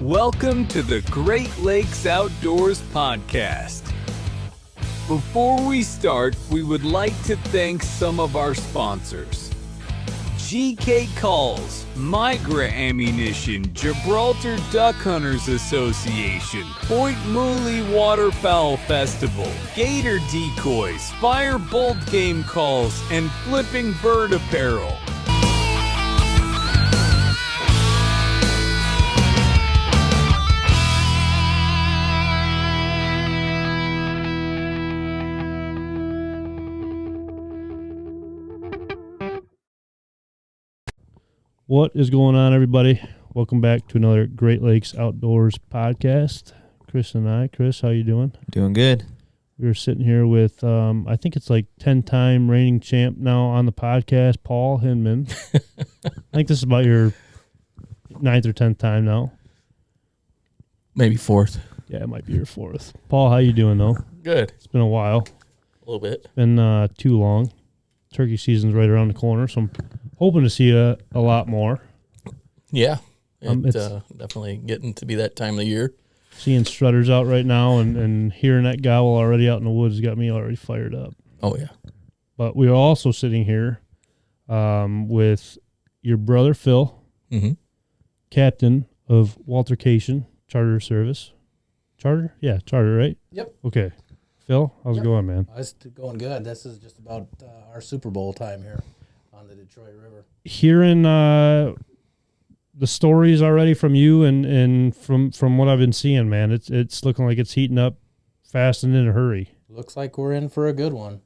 Welcome to the Great Lakes Outdoors Podcast. Before we start, we would like to thank some of our sponsors. GK Calls, Mirga Ammunition, Gibraltar Duck Hunters Association, Pointe Mouillee Waterfowl Festival, Gator Decoys, Firebolt Game Calls, and Flipping Bird Apparel. What is going on, everybody? Welcome back to another Great Lakes Outdoors podcast. Chris and I. Chris, how you doing? Doing good. We were sitting here with, I think it's like 10-time reigning champ now on the podcast, Paul Hinman. I think this is about your 9th or 10th time now. Maybe 4th. Yeah, it might be your 4th. Paul, how you doing, though? Good. It's been a while. A little bit. Been too long. Turkey season's right around the corner, so I'm hoping to see a lot more. Yeah. It's definitely getting to be that time of the year. Seeing strutters out right now and hearing that gobble already out in the woods got me already fired up. Oh, yeah. But we are also sitting here with your brother, Phil, captain of Waltercation Charter Service. Charter? Yeah, charter, right? Yep. Okay. Phil, how's it going, man? It's going good. This is just about our Super Bowl time here on the Detroit River. Hearing the stories already from you and from what I've been seeing, man, it's looking like it's heating up fast and in a hurry. Looks like we're in for a good one.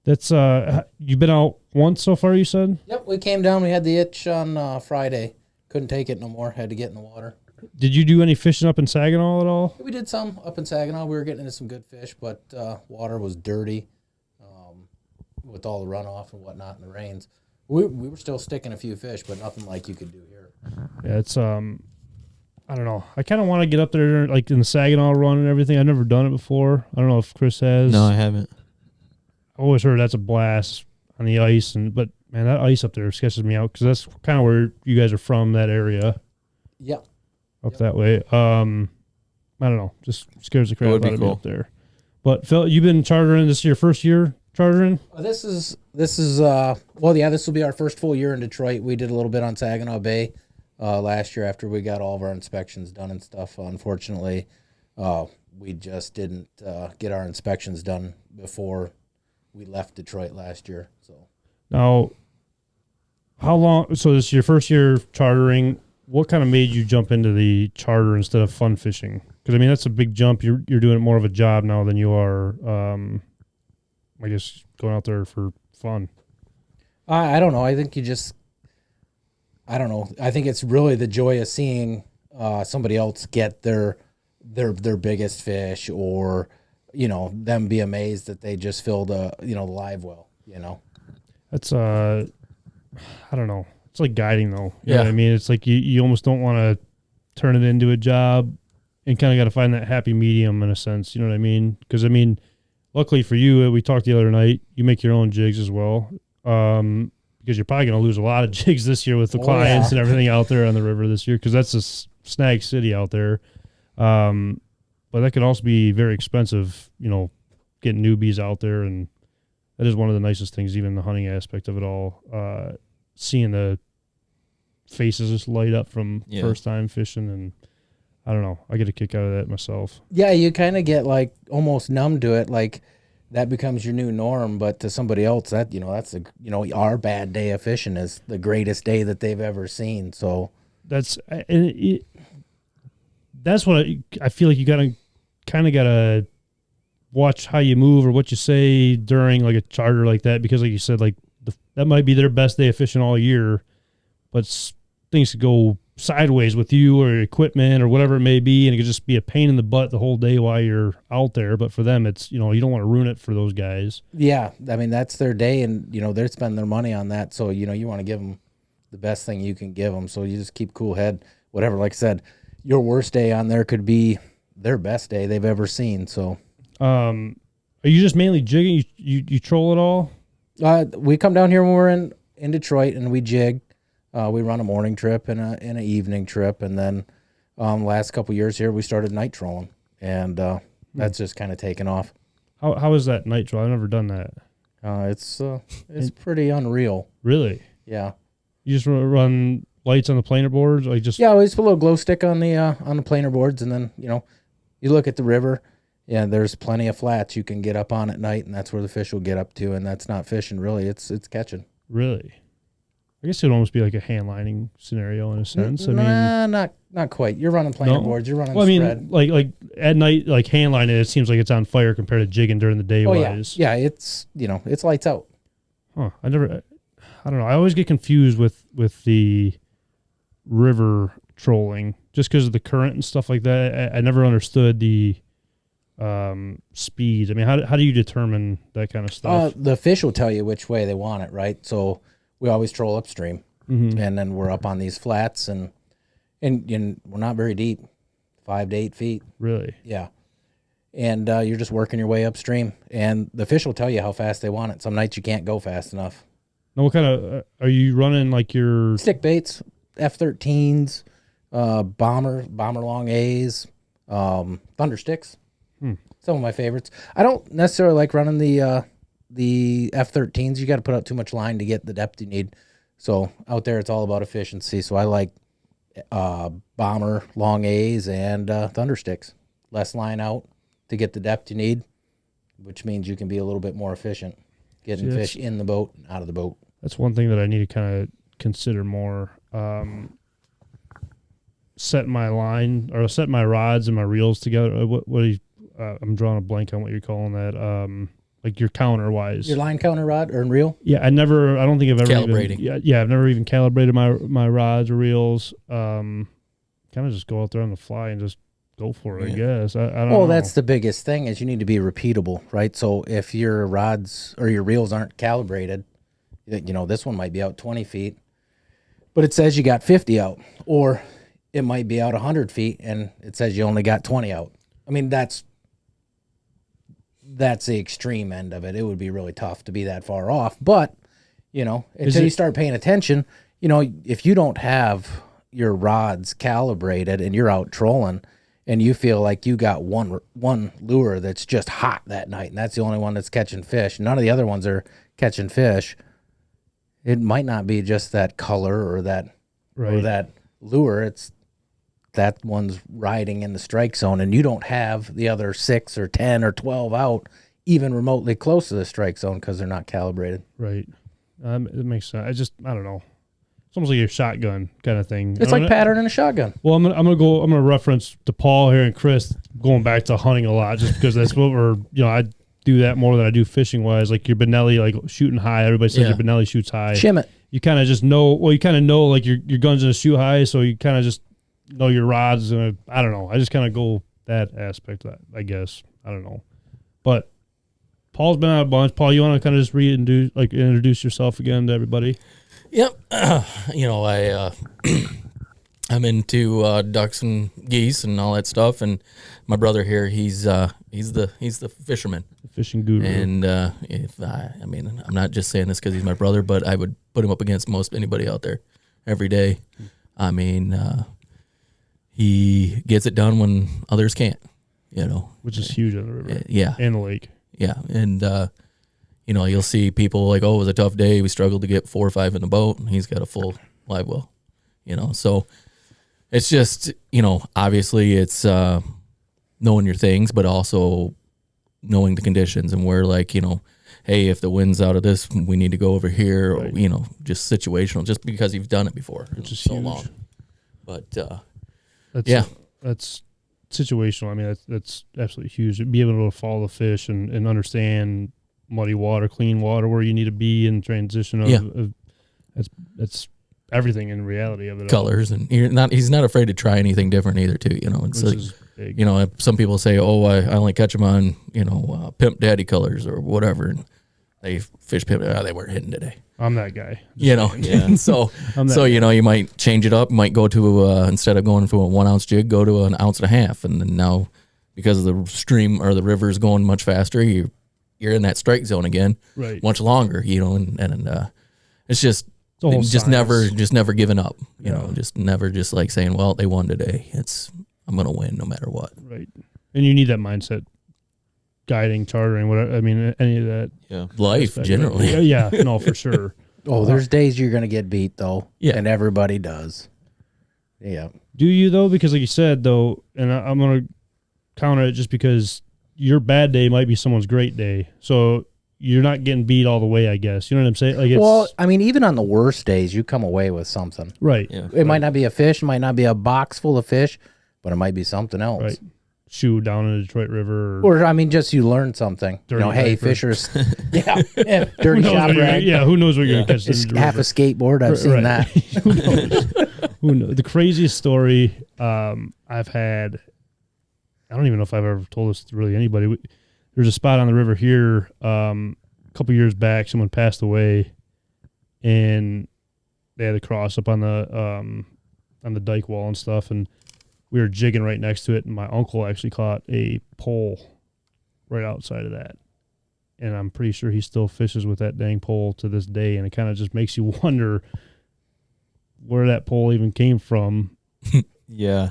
That's you've been out once so far, you said? Yep, we came down. We had the itch on Friday. Couldn't take it no more. Had to get in the water. Did you do any fishing up in Saginaw at all? We did some up in Saginaw. We were getting into some good fish, but water was dirty with all the runoff and whatnot and the rains. We were still sticking a few fish, but nothing like you could do here. Yeah, it's I don't know. I kind of want to get up there like in the Saginaw run and everything. I've never done it before. I don't know if Chris has. No, I haven't. I always heard that's a blast on the ice, but man, that ice up there sketches me out because that's kind of where you guys are from, that area. Yeah. Up that way. I don't know. Just scares the crap out of me up there. But Phil, you've been chartering. This is your first year chartering? This is well, yeah, this will be our first full year in Detroit. We did a little bit on Saginaw Bay last year after we got all of our inspections done and stuff. Unfortunately, we just didn't get our inspections done before we left Detroit last year. So now, how long? So this is your first year chartering. What kind of made you jump into the charter instead of fun fishing? Because I mean, that's a big jump. You're doing it more of a job now than you are, I guess, going out there for fun. I don't know. I think I don't know. I think it's really the joy of seeing somebody else get their biggest fish, or them be amazed that they just filled a the live well. That's I don't know. It's like guiding, though. You know what I mean? It's like you almost don't want to turn it into a job, and kind of got to find that happy medium in a sense. You know what I mean? Because, I mean, luckily for you, we talked the other night, you make your own jigs as well, because you're probably going to lose a lot of jigs this year with the clients and everything out there on the river this year, because that's a snag city out there. But that could also be very expensive, getting newbies out there, and that is one of the nicest things, even the hunting aspect of it all, seeing the faces just light up from first time fishing, and I don't know, I get a kick out of that myself. Yeah, you kind of get like almost numb to it, like that becomes your new norm. But to somebody else, that that's our bad day of fishing is the greatest day that they've ever seen. So that's what I feel like you gotta watch how you move or what you say during like a charter like that, because like you said, like that might be their best day of fishing all year, but things could go sideways with you or equipment or whatever it may be, and it could just be a pain in the butt the whole day while you're out there. But for them, it's you don't want to ruin it for those guys. Yeah, I mean that's their day, and they're spending their money on that, so you want to give them the best thing you can give them. So you just keep cool head, whatever. Like I said, your worst day on there could be their best day they've ever seen. So, are you just mainly jigging? You troll it all? We come down here when we're in Detroit and we jig. We run a morning trip and an evening trip, and then Last couple years here, we started night trolling, and that's just kind of taken off. How is that night troll? I've never done that. It's pretty unreal. Really? Yeah. You just run lights on the planer boards, like just Yeah, we just put a little glow stick on the planer boards, and then you look at the river. Yeah, there's plenty of flats you can get up on at night, and that's where the fish will get up to, and that's not fishing really. It's catching. Really? I guess it would almost be like a hand lining scenario in a sense. Not quite. You're running planer boards. You're running spread. Like at night, like hand lining, it seems like it's on fire compared to jigging during the day. Yeah, it's it's lights out. Huh? I don't know. I always get confused with the river trolling just because of the current and stuff like that. I never understood the speeds. I mean, how do you determine that kind of stuff? The fish will tell you which way they want it, right? So we always troll upstream, and then we're up on these flats, and we're not very deep, 5 to 8 feet. Really? Yeah. And you're just working your way upstream, and the fish will tell you how fast they want it. Some nights you can't go fast enough. Now, what kind of are you running? Like your stick baits, F13s, bomber long A's, thunder sticks. Some of my favorites. I don't necessarily like running the F13s. You got to put out too much line to get the depth you need. So out there, it's all about efficiency. So I like bomber long A's and thunder sticks. Less line out to get the depth you need, which means you can be a little bit more efficient getting fish in the boat and out of the boat. That's one thing that I need to kind of consider more. Set my line or set my rods and my reels together. What do you? I'm drawing a blank on what you're calling that. Like your counter wise. Your line counter rod or reel? Yeah, I don't think I've ever calibrating. I've never even calibrated my rods or reels. Kind of just go out there on the fly and just go for it. I guess. I don't know. Well, that's the biggest thing is you need to be repeatable, right? So if your rods or your reels aren't calibrated, this one might be out 20 feet, but it says you got 50 out, or it might be out 100 feet and it says you only got 20 out. I mean, that's the extreme end of it. It would be really tough to be that far off. But, until you start paying attention, if you don't have your rods calibrated and you're out trolling and you feel like you got one lure that's just hot that night and that's the only one that's catching fish, none of the other ones are catching fish, it might not be just that color or that lure. It's that one's riding in the strike zone, and you don't have the other 6 or 10 or 12 out even remotely close to the strike zone because they're not calibrated. Right. It makes sense. I don't know. It's almost like a shotgun kind of thing. It's like patterning a shotgun. Well, I'm gonna reference to Paul here and Chris going back to hunting a lot just because that's what I do that more than I do fishing wise. Like your Benelli, like shooting high. Everybody says your Benelli shoots high. Shim it. You kind of just know. Well, you kind of know like your gun's gonna shoot high, so you kind of just know your rods. And I don't know. I just kind of go that aspect. I guess I don't know. But Paul's been out a bunch. Paul, you want to kind of just introduce yourself again to everybody? Yep. I'm into ducks and geese and all that stuff, and my brother here, he's the fisherman, the fishing guru. And I'm not just saying this because he's my brother, but I would put him up against most anybody out there every day. I mean, he gets it done when others can't. Which is huge on the river. Yeah, and the lake. Yeah, and you'll see people like, oh, it was a tough day. We struggled to get 4 or 5 in the boat, and he's got a full live well. So it's just, obviously it's knowing your things, but also knowing the conditions and where, like, hey, if the wind's out of this, we need to go over here, right. Or, just situational, just because you've done it before. Which is so huge. Long. But, that's situational. I mean, that's absolutely huge. Be able to follow the fish and understand muddy water, clean water, where you need to be in transition of that's everything in reality of it. Colors, and he's not afraid to try anything different either too. It's like, some people say, oh, I only catch them on pimp daddy colors or whatever, and they fish pimp. They weren't hitting today. I'm that guy. So you might change it up. You might go to instead of going to a 1 ounce jig, go to an 1.5 ounces, and then now because of the stream or the river is going much faster, you're in that strike zone again, right? Much longer, and it's just It's a whole just science. never giving up. You Yeah. know, just never just like saying, well, they won today. I'm gonna win no matter what. Right. And you need that mindset, guiding, chartering, whatever. I mean, any of that. Yeah. Life aspect. generally. Yeah, no, for sure. Oh, there's days you're gonna get beat though. Yeah. And everybody does. Yeah. Do you though? Because like you said though, and I'm gonna counter it just because your bad day might be someone's great day. So you're not getting beat all the way, I guess. You know what I'm saying? Like, it's, Well, I mean, even on the worst days, you come away with something. right, Yeah. It might not be a fish, it might not be a box full of fish, but it might be something else. right. Shoe down in the Detroit River. Or I mean, just you learn something. Dirty Hey, diaper. fishers, yeah, who dirty knows shop what you're, rag. yeah, who knows what you're gonna catch? It's in the half a river. skateboard. I've seen Right. that. Who knows? Who knows? The craziest story I've had. I don't even know if I've ever told this to really anybody. There's a spot on the river here. A couple years back, someone passed away, and they had to cross up on the dike wall and stuff, and we were jigging right next to it, and my uncle actually caught a pole right outside of that. And I'm pretty sure he still fishes with that dang pole to this day, and it kind of just makes you wonder where that pole even came from. Yeah.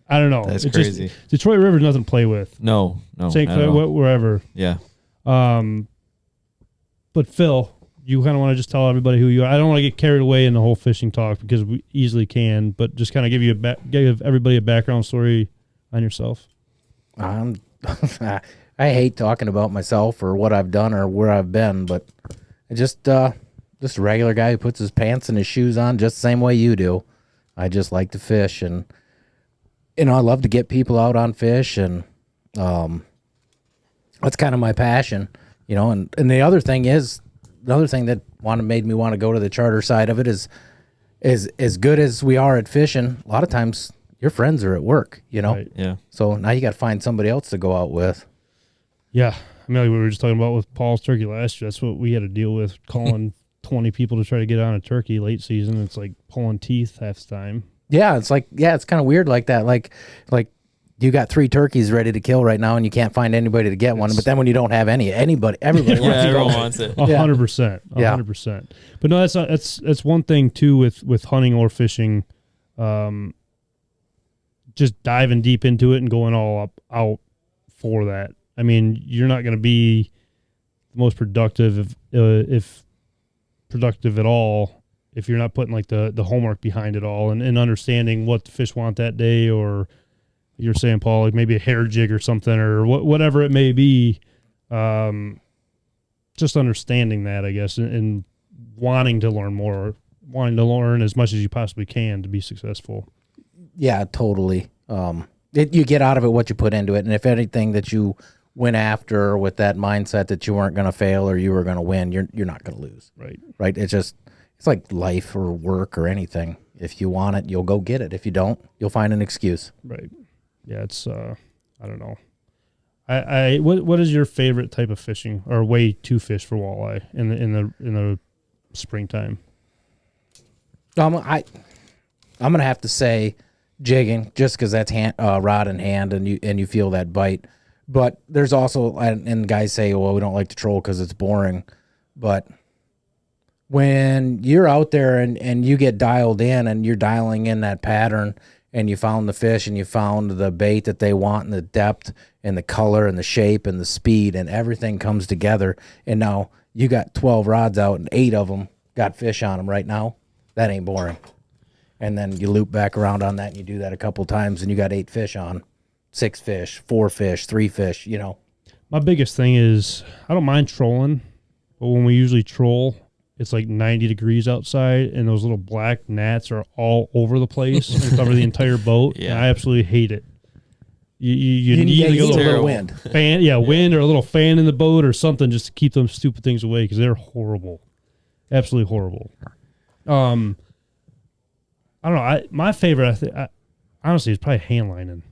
I don't know. That's It's crazy. Just, Detroit River's nothing to play with. No. St. not at Clair, all. wherever. Yeah. But Phil, you kind of want to just tell everybody who you are. I don't want to get carried away in the whole fishing talk because we easily can, but just kind of give everybody a background story on yourself. I hate talking about myself or what I've done or where I've been, but I just a regular guy who puts his pants and his shoes on just the same way you do. I just like to fish, and I love to get people out on fish, and that's kind of my passion, And the other thing that made me want to go to the charter side of it is as good as we are at fishing. A lot of times your friends are at work, Right. Yeah. So now you got to find somebody else to go out with. Yeah. I mean, like we were just talking about with Paul's turkey last year. That's what we had to deal with, calling 20 people to try to get on a turkey late season. It's like pulling teeth half the time. Yeah, it's kind of weird like that. Like you got 3 turkeys ready to kill right now, and you can't find anybody to get one. But then when you don't have everybody Yeah, wants to go. everyone wants it. 100%. Yeah. 100%. But no, that's one thing too with hunting or fishing. Just diving deep into it and going all out for that. I mean, you're not going to be the most productive if productive at all if you're not putting like the homework behind it all and understanding what the fish want that day, or you're saying, Paul, like maybe a hair jig or something, or whatever it may be. Just understanding that, I guess, and wanting to learn more, wanting to learn as much as you possibly can to be successful. Yeah, totally. You get out of it what you put into it, and if anything that you went after with that mindset that you weren't going to fail or you were going to win, you're not going to lose. Right. It's like life or work or anything. If you want it, you'll go get it. If you don't, you'll find an excuse. Right. Yeah, it's I don't know. What is your favorite type of fishing or way to fish for walleye in the springtime? I'm gonna have to say jigging, just because that's rod in hand and you feel that bite. But there's also, and guys say, well, we don't like to troll because it's boring. But when you're out there and you get dialed in and you're dialing in that pattern, and you found the fish and you found the bait that they want, and the depth and the color and the shape and the speed, and everything comes together, and now you got 12 rods out and 8 of them got fish on them right now, that ain't boring. And then you loop back around on that and you do that a couple times and you got 8 fish on, 6 fish, 4 fish, 3 fish, My biggest thing is I don't mind trolling, but when we usually troll, it's like 90 degrees outside and those little black gnats are all over the place and cover the entire boat. Yeah. And I absolutely hate it. You need you like need a a little little wind. fan, wind or a little fan in the boat or something just to keep them stupid things away because they're horrible, absolutely horrible. I don't know. My favorite, honestly, is probably hand lining.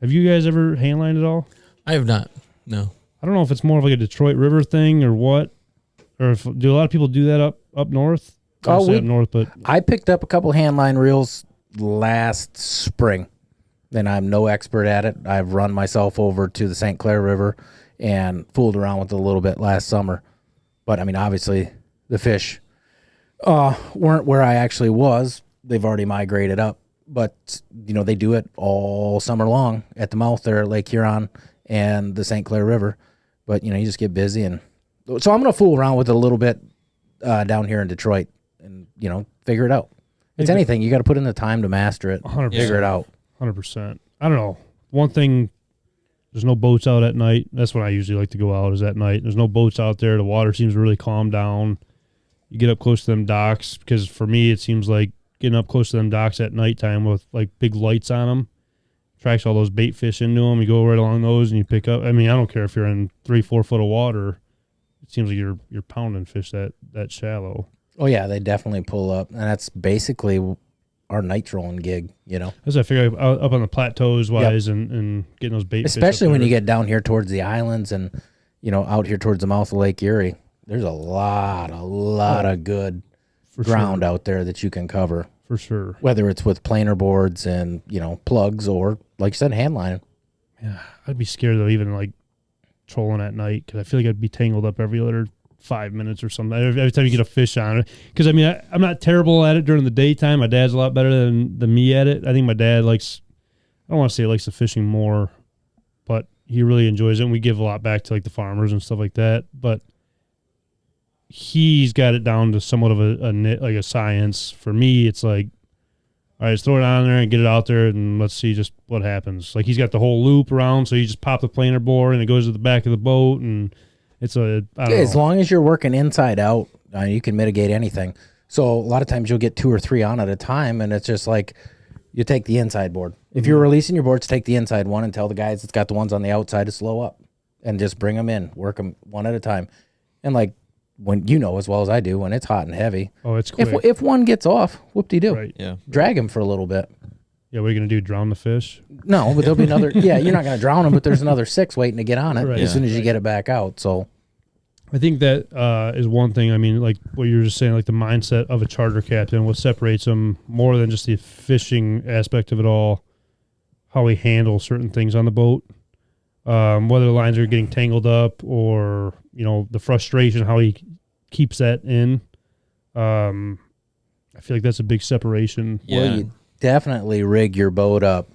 Have you guys ever hand lined at all? I have not. No. I don't know if it's more of like a Detroit River thing or what, or if do a lot of people do that up north? I say up north, but I picked up a couple handline reels last spring, and I'm no expert at it. I've run myself over to the St. Clair River and fooled around with it a little bit last summer. But I mean, obviously, the fish Weren't where I actually was. They've already migrated up, but they do it all summer long at the mouth there at Lake Huron and the St. Clair River. But you just get busy, and so I'm gonna fool around with it a little bit down here in Detroit, and figure it out. It's anything, you got to put in the time to master it, 100%. figure it out. 100%. I don't know. One thing, there's no boats out at night. That's when I usually like to go out, is at night. There's no boats out there. The water seems really calm down. You get up close to them docks, because for me it seems like getting up close to them docks at nighttime with like big lights on them attracts all those bait fish into them. You go right along those and you pick up. I mean, I don't care if you're in 3-4 foot of water. It seems like you're pounding fish that shallow. Oh yeah, they definitely pull up, and that's basically our night trolling gig. As I figure up on the plateaus wise, and getting those bait fish. Especially when you get down here towards the islands and out here towards the mouth of Lake Erie. There's a lot of good ground out there that you can cover. For sure. Whether it's with planer boards and, plugs, or, like you said, hand lining. Yeah, I'd be scared though, even like trolling at night, because I feel like I'd be tangled up every other 5 minutes or something. Every time you get a fish on it. Because, I mean, I'm not terrible at it during the daytime. My dad's a lot better than me at it. I think my dad likes, I don't want to say he likes the fishing more, but he really enjoys it. And we give a lot back to like the farmers and stuff like that. But he's got it down to somewhat of a science. For me, it's like, all right, let's throw it on there and get it out there, and let's see just what happens. Like, he's got the whole loop around, so you just pop the planer board and it goes to the back of the boat, and it's as long as you're working inside out, you can mitigate anything. So a lot of times you'll get 2 or 3 on at a time, and it's just like you take the inside board. If you're releasing your boards, take the inside one and tell the guys that's got the ones on the outside to slow up, and just bring them in, work them one at a time. And like, when as well as I do, when it's hot and heavy, it's quick. If one gets off, whoop-de-doo. Right. Yeah. Drag him for a little bit. Yeah, what are you going to do, drown the fish? No, but there'll be another, you're not going to drown them, but there's another 6 waiting to get on it as soon as you get it back out. So I think that is one thing. I mean, like what you were just saying, like the mindset of a charter captain, what separates them more than just the fishing aspect of it all, how he handles certain things on the boat, whether the lines are getting tangled up or, the frustration, how he keeps that in. I feel like that's a big separation. Yeah. Well, you definitely rig your boat up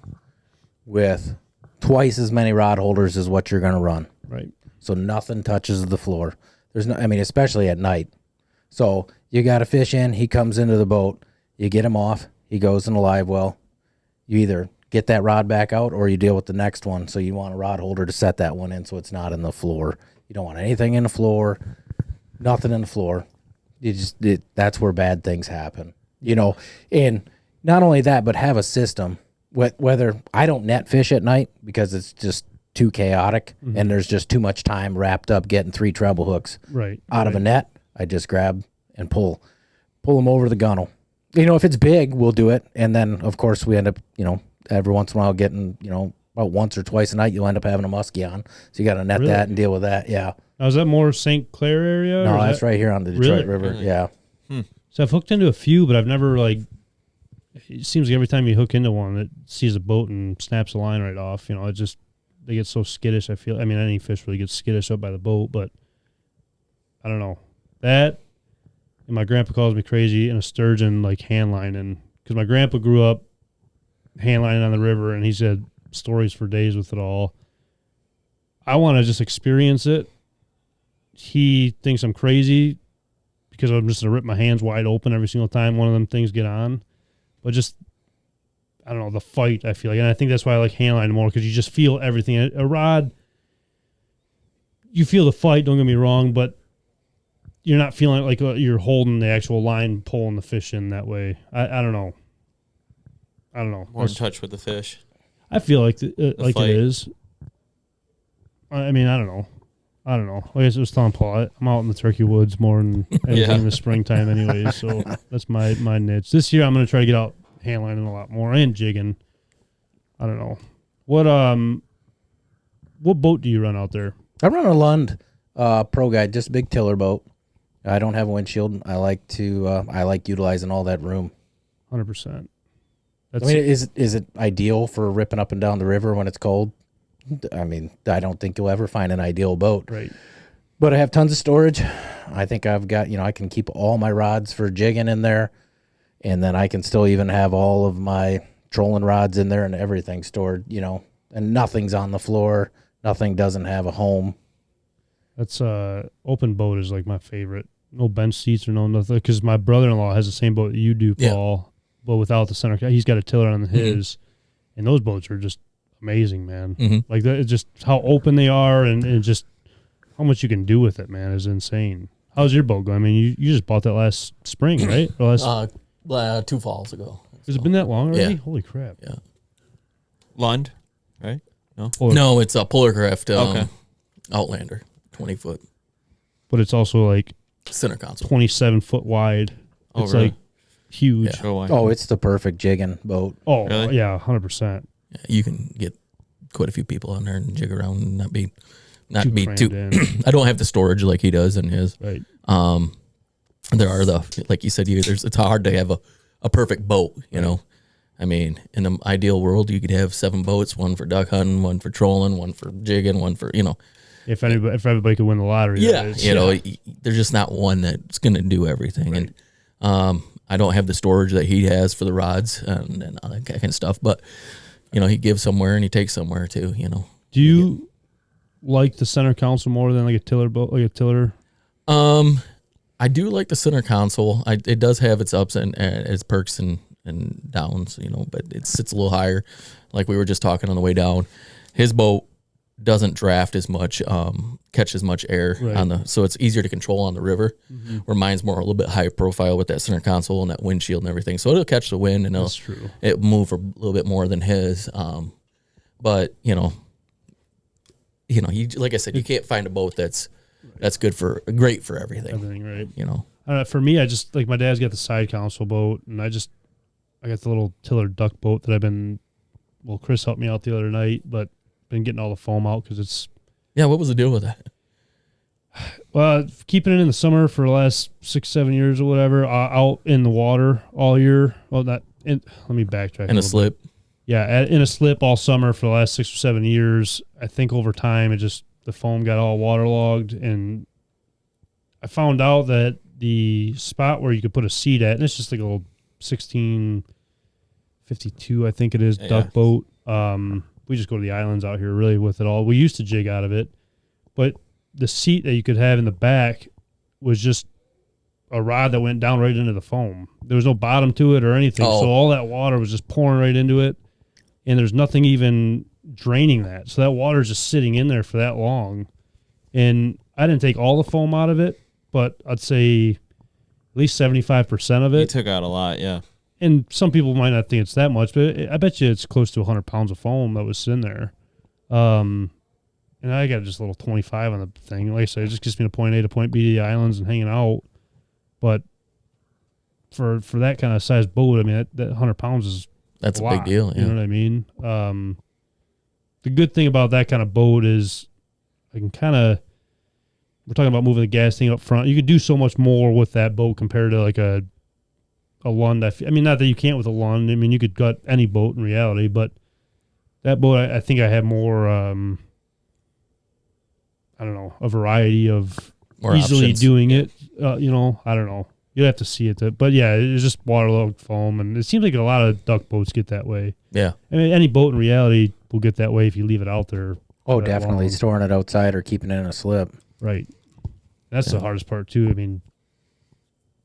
with twice as many rod holders as what you're going to run. Right. So nothing touches the floor. Especially at night. So you got a fish in, he comes into the boat, you get him off, he goes in a live well. You either get that rod back out or you deal with the next one. So you want a rod holder to set that one in so it's not in the floor. You don't want anything in the floor, nothing in the floor. That's where bad things happen. And not only that, but have a system. Whether I don't net fish at night because it's just too chaotic, and there's just too much time wrapped up getting 3 treble hooks out of a net. I just grab and pull them over the gunnel. If it's big, we'll do it, and then of course we end up, every once in a while getting, about once or twice a night you'll end up having a muskie on, so you got to net that and deal with that. Yeah. Now, is that more St. Clair area? No, that's right here on the Detroit River. Really? Yeah. So I've hooked into a few, but I've never it seems like every time you hook into one, it sees a boat and snaps the line right off. They get so skittish. I feel. I mean, any fish really gets skittish up by the boat, but I don't know that. And my grandpa calls me crazy, and a sturgeon hand lining, because my grandpa grew up hand lining on the river, and he said stories for days with it all. I want to just experience it. He thinks I'm crazy because I'm just gonna rip my hands wide open every single time one of them things get on, but just. I don't know, the fight, I feel like. And I think that's why I like handline more, because you just feel everything. A rod, you feel the fight, don't get me wrong, but you're not feeling like you're holding the actual line, pulling the fish in that way. I don't know. More in touch with the fish. I feel like it fight. is. I mean, I don't know. Like I was telling Paul, I'm out in the turkey woods more than anything in the springtime anyways, so that's my niche. This year I'm going to try to get out hand lining a lot more and jigging. I don't know. What boat do you run out there? I run a Lund Pro Guide, just a big tiller boat. I don't have a windshield. I like utilizing all that room. 100%. Is it ideal for ripping up and down the river when it's cold? I mean, I don't think you'll ever find an ideal boat. Right. But I have tons of storage. I think I've got, I can keep all my rods for jigging in there. And then I can still even have all of my trolling rods in there and everything stored, and nothing's on the floor. Nothing doesn't have a home. That's open boat is like my favorite. No bench seats or no nothing. Because my brother-in-law has the same boat that you do, Paul, but without the center. He's got a tiller on his, and those boats are just amazing, man. Like that, it's just how open they are, and just how much you can do with it, man, is insane. How's your boat going? I mean, you just bought that last spring, right? Or last 2 falls ago. Has it been that long already? Yeah. Holy crap! Yeah. Lund, right? No, it's a Polarcraft Okay. Outlander, 20-foot But it's also like center console. 27 foot wide. Oh, It's really? like huge. Yeah. Go away. Oh, it's the perfect jigging boat. Oh, Really? yeah, 100%. Yeah, you can get quite a few people on there and jig around and not be Crammed too. in. I don't have the storage like he does in his. Right. There are like you said, it's hard to have a perfect boat, you know. I mean, in an ideal world, you could have 7 boats: one for duck hunting, one for trolling, one for jigging, one for If everybody could win the lottery, Yeah, that is. you know, there's just not one that's going to do everything. Right. And I don't have the storage that he has for the rods and all that kind of stuff. But he gives somewhere and he takes somewhere too. Do you like the center console more than like a tiller boat, like a tiller? I do like the center console. It does have its ups and its perks and downs, but it sits a little higher. Like we were just talking on the way down, his boat doesn't draft as much, catch as much air Right. so it's easier to control on the river. Mm-hmm. Where mine's more a little bit high profile with that center console and that windshield and everything. So it'll catch the wind and That's true. it'll move a little bit more than his. But you like I said, you can't find a boat that's great for everything. Everything, right? You know. For me, I just like my dad's got the side console boat, and I got the little tiller duck boat that Chris helped me out the other night, but been getting all the foam out because it's. Yeah, what was the deal with that? Well, keeping it in the summer for the last 6-7 years or whatever, out in the water all year. Well, let me backtrack. In a slip. Yeah, in a slip all summer for the last 6 or 7 years. I think over time the foam got all waterlogged, and I found out that the spot where you could put a seat at, and it's just like a little 1652, I think it is, duck boat. We just go to the islands out here really with it all. We used to jig out of it, but the seat that you could have in the back was just a rod that went down right into the foam. There was no bottom to it or anything, so all that water was just pouring right into it, and there's nothing even draining that. So that water is just sitting in there for that long, and I didn't take all the foam out of it, but I'd say at least 75% of You it. took out a lot, yeah. And some people might not think it's that much, but I bet you it's close to 100 pounds of foam that was in there. And I got just a little 25 on the thing. Like I said, it just gets me to point A to point B to the islands and hanging out. But for that kind of size boat, I mean, that 100 pounds That's a lot, big deal. Yeah. You know what I mean? The good thing about that kind of boat is I can we're talking about moving the gas thing up front. You can do so much more with that boat compared to like a Lund. I mean, not that you can't with a Lund. I mean, you could gut any boat in reality, but that boat, I think I have more, I don't know, a variety of More easily options. doing it. I don't know. You'd have to see it. But yeah, it's just waterlogged foam, and it seems like a lot of duck boats get that way. Yeah. I mean, any boat in reality will get that way if you leave it out there. Oh, for that definitely. long. Storing it outside or keeping it in a slip. Right. That's the hardest part, too. I mean,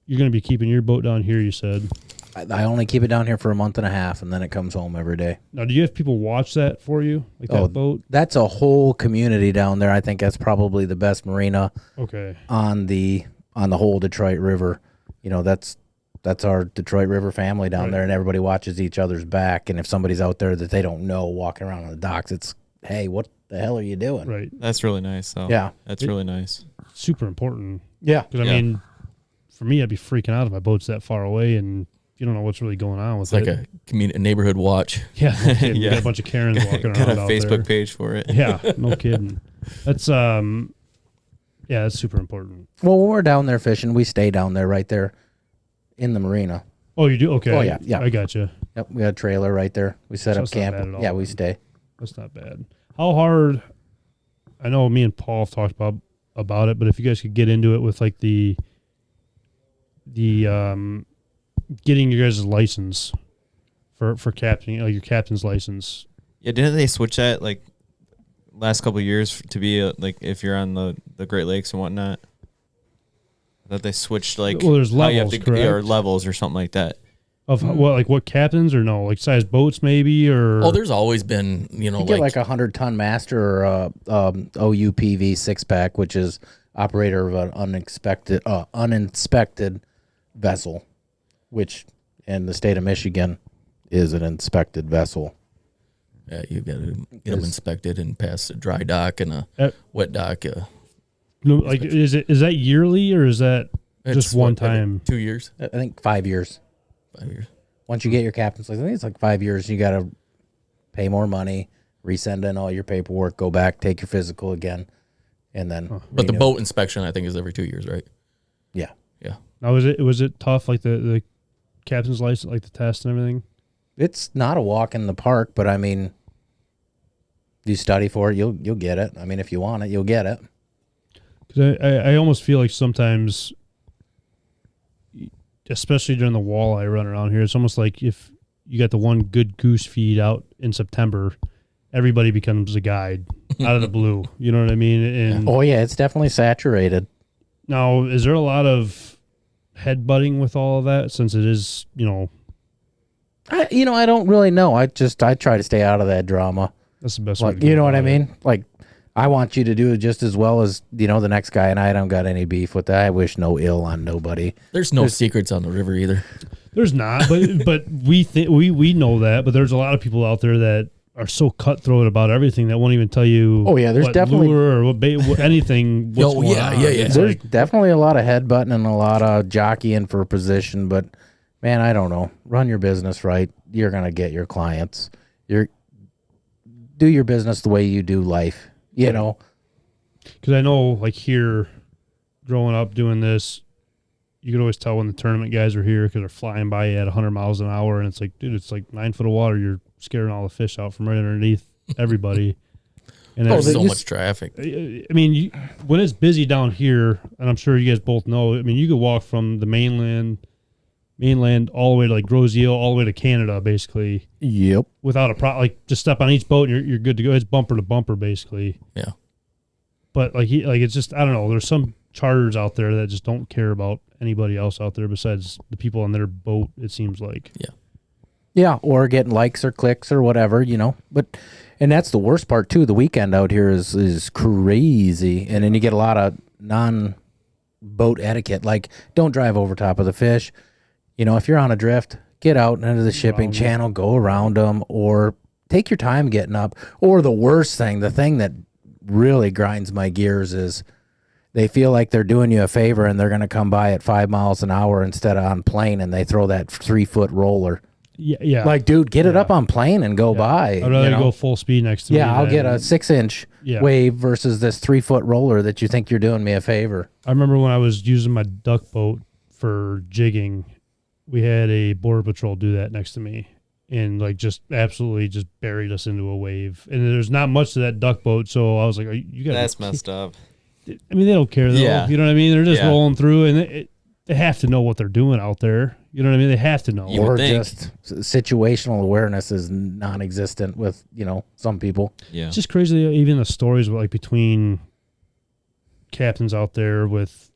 you're going to be keeping your boat down here, you said. I only keep it down here for a month and a half, and then it comes home every day. Now, do you have people watch that for you? Like that boat? That's a whole community down there. I think that's probably the best marina Okay. on the whole Detroit River. That's our Detroit River family down there, and everybody watches each other's back. And if somebody's out there that they don't know walking around on the docks, it's, hey, what the hell are you doing? Right. That's really nice, though. Yeah. That's really nice. Super important. Yeah. Because, I mean, for me, I'd be freaking out if my boat's that far away and you don't know what's really going on with It's it. like a neighborhood watch. Yeah. No kidding. Yeah. We got a bunch of Karens walking Got around a out Facebook there. page for it. Yeah. No kidding. That's, that's super important. Well, when we're down there fishing, we stay down there right there in the marina. Oh, you do? Okay. Oh, yeah. I got you. Yep, we got a trailer right there. We set So up it's not camp. bad at all. Yeah, we stay. That's not bad. How hard? I know me and Paul have talked about about it, but if you guys could get into it with like the getting your guys' license for captaining, like your captain's license. Yeah, didn't they switch that like last couple of years to be like if you're on the Great Lakes and whatnot? That they switched like there's how you have levels, to, correct? or levels or something like that. Of what captains or no, like size boats maybe, or there's always been, You get like a 100-ton master or a OUPV 6-pack, which is operator of an uninspected vessel, which in the state of Michigan is an inspected vessel. Yeah, you got to get them inspected and pass a dry dock and a wet dock. no, like is that yearly or is that just one time? 2 years, I think 5 years. 5 years. Once you get your captain's license, I think it's like 5 years. You got to pay more money, resend in all your paperwork, go back, take your physical again, and then. But the renew. boat inspection, I think, is every 2 years, right? Yeah. Yeah. Now was it tough, like the captain's license, like the test and everything? It's not a walk in the park, but I mean, you study for it, you'll get it. I mean, if you want it, you'll get it. Because I almost feel like sometimes, especially during the walleye run around here, it's almost like if you got the one good goose feed out in September, everybody becomes a guide out of the blue. You know what I mean? And Oh yeah, it's definitely saturated. now, is there a lot of headbutting with all of that, since it is, I don't really know. I try to stay out of that drama. that's the best way Like, to go you know what I about it. mean? Like, I want you to do it just as well as, the next guy, and I don't got any beef with that. I wish no ill on nobody. There's no secrets on the river either. There's not, but we know that, but there's a lot of people out there that are so cutthroat about everything that won't even tell you. Oh, yeah, there's what definitely- lure or what bait, anything. What's Oh, going yeah, on. yeah. It's There's like, definitely a lot of headbutting and a lot of jockeying for position, but man, I don't know. Run your business right. You're gonna get your clients. Do your business the way you do life. because I know, like here, growing up doing this, you could always tell when the tournament guys are here because they're flying by you at 100 miles an hour, and it's like, dude, it's like 9 foot of water. You're scaring all the fish out from right underneath everybody. And There's that's, so much traffic. I mean, when it's busy down here, and I'm sure you guys both know, I mean, you could walk from the mainland all the way to like Grosio, all the way to Canada, basically, Yep. without a problem. Like, just step on each boat and you're good to go. It's bumper to bumper, basically. Yeah. But it's just, I don't know. There's some charters out there that just don't care about anybody else out there besides the people on their boat, it seems like. Yeah. Yeah, or getting likes or clicks or whatever, But and that's the worst part too. The weekend out here is crazy, and then you get a lot of non-boat etiquette, like don't drive over top of the fish. If you're on a drift, get out into the shipping channel, go around them, or take your time getting up. Or the worst thing, the thing that really grinds my gears is they feel like they're doing you a favor and they're going to come by at 5 miles an hour instead of on plane, and they throw that 3-foot roller. Yeah. Like, dude, get it up on plane and go by. I'd rather go full speed next to me. Yeah, I'll than- get a 6-inch wave versus this 3-foot roller that you think you're doing me a favor. I remember when I was using my duck boat for jigging, we had a border patrol do that next to me, and like just absolutely just buried us into a wave. And there's not much to that duck boat, so I was like, "You got That's messed up. I mean, they don't care though. Yeah. You know what I mean? They're just Yeah. rolling through, and they have to know what they're doing out there. You know what I mean? They have to know. You would Or think. just situational awareness is non-existent with, some people. Yeah. It's just crazy. Even the stories like between captains out there with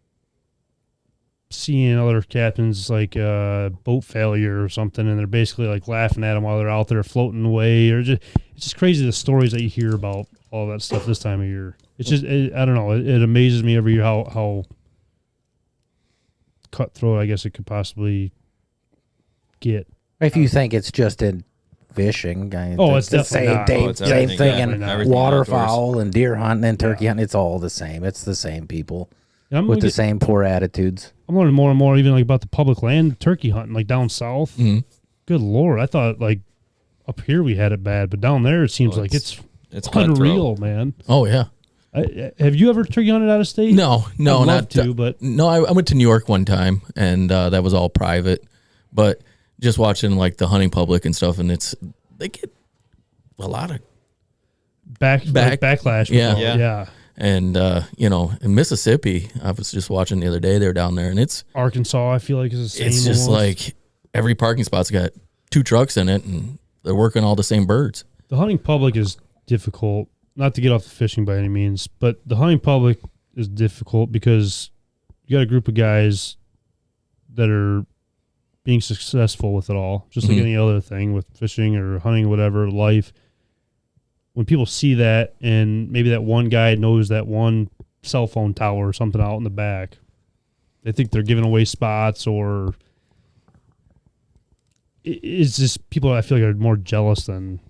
seeing other captains like boat failure or something, and they're basically like laughing at them while they're out there floating away, or it's just crazy the stories that you hear about all that stuff this time of year. It's just I don't know. It amazes me every year how cutthroat I guess it could possibly get. If you think it's just in fishing, It's the definitely not. same, Oh, it's same everything, thing yeah. in Everything waterfowl and deer hunting and turkey hunting. It's all the same. It's the same people And I'm with looking- the same poor attitudes. I'm learning more and more even like about the public land turkey hunting like down south. Mhm. Good Lord, I thought like up here we had it bad, but down there it seems like it's unreal, man. Oh, yeah. Have you ever turkey hunted out of state? No, I'd love not to, but no. I went to New York one time, and that was all private. But just watching like the hunting public and stuff, and they get a lot of backlash. with Yeah. all- Yeah. yeah. And, in Mississippi, I was just watching the other day, they're down there, and it's Arkansas, I feel like, is the same. it's just almost. like every parking spot's got 2 trucks in it, and they're working all the same birds. The hunting public is difficult. Not to get off the fishing by any means, but the hunting public is difficult because you got a group of guys that are being successful with it all, just like any other thing with fishing or hunting, whatever, life. When people see that, and maybe that one guy knows that one cell phone tower or something out in the back, they think they're giving away spots, or it's just people I feel like are more jealous than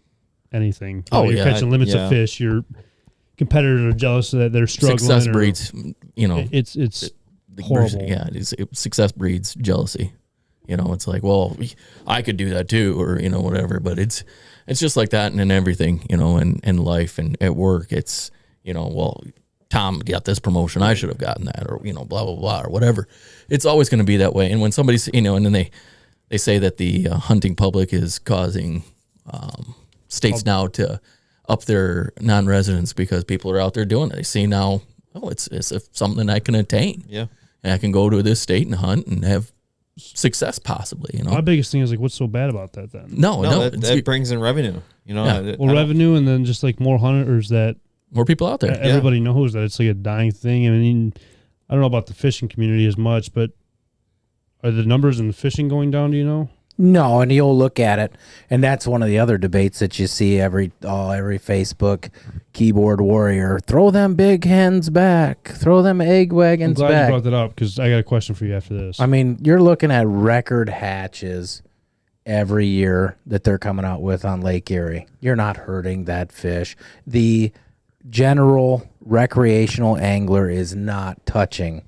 anything. You're catching limits of fish. Your competitors are jealous that they're struggling. Success breeds, It's horrible. Success breeds jealousy. It's like, well, I could do that too, or whatever. But it's just like that, and in everything, in life and at work. It's well, Tom got this promotion, I should have gotten that, or blah blah blah, or whatever. It's always going to be that way. And when somebody's and then they say that the hunting public is causing states now to up their non-residents because people are out there doing it. They see now, it's something I can attain. Yeah, and I can go to this state and hunt and have success possibly. My biggest thing is like, what's so bad about that then? No, that brings in revenue. Revenue, and then just like more hunters, that more people out there. Everybody knows that it's like a dying thing. I mean, I don't know about the fishing community as much, but are the numbers in the fishing going down? Do you know? No, and you'll look at it, and that's one of the other debates that you see every Facebook keyboard warrior. Throw them big hens back. Throw them egg wagons I'm glad back. you brought that up, because I got a question for you after this. I mean, you're looking at record hatches every year that they're coming out with on Lake Erie. You're not hurting that fish. The general recreational angler is not touching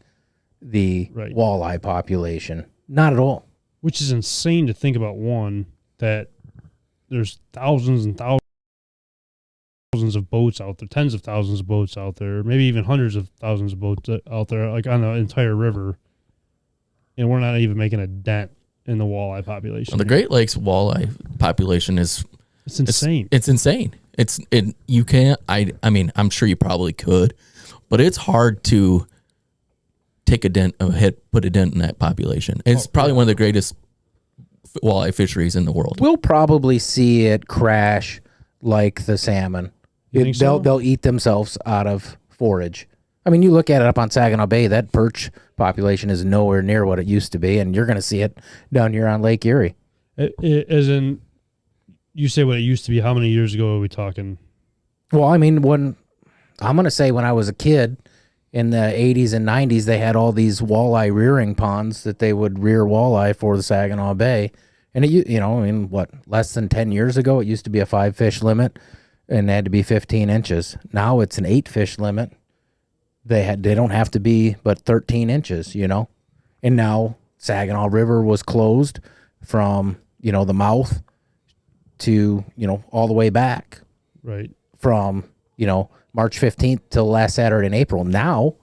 the walleye population. Not at all. Which is insane to think about, one, that there's thousands and thousands of boats out there, tens of thousands of boats out there, maybe even hundreds of thousands of boats out there, like on the entire river. And we're not even making a dent in the walleye population. Well, the Great Lakes walleye population is... It's insane. It's insane. You can't... I mean, I'm sure you probably could, but it's hard to... put a dent in that population. It's probably one of the greatest walleye fisheries in the world. We'll probably see it crash like the salmon. They'll eat themselves out of forage. I mean, you look at it up on Saginaw Bay, that perch population is nowhere near what it used to be, and you're going to see it down here on Lake Erie. As in, you say what it used to be, how many years ago are we talking? Well, I mean, when I was a kid, in the 80s and 90s, they had all these walleye rearing ponds that they would rear walleye for the Saginaw Bay. And, less than 10 years ago, it used to be a 5-fish limit, and they had to be 15 inches. Now it's an 8-fish limit. They don't have to be but 13 inches, And now Saginaw River was closed from, the mouth to, all the way back. Right. From, March 15th till last Saturday in April. Now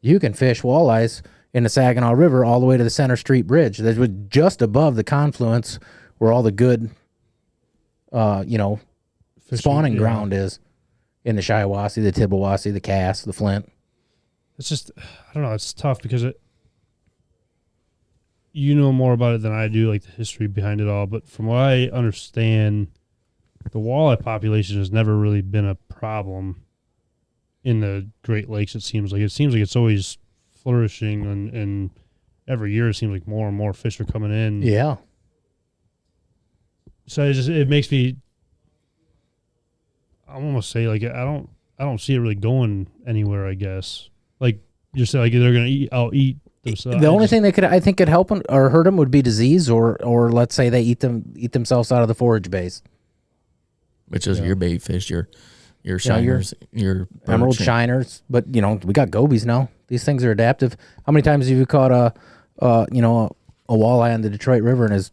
you can fish walleyes in the Saginaw River all the way to the Center Street Bridge. That was just above the confluence where all the good, spawning ground is in the Shiawassee, the Tittabawassee, the Cass, the Flint. It's just, I don't know, it's tough because you know more about it than I do, like the history behind it all. But from what I understand, the walleye population has never really been a problem in the Great Lakes. It seems like it's always flourishing, and every year it seems like more and more fish are coming in. Yeah. So it makes me, I almost say, like, I don't see it really going anywhere, I guess. Like you're saying, like they're going to eat themselves. The only thing I think could help them or hurt them would be disease, or let's say they eat themselves out of the forage base. Which is your bait fish, your shiners, your emerald shiners. But we got gobies now. These things are adaptive. How many times have you caught a walleye on the Detroit River and his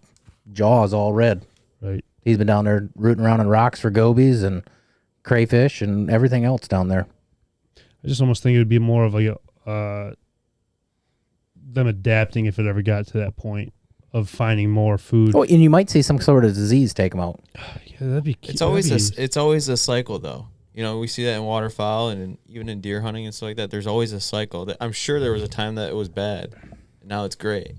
jaw is all red? Right. He's been down there rooting around in rocks for gobies and crayfish and everything else down there. I just almost think it would be more of like them adapting if it ever got to that point of finding more food. Oh, and you might see some sort of disease take them out. Yeah, that'd be. It's always a cycle, though. You know, we see that in waterfowl and even in deer hunting and stuff like that. There's always a cycle. That I'm sure there was a time that it was bad, and now it's great.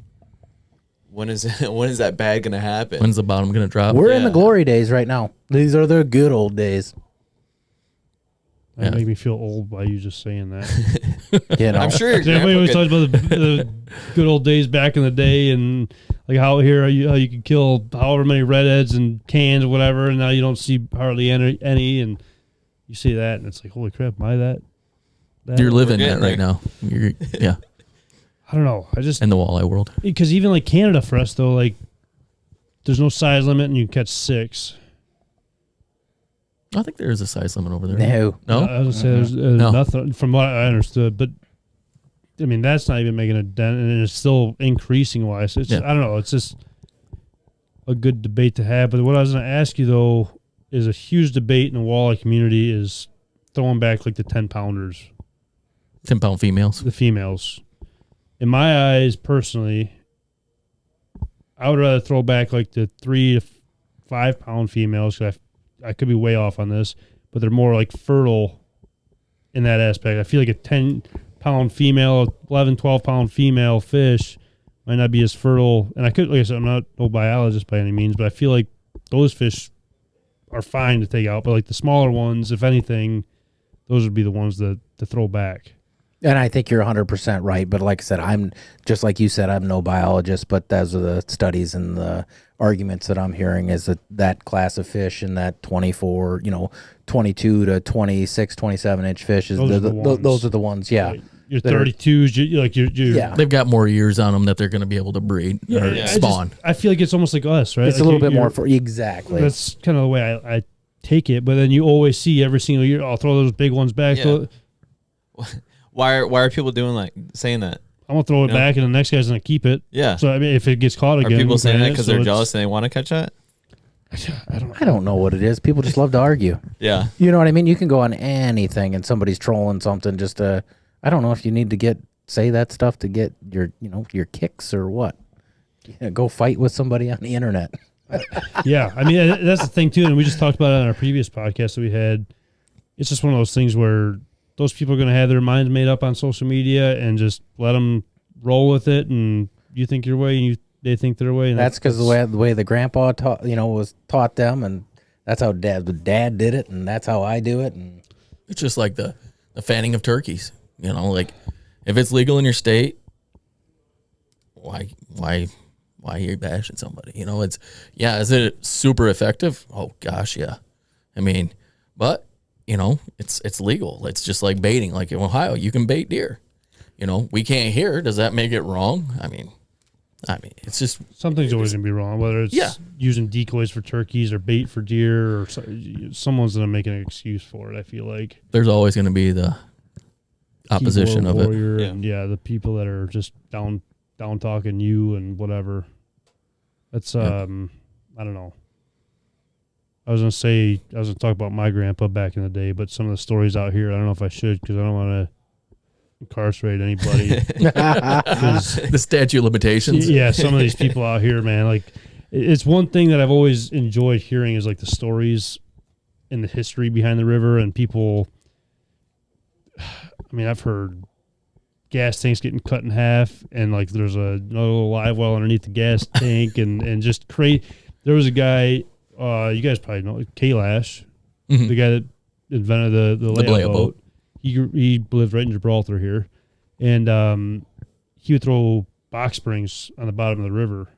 When is that bad going to happen? When's the bottom going to drop? We're in the glory days right now. These are the good old days. That make me feel old by you just saying that. You know? I'm sure your Everybody always grandpa talks about the good old days back in the day, and like how you could kill however many redheads and cans or whatever, and now you don't see hardly any, and you see that, and it's like, holy crap, am I that You're living We're that getting right now. Yeah, I don't know. I just in the walleye world. because even like Canada for us though, like there's no size limit, and you can catch 6. I think there is a size limit over there. No. I was gonna say there's No. nothing from what I understood, but I mean that's not even making a dent, and it's still increasing wise. It's I don't know. It's just a good debate to have. But what I was going to ask you though is a huge debate in the walleye community is throwing back like the 10-pounders, 10-pound females. the females. In my eyes, personally, I would rather throw back like the 3 to 5 pound females. 'Cause I could be way off on this, but they're more like fertile in that aspect. I feel like a 10-pound female, 11, 12-pound female fish might not be as fertile. And I could, like I said, I'm not no biologist by any means, but I feel like those fish are fine to take out. But like the smaller ones, if anything, those would be the ones to throw back. And I think you're 100% right. But like I said, I'm just like you said, I'm no biologist, but those are the studies and the arguments that I'm hearing is that class of fish and that 24, 22 to 26, 27 inch fish is those are the ones. Yeah. Like your 32s, Yeah. They've got more years on them that they're going to be able to breed or spawn. I feel like it's almost like us, right? It's like a little bit more exactly. That's kind of the way I take it. But then you always see every single year, I'll throw those big ones back. Yeah. Why are people saying that? I'm gonna throw it back, and the next guy's gonna keep it. Yeah. So I mean, if it gets caught Are again, people saying that because so they're it's- jealous and they want to catch that? I don't know what it is. People just love to argue. Yeah. You know what I mean? You can go on anything and somebody's trolling something just to, I don't know if you need to say that stuff to get your kicks or what. Go fight with somebody on the internet. Yeah, I mean that's the thing too, and we just talked about it on our previous podcast that we had. It's just one of those things where those people are going to have their minds made up on social media and just let them roll with it, and you think your way, and they think their way. And That's because the way the grandpa taught, was taught them, and that's how dad did it, and that's how I do it. And It's just like the fanning of turkeys. Like if it's legal in your state, why are you bashing somebody? Is it super effective? Oh gosh, yeah. I mean, but it's legal. It's just like baiting. Like in Ohio, you can bait deer. We can't here. Does that make it wrong? I mean, it's just something's always going to be wrong, whether it's using decoys for turkeys or bait for deer, or someone's going to make an excuse for it. I feel like there's always going to be the opposition of it. And the people that are just down talking you and whatever. That's I don't know. I was gonna talk about my grandpa back in the day, but some of the stories out here, I don't know if I should because I don't want to incarcerate anybody. The statute of limitations. Yeah, some of these people out here, man. Like, it's one thing that I've always enjoyed hearing is like the stories and the history behind the river and people. I mean, I've heard gas tanks getting cut in half, and like there's another little live well underneath the gas tank, and just crazy. There was a guy. You guys probably know Kalash, the guy that invented the layout boat. He lived right in Gibraltar here, and he would throw box springs on the bottom of the river.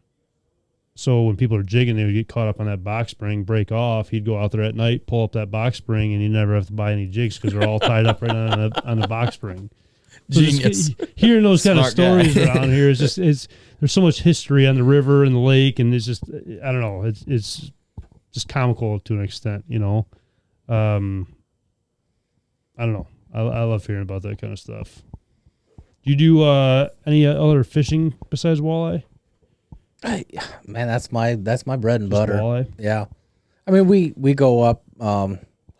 So when people are jigging, they would get caught up on that box spring, break off. He'd go out there at night, pull up that box spring, and you never have to buy any jigs because they're all tied up right on the box spring. So Genius. Hearing those kind of Smart stories guy. around here is just there's so much history on the river and the lake, and it's just I don't know. It's just comical to an extent, I don't know. I love hearing about that kind of stuff. Do you do any other fishing besides walleye? man, that's my bread and Just butter. walleye? Yeah, I mean we go up.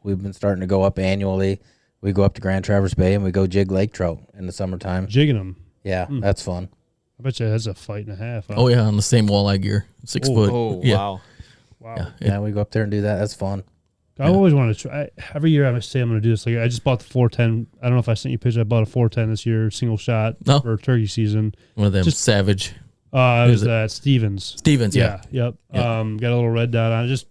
We've been starting to go up annually. We go up to Grand Traverse Bay and we go jig lake trout in the summertime. Jigging them. Yeah, that's fun. I bet you that's a fight and a half. Huh? Oh yeah, on the same walleye gear, 6 foot. Oh Yeah. wow. Wow. Yeah. Yeah, we go up there and do that. That's fun. I always want to try. Every year I say I'm going to do this. Like I just bought the 410. I don't know if I sent you a picture. I bought a 410 this year, single shot for turkey season. One of them Savage. It was Stevens. Stevens, yeah. Yep. Yeah. Got a little red dot on it.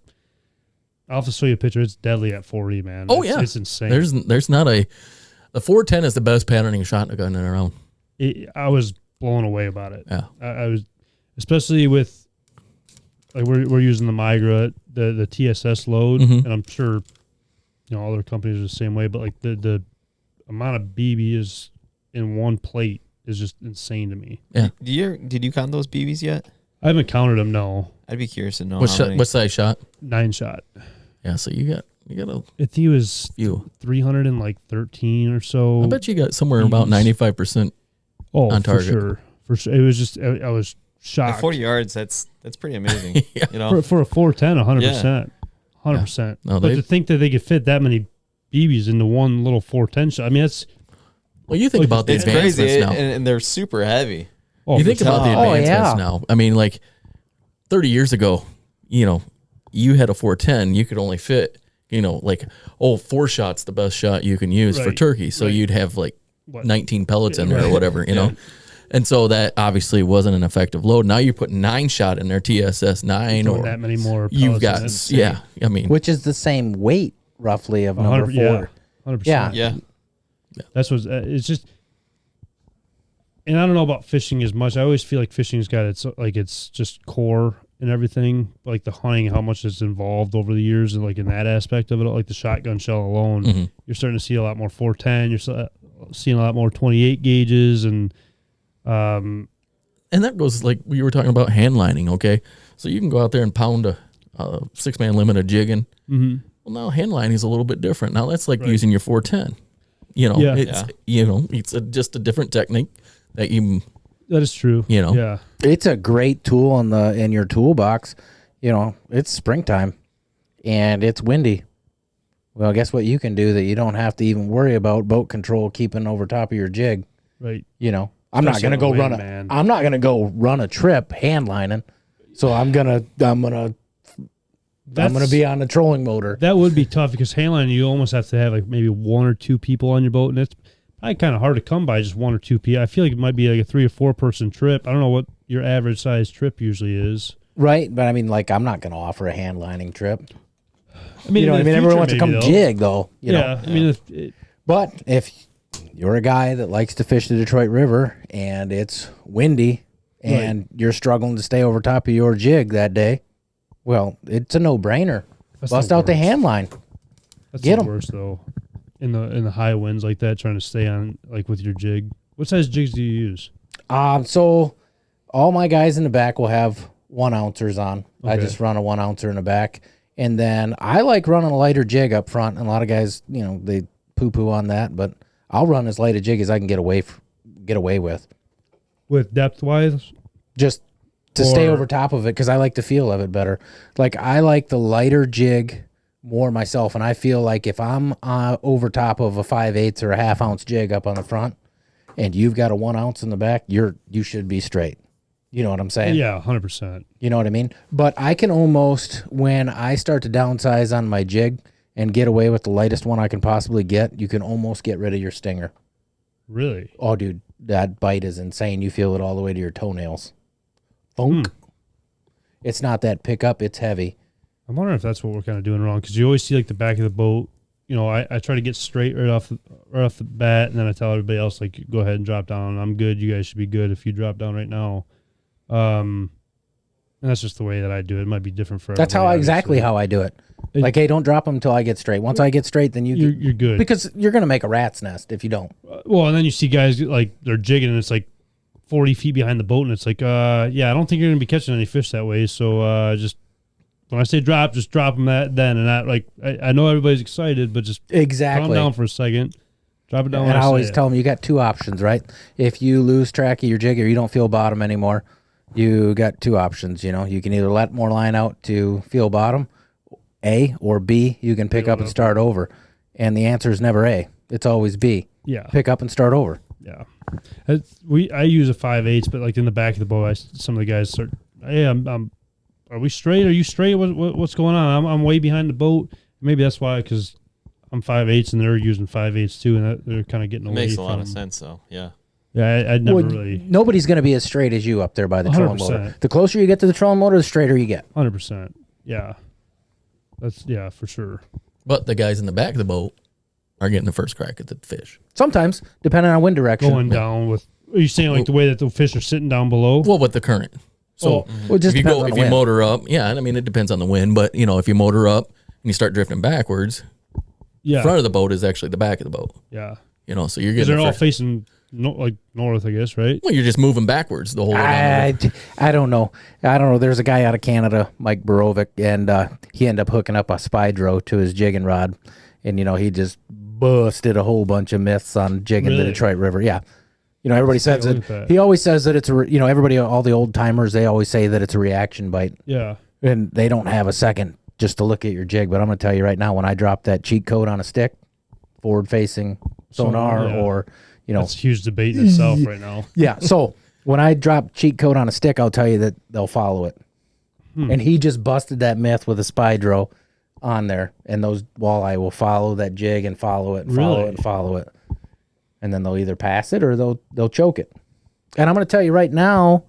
I'll have to show you a picture. It's deadly at 40, man. Oh, yeah. It's insane. There's not the 410 is the best patterning shotgun around. I was blown away about it. Yeah. I was, especially with, like we're using the Migra, the TSS load, and I'm sure, other companies are the same way, but like the amount of BB is in one plate is just insane to me. Yeah. Did you count those BBs yet? I haven't counted them. No. I'd be curious to know What size shot? 9 shot. Yeah. So you got a I think it was few. 313 or so. I bet you got somewhere about 95% on target. For sure. It was just I was shocked. At 40 yards, that's pretty amazing. Yeah. For a 410, 100%. 100%. No, but to think that they could fit that many BBs into one little 410 shot, I mean, that's... Well, you think about the it's advancements crazy, now. and they're super heavy. You think about the advancements now. I mean, like 30 years ago, you had a 410, you could only fit, like, 4 shots the best shot you can use for turkey. So you'd have like 19 pellets in there or whatever, you know. And so that obviously wasn't an effective load. Now you put 9 shot in there, TSS 9, or that many more. You've got, I mean, which is the same weight roughly of number 4. 100%. Yeah. That's what it's just. And I don't know about fishing as much. I always feel like fishing's got it's just core and everything, like the hunting, how much is involved over the years, and like in that aspect of it, like the shotgun shell alone, you're starting to see a lot more 410. You're seeing a lot more 28 gauges, and that goes like we were talking about hand lining. Okay, so you can go out there and pound a 6-man limit of jigging. Well, now hand lining is a little bit different. Now that's like using your 410. It's just a different technique that you. That is true. Yeah. It's a great tool in your toolbox. It's springtime and it's windy. Well, guess what you can do that you don't have to even worry about boat control keeping over top of your jig. Right. I'm not going to go run a trip hand lining. So I'm going to be on the trolling motor. That would be tough because hand lining, you almost have to have like maybe 1 or 2 people on your boat, and it's probably kind of hard to come by just 1 or 2 people. I feel like it might be like a 3 or 4 person trip. I don't know what your average size trip usually is. Right, but I mean, like, I'm not going to offer a hand lining trip. I mean, everyone wants to come jig, though. I mean, but if you're a guy that likes to fish the Detroit River and it's windy and you're struggling to stay over top of your jig that day, well, it's a no-brainer. Bust out the hand line. That's Get the 'em. worst, though. In the high winds like that, trying to stay on like with your jig. What size jigs do you use? So all my guys in the back will have 1 ouncers on. I just run a 1 ouncer in the back. And then I like running a lighter jig up front. And a lot of guys, they poo-poo on that, but I'll run as light a jig as I can get away with. With depth-wise? Just to stay over top of it, because I like the feel of it better. Like, I like the lighter jig more myself, and I feel like if I'm over top of a 5/8 or a 1/2 ounce jig up on the front, and you've got a 1 ounce in the back, you should be straight. You know what I'm saying? Yeah, 100%. You know what I mean? But I can almost, when I start to downsize on my jig and get away with the lightest one I can possibly get, you can almost get rid of your stinger. Really? Oh, dude, that bite is insane. You feel it all the way to your toenails. Thunk. It's not that pickup, it's heavy. I'm wondering if that's what we're kind of doing wrong, because you always see like the back of the boat. I try to get straight right off the bat, and then I tell everybody else, like, go ahead and drop down. I'm good. You guys should be good if you drop down right now. And that's just the way that I do it. It might be different for That's everybody, exactly how I do it. Like, hey, don't drop them until I get straight. Once I get straight, then you're good. Because you're going to make a rat's nest if you don't. Well, and then you see guys, like, they're jigging, and it's like 40 feet behind the boat, and it's like, I don't think you're going to be catching any fish that way, so just when I say drop, just drop them then, and not like I know everybody's excited, but just calm down for a second, drop it down. And I always tell them you got 2 options, right? If you lose track of your jig or you don't feel bottom anymore, you got 2 options. You can either let more line out to feel bottom, A, or B, you can pick up and start over. And the answer is never A; it's always B. Yeah, pick up and start over. Yeah, I use a 5/8, but like in the back of the boat, some of the guys start, hey, are we straight? Are you straight? What's going on? I'm way behind the boat. Maybe that's why, because I'm 5/8 and they're using 5/8 too, and they're kind of getting It away makes a from. lot of sense, though. Yeah. Yeah, I'd never Well, really. nobody's going to be as straight as you up there by the trolling motor. 100%. The closer you get to the trolling motor, the straighter you get. 100%. Yeah. That's for sure. But the guys in the back of the boat are getting the first crack at the fish. Sometimes, depending on wind direction. Going down with. Are you saying like the way that the fish are sitting down below? Well, with the current. So Well, it just if you depends on if the you wind. motor up, I mean it depends on the wind, but if you motor up and you start drifting backwards, Yeah. front of the boat is actually the back of the boat. Yeah. So you're Because getting they're the all first, facing north, I guess, right? well, you're just moving backwards the whole way down the river. I don't know. There's a guy out of Canada, Mike Borovic, and he ended up hooking up a Spydro to his jigging rod, and he just busted a whole bunch of myths on jigging the Really? Detroit River. Yeah, everybody says look at that. that. He always says that it's a everybody, all the old timers, they always say that it's a reaction bite, Yeah. and they don't have a second just to look at your jig. But I'm gonna tell you right now, when I drop that cheat code on a stick, forward facing sonar, yeah. or That's a huge debate in itself right now. yeah. So when I drop cheat code on a stick, I'll tell you that they'll follow it. And he just busted that myth with a Spydro on there, and those walleye will follow that jig and follow it and follow Really? it and follow it, and then they'll either pass it or they'll choke it. And I'm going to tell you right now,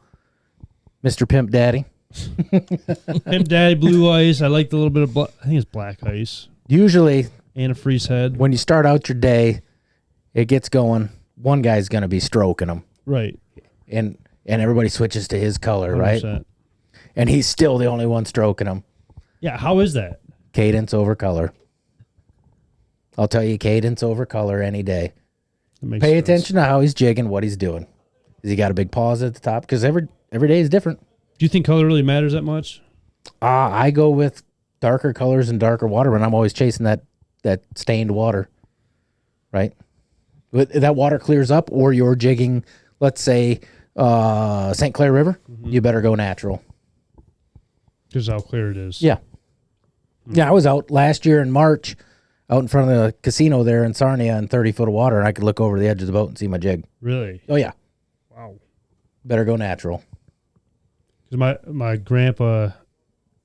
Mr. Pimp Daddy, Pimp Daddy, blue ice. I like the little bit of I think it's black ice usually and a freeze head. when you start out your day, it gets going. One guy's going to be stroking them, Right. and everybody switches to his color, right? 100%. And he's still the only one stroking them. Yeah. How is that? Cadence over color. I'll tell you, cadence over color any day. That makes Pay sense. attention to how he's jigging, what he's doing. Has he got a big pause at the top? Because every day is different. Do you think color really matters that much? I go with darker colors and darker water when I'm always chasing that stained water, right? But that water clears up, or you're jigging, let's say, St. Clair River, you better go natural. Because how clear it is. Yeah. Yeah, I was out last year in March, out in front of the casino there in Sarnia in 30 foot of water, and I could look over the edge of the boat and see my jig. Really? Oh, yeah. Wow. Better go natural. Because my grandpa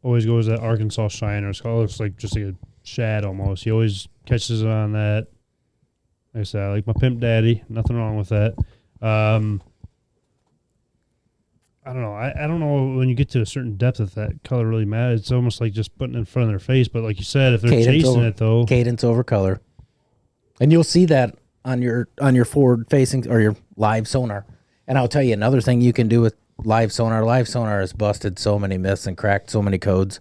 always goes to that Arkansas Shiner. It looks like just like a shad almost. He always catches it on that. Like I said, I like my Pimp Daddy. Nothing wrong with that. I don't know. I don't know when you get to a certain depth if that color really matters. It's almost like just putting it in front of their face. But like you said, if they're chasing it though, Cadence over color. And you'll see that on your forward facing or your live sonar. And I'll tell you another thing you can do with live sonar. Live sonar has busted so many myths and cracked so many codes.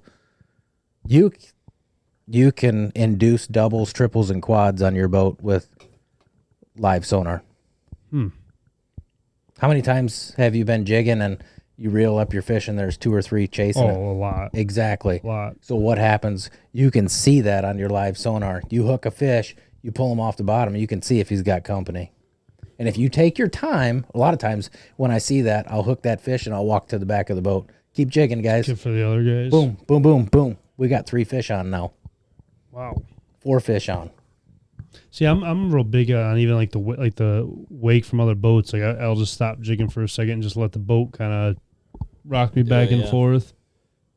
You can induce doubles, triples, and quads on your boat with live sonar. How many times have you been jigging and you reel up your fish and there's 2 or 3 chasing it? a lot. Exactly. A lot. So what happens? You can see that on your live sonar. You hook a fish, you pull him off the bottom, you can see if he's got company. And if you take your time, a lot of times when I see that, I'll hook that fish and I'll walk to the back of the boat. Keep jigging, guys. Good for the other guys. Boom, boom, boom, boom. We got 3 fish on now. Wow. 4 fish on. See, I'm real big on even like the wake from other boats. Like I'll just stop jigging for a second and just let the boat kind of rock me back and forth.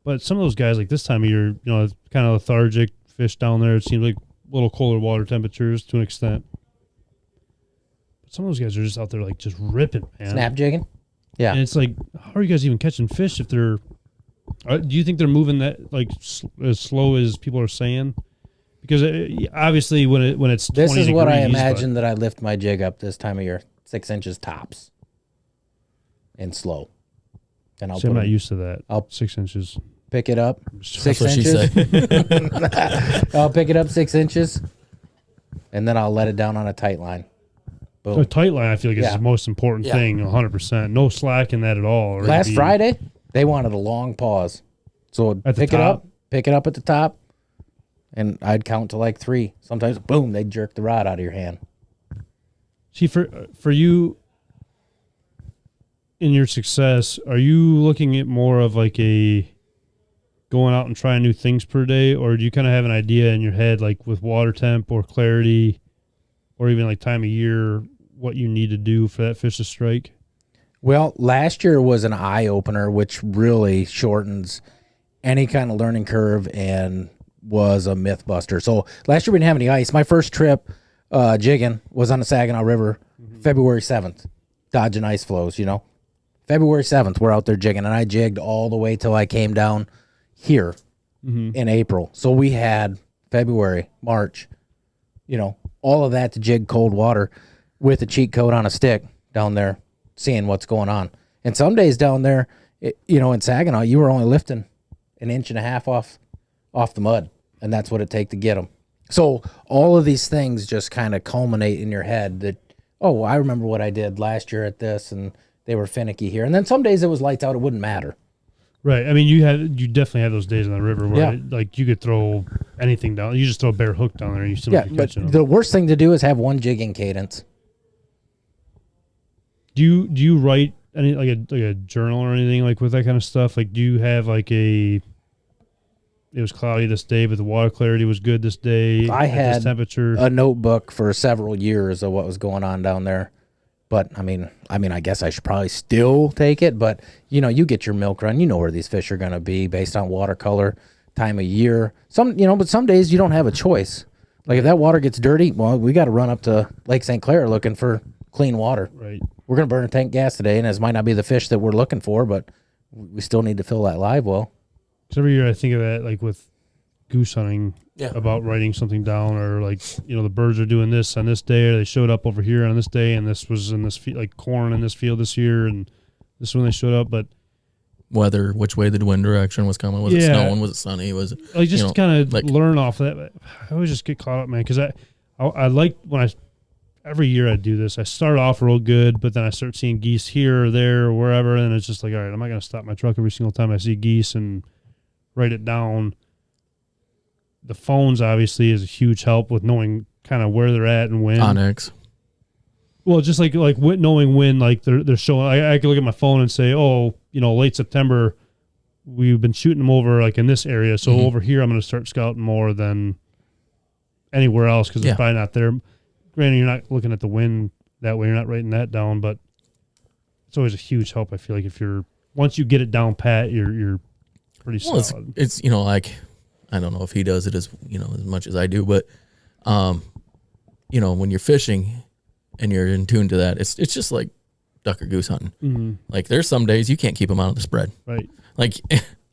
But some of those guys, like this time of year, kind of lethargic fish down there. It seems like a little colder water temperatures to an extent. But some of those guys are just out there like just ripping, man. Snap jigging? Yeah. And it's like, how are you guys even catching fish if they're? Do you think they're moving that like as slow as people are saying? Because obviously, when it's 20 This is what I degrees, imagine that I lift my jig up this time of year. 6 inches tops. And slow. And I'm not used to that. I'll 6 inches. pick it up. That's 6 what she inches. said. I'll pick it up 6 inches. And then I'll let it down on a tight line. A Boom. tight line, I feel like, is Yeah. the most important Yeah. thing. 100%. No slack in that at all. or Last it'd be- Friday, they wanted a long pause. So At the pick it top? up, pick it up at the top, and I'd count to like 3. Sometimes, boom, they'd jerk the rod out of your hand. See, for you, in your success, are you looking at more of like a going out and trying new things per day, or do you kind of have an idea in your head, like with water temp or clarity, or even like time of year, what you need to do for that fish to strike? Well, last year was an eye-opener, which really shortens any kind of learning curve and was a myth buster. So last year we didn't have any ice. My first trip jigging was on the Saginaw River, February 7th, dodging ice flows, February 7th, we're out there jigging, and I jigged all the way till I came down here in April. So we had February, March, all of that to jig cold water with a cheat code on a stick down there, seeing what's going on. And some days down there, in Saginaw, you were only lifting 1.5 inches off the mud, and that's what it takes to get them. So all of these things just kind of culminate in your head that, oh, I remember what I did last year at this, and they were finicky here. And then some days it was lights out, it wouldn't matter. Right. I mean, you definitely had those days on the river where you could throw anything down. You just throw a bare hook down there and you still might be catching them. The worst thing to do is have one jigging cadence. Do you write any like a journal or anything like with that kind of stuff? Like, do you have like it was cloudy this day, but the water clarity was good this day? I had this temperature. A notebook for several years of what was going on down there. But I mean, I guess I should probably still take it. But you get your milk run. You know where these fish are going to be based on watercolor, time of year. But some days you don't have a choice. Like if that water gets dirty, well, we got to run up to Lake St. Clair looking for clean water. Right. We're going to burn a tank gas today, and this might not be the fish that we're looking for, but we still need to fill that live well. So every year I think of that, like with goose hunting, Yeah. about writing something down, or like the birds are doing this on this day, or they showed up over here on this day, and this was in this field, like corn in this field this year, and this is when they showed up. But Weather, which way the wind direction was coming. Was it snowing? Was it sunny? Was it like just kind of learn off of that. I always just get caught up, man, because I like when every year I do this. I start off real good, but then I start seeing geese here or there or wherever, and it's just like, all right, I'm not going to stop my truck every single time I see geese and write it down. The phones obviously is a huge help with knowing kind of where they're at and when. Onyx? Well, just like knowing when like they're showing. I can look at my phone and say, oh, late September, we've been shooting them over like in this area, so over here I'm going to start scouting more than anywhere else because they're probably not there. Granted, you're not looking at the wind that way, you're not writing that down, but it's always a huge help. I feel like if once you get it down pat, you're pretty solid. It's like I don't know if he does it as much as I do, but when you're fishing and you're in tune to that, it's just like duck or goose hunting. Mm-hmm. Like there's some days you can't keep them out of the spread. Right. Like,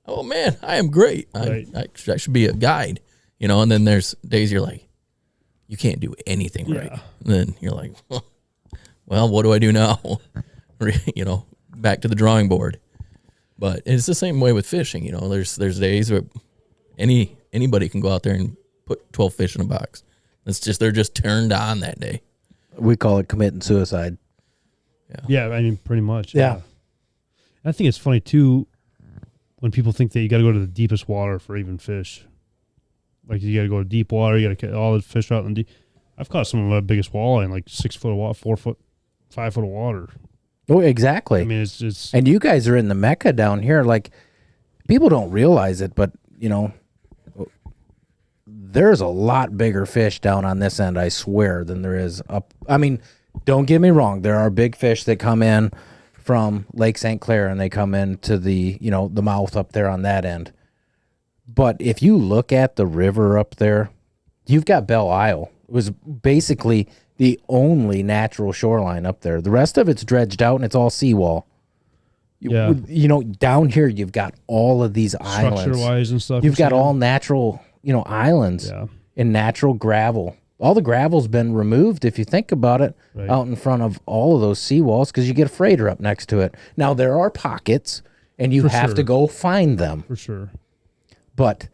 oh man, I am great. Right. I should be a guide. And then there's days you're like, you can't do anything right. And then you're like, well, what do I do now? Back to the drawing board. But it's the same way with fishing. There's days where anybody can go out there and put 12 fish in a box. They're just turned on that day. We call it committing suicide. Yeah, I mean, pretty much. Yeah. I think it's funny too when people think that you got to go to the deepest water for even fish. Like you got to go to deep water, you got to get all the fish out in deep. I've caught some of my biggest walleye in like 6 foot of water, 4 foot, 5 foot of water. Oh, exactly. I mean, it's and you guys are in the Mecca down here. Like people don't realize it, but there's a lot bigger fish down on this end, I swear, than there is up. I mean, don't get me wrong. There are big fish that come in from Lake St. Clair and they come into the mouth up there on that end. But if you look at the river up there, you've got Belle Isle. It was basically the only natural shoreline up there. The rest of it's dredged out and it's all seawall. Yeah. Down here you've got all of these islands. Structure-wise and stuff. You've got all natural, islands and natural gravel. All the gravel's been removed, if you think about it, out in front of all of those seawalls because you get a freighter up next to it. Now, there are pockets, and you have to go find them. For sure. But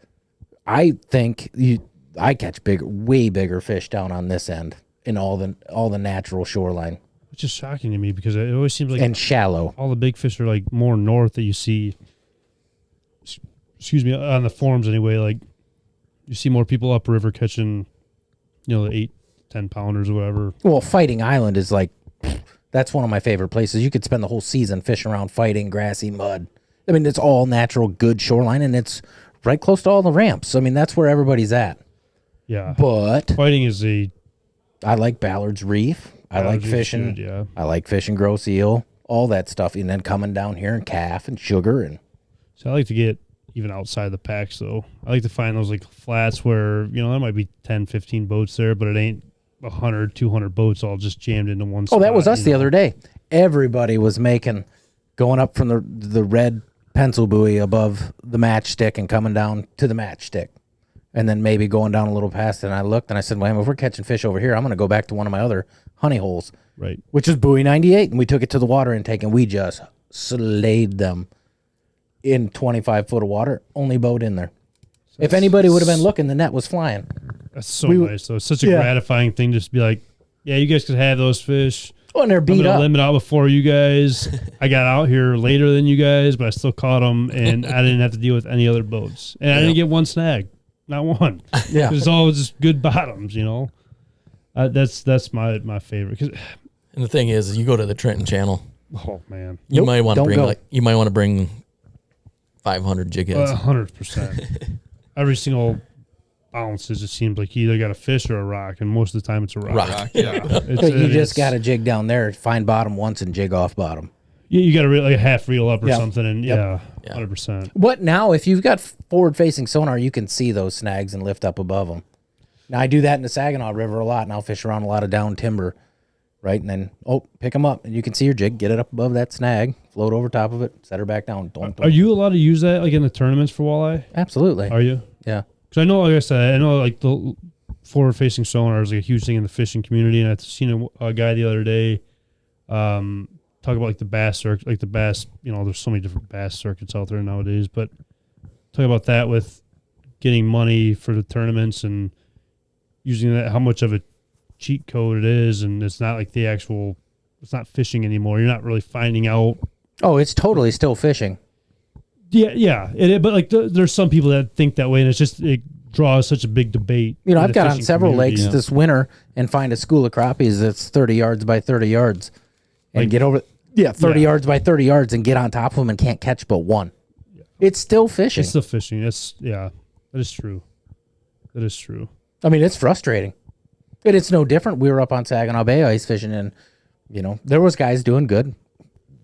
I think I catch way bigger fish down on this end in all the natural shoreline. Which is shocking to me because it always seems like and shallow. All the big fish are like more north that you see. Excuse me, on the forums anyway. Like you see more people upriver catching, the 8-10 pounders or whatever. Well, Fighting Island is like that's one of my favorite places. You could spend the whole season fishing around Fighting, grassy mud. I mean, it's all natural, good shoreline, and it's right close to all the ramps. I mean, that's where everybody's at. Yeah. But Fighting is I like Ballard's Reef. I like fishing. Yeah. I like fishing gross eel, all that stuff, and then coming down here and calf and sugar and. So I like to get, even outside the packs, though. I like to find those like flats where, you know, there might be 10, 15 boats there, but it ain't 100, 200 boats all just jammed into one spot. Oh, that was us you the know? other day. Everybody was going up from the red pencil buoy above the matchstick and coming down to the matchstick. And then maybe going down a little past it. And I looked and I said, well, if we're catching fish over here, I'm going to go back to one of my other honey holes, Right. which is buoy 98. And we took it to the water intake and we just slayed them in 25 foot of water. Only boat in there. If anybody would have been looking, the net was flying. That's so nice, though. It's such a gratifying thing just to be like, yeah, you guys could have those fish. Oh, and they're I'm beat gonna up. limit out before you guys. I got out here later than you guys, but I still caught them, and I didn't have to deal with any other boats. And I didn't get one snag. Not one. Yeah. It's all just good bottoms, you know. That's my favorite. And the thing is, you go to the Trenton Channel, Oh man, you Nope, might want to don't bring go. you might want to bring 500 jig heads. 100%. Every single bounce, it just seems like you either got a fish or a rock, and most of the time it's a rock. Rock. Yeah, You just got to jig down there, find bottom once and jig off bottom. You got to like a half reel up or Yeah. something, and Yeah. 100%. But now, if you've got forward-facing sonar, you can see those snags and lift up above them. Now, I do that in the Saginaw River a lot, and I'll fish around a lot of down timber, right? And then, pick them up, and you can see your jig, get it up above that snag, float over top of it, set her back down. Are you allowed to use that like in the tournaments for walleye? Absolutely. Are you? Yeah. Because I know, like I said, I know like the forward-facing sonar is like a huge thing in the fishing community, and I've seen a guy the other day talk about like the bass circuit, like the bass. You know, there's so many different bass circuits out there nowadays, but talk about that with getting money for the tournaments and using that, how much of a cheat code it is, and it's not like the actual. It's not fishing anymore. You're not really finding out. Oh, it's totally still fishing. Yeah. But like, there's some people that think that way, and it draws such a big debate. You know, in I've the got on fishing several community. lakes this winter and find a school of crappies that's 30 yards by 30 yards and Like- get over 30 Yeah. yards by 30 yards and get on top of them and can't catch but one. It's still fishing. It's still fishing. That is true. That is true. I mean, it's frustrating. And it's no different. We were up on Saginaw Bay ice fishing, and, you know, there was guys doing good.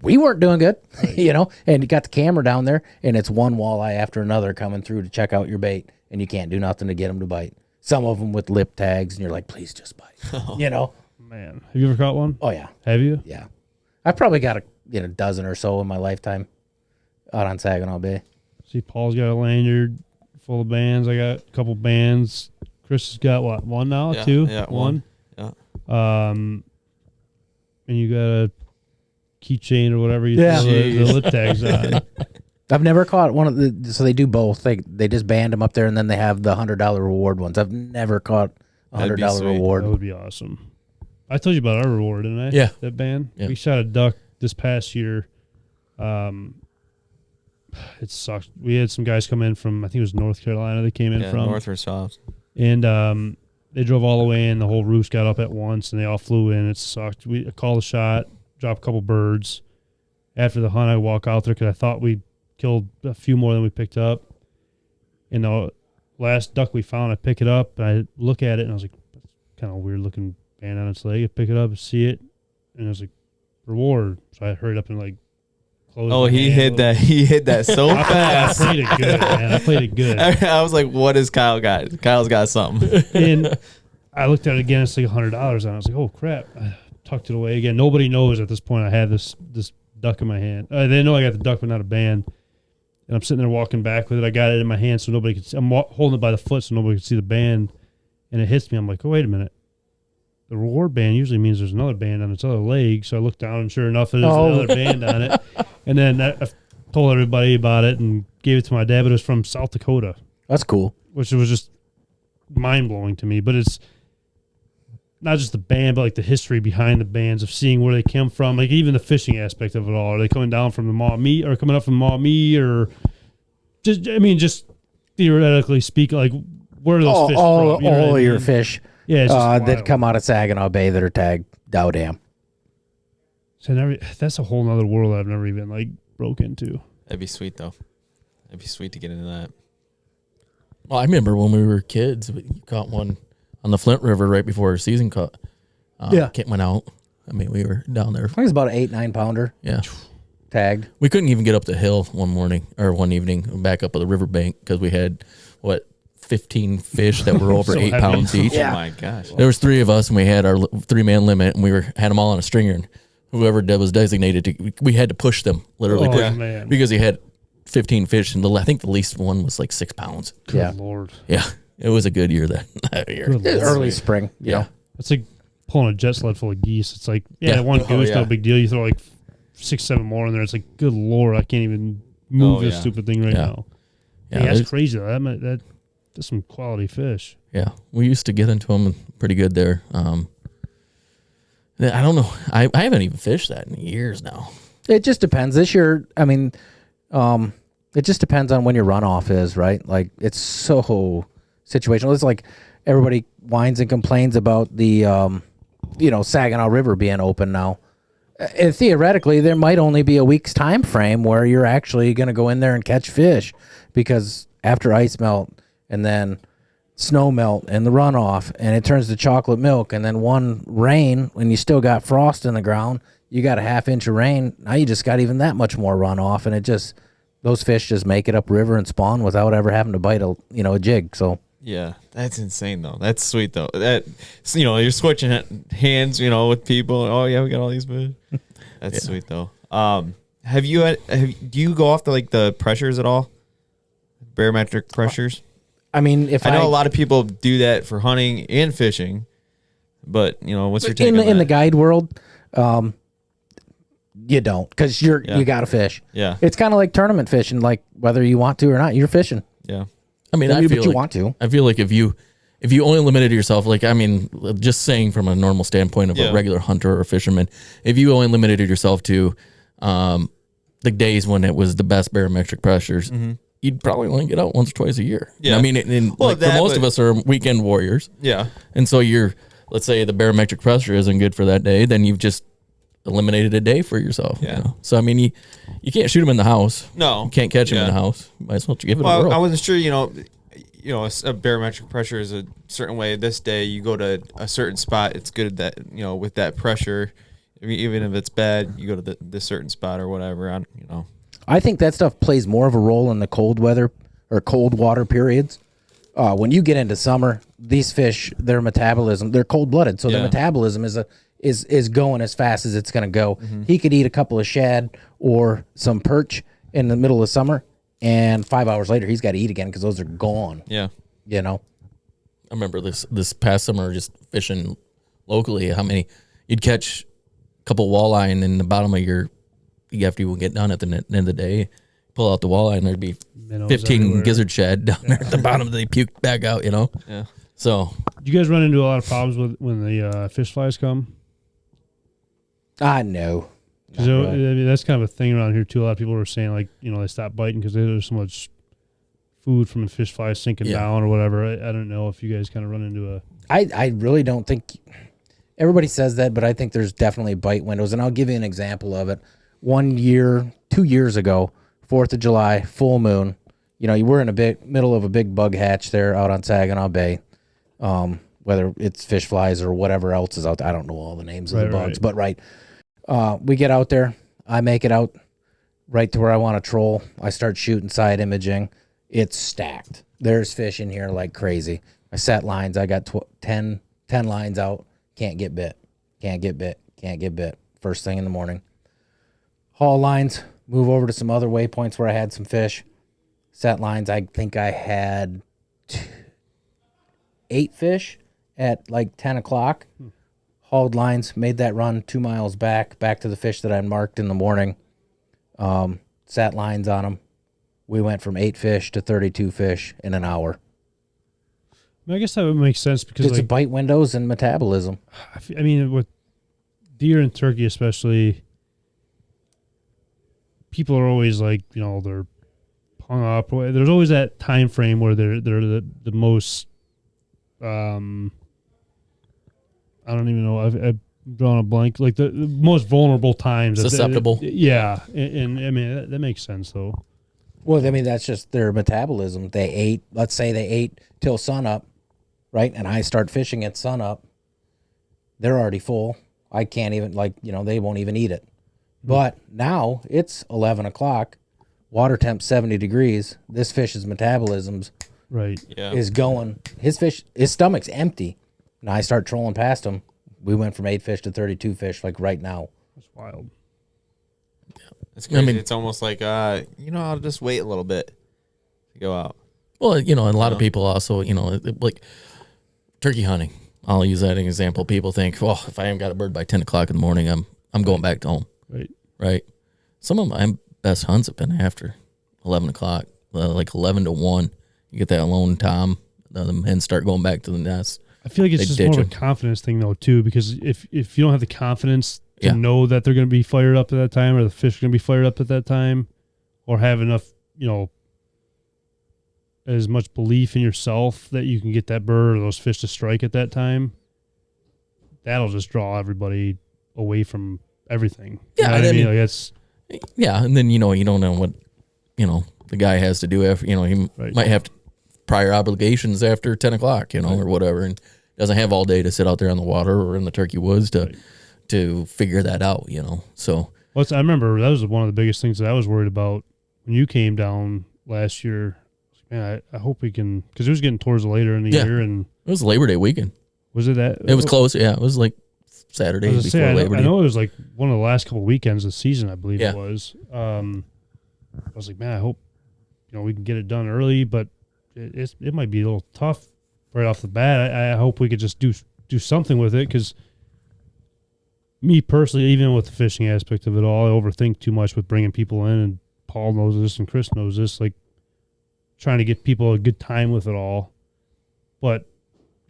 We weren't doing good, you know, and you got the camera down there, and it's one walleye after another coming through to check out your bait, and you can't do nothing to get them to bite. Some of them with lip tags, and you're like, please just bite, you know? Man, have you ever caught one? Oh, yeah. Have you? Yeah. I've probably got a dozen or so in my lifetime out on Saginaw Bay. See, Paul's got a lanyard full of bands. I got a couple bands. Chris has got what? One now? Yeah, Two? yeah, One? Yeah. And you got a keychain or whatever you Yeah. throw the lip tags on. I've never caught one of the, so they do both. They just band them up there, and then they have the $100 reward ones. I've never caught a That'd be $100 sweet. reward. That would be awesome. I told you about our reward, didn't I? Yeah. That band. Yeah. We shot a duck this past year. It sucked. We had some guys come in from, I think it was North Carolina. They came in from North or South. and they drove all the way in. The whole roost got up at once, and they all flew in. It sucked. We called a shot, dropped a couple birds. After the hunt, I walk out there because I thought we killed a few more than we picked up. And the last duck we found, I pick it up, and I look at it, and I was like, that's kind of a weird looking band on its leg. I pick it up, see it, and I was like, reward. So I hurried up and like closed. Oh, my he hand a hit little that. He hit that so I fast. played it good, man. I played it good. I was like, "What has Kyle got? Kyle's got something." And I looked at it again. It's like $100, and I was like, "Oh crap!" I tucked it away again. Nobody knows at this point I had this duck in my hand. They know I got the duck, but not a band. And I'm sitting there walking back with it. I got it in my hand so nobody could see. I'm holding it by the foot so nobody could see the band. And it hits me. I'm like, "Oh, wait a minute. The reward band usually means there's another band on its other leg." So I look down, and sure enough, there's another band on it. And then I told everybody about it and gave it to my dad. But it was from South Dakota, That's cool. which was just mind blowing to me. But it's not just the band, but like the history behind the bands of seeing where they come from, like even the fishing aspect of it all. Are they coming down from the Mouillee or coming up from Mouillee, or just theoretically speaking, like where are those fish from? You know what All I your mean? fish Yeah, it's just that wild. come out of Saginaw Bay that are tagged Dow Dam. So that's a whole nother world I've never even like broke into. That'd be sweet though. That'd be sweet to get into that. Well, I remember when we were kids, we caught one on the Flint River right before our season went out. I mean, we were down there. I think it's about an 8-9 pounder. Yeah. tagged. We couldn't even get up the hill one evening back up at the riverbank because we had 15 fish that were over So 8 heavy. pounds each. Oh my gosh. There was 3 of us, and we had our 3-man limit, and had them all on a stringer. And whoever was designated we had to push them literally Oh, man. because he had 15 fish, and I think the least one was like 6 pounds. Good Yeah. Lord. Yeah, it was a good year that year. Good Lord. Early spring, you know. It's like pulling a jet sled full of geese. It's like, Yeah. one goose, yeah. no big deal. You throw like 6, 7 more in there. It's like, good Lord, I can't even move Oh, this yeah. stupid thing right Yeah. now. Yeah, Yeah, that's there's- crazy. That's some quality fish. Yeah, we used to get into them pretty good there. I don't know. I haven't even fished that in years now. It just depends. This year, I mean, it just depends on when your runoff is, right? Like, it's so situational. It's like everybody whines and complains about the, Saginaw River being open now. And theoretically, there might only be a week's time frame where you're actually going to go in there and catch fish, because after ice melt and then snow melt and the runoff, and it turns to chocolate milk, and then one rain when you still got frost in the ground, you got a ½ inch of rain. Now you just got even that much more runoff, and those fish just make it upriver and spawn without ever having to bite a jig. So Yeah, that's insane though. That's sweet though. You're switching hands, with people. Oh yeah, we got all these fish. That's sweet though. Do you go off the pressures at all? Barometric pressures. I mean, if I know a lot of people do that for hunting and fishing, but what's your take in on the that? guide world, you don't, because you got to fish. Yeah. It's kind of like tournament fishing. Like, whether you want to or not, you're fishing. Yeah. I mean, Maybe, I feel but you like, want to. I feel like if you only limited yourself, just saying from a normal standpoint of Yeah. a regular hunter or fisherman, if you only limited yourself to the days when it was the best barometric pressures, you'd probably only get out once or twice a year. Yeah. I mean, for most of us are weekend warriors. Yeah. And so let's say the barometric pressure isn't good for that day, then you've just eliminated a day for yourself. Yeah. So, I mean, you can't shoot them in the house. No. You can't catch them in Yeah. the house. Might as well give it a Well, whirl. I wasn't sure. A barometric pressure is a certain way. This day, you go to a certain spot. It's good that with that pressure, even if it's bad, you go to this certain spot or whatever. I think that stuff plays more of a role in the cold weather or cold water periods. When you get into summer, these fish, their metabolism, they're cold blooded, so their Yeah. metabolism is going as fast as it's going to go. He could eat a couple of shad or some perch in the middle of summer, and 5 hours later he's got to eat again because those are gone. Yeah. I remember this past summer just fishing locally, how many you'd catch a couple walleye, and in the bottom of after you would get done at the end of the day, pull out the walleye and there'd be Minnows 15 everywhere. gizzard shad down there at the bottom. They puked back out, Yeah. So Do you guys run into a lot of problems when the fish flies come? No. Because that's kind of a thing around here too. A lot of people were saying they stop biting because there's so much food from the fish flies sinking Yeah. down or whatever. I don't know if you guys kind of run into a. I really don't think everybody says that, but I think there's definitely bite windows, and I'll give you an example of it. 2 years ago, 4th of July, full moon. You were in middle of a big bug hatch there out on Saginaw Bay. Whether it's fish flies or whatever else is out there, I don't know all the names of the bugs, but we get out there. I make it out right to where I want to troll. I start shooting side imaging. It's stacked. There's fish in here like crazy. I set lines. I got 10 lines out. Can't get bit. Can't get bit. First thing in the morning. Haul lines. Move over to some other waypoints where I had some fish. Set lines. I think I had 8 fish at 10 o'clock. Hauled lines. Made that run 2 miles back to the fish that I marked in the morning. Sat lines on them. We went from 8 fish to 32 fish in an hour. I guess that would make sense because It's bite windows and metabolism. I mean, with deer and turkey especially, people are always they're hung up. There's always that time frame where they're the most. I don't even know. I've drawn a blank. The most vulnerable times. Susceptible. Yeah, and I mean that makes sense though. Well, I mean, that's just their metabolism. Let's say they ate till sunup, right? And I start fishing at sunup. They're already full. I can't even, they won't even eat it. But now it's 11 o'clock, water temp 70 degrees. This fish's metabolisms Right. Yeah. is going. His stomach's empty. Now I start trolling past him. We went from 8 fish to 32 fish like right now. That's wild. It's crazy. I mean- It's almost like, I'll just wait a little bit to go out. Well, and a lot of people also, like turkey hunting. I'll use that as an example. People think, well, if I haven't got a bird by 10 o'clock in the morning, I'm going back to home. Right. Right. Some of my best hunts have been after 11 o'clock, like 11 to 1. You get that lone tom, the hens start going back to the nest. I feel like it's They just ditch more of a them. confidence thing though too, because if you don't have the confidence to Yeah. know that they're going to be fired up at that time, or the fish are going to be fired up at that time, or have enough, as much belief in yourself that you can get that bird or those fish to strike at that time, that'll just draw everybody away from everything. You Yeah, know what I I mean, mean- like it's Yeah. And then, you don't know what, the guy has to do after, he Right. might have prior obligations after 10 o'clock, or whatever. And doesn't have all day to sit out there on the water or in the turkey woods to figure that out, So, I remember that was one of the biggest things that I was worried about when you came down last year. Man, I hope we can, because it was getting towards later in the Yeah. year, and it was Labor Day weekend. was it that? It was close. Yeah. It was like Saturday I was before gonna say, Labor I Day. know it was like one of the last couple weekends of the season, I believe Yeah. it was. I was like, man, I hope we can get it done early, but it might be a little tough right off the bat. I hope we could just do something with it, because me personally, even with the fishing aspect of it all, I overthink too much with bringing people in, and Paul knows this and Chris knows this, like trying to get people a good time with it all. But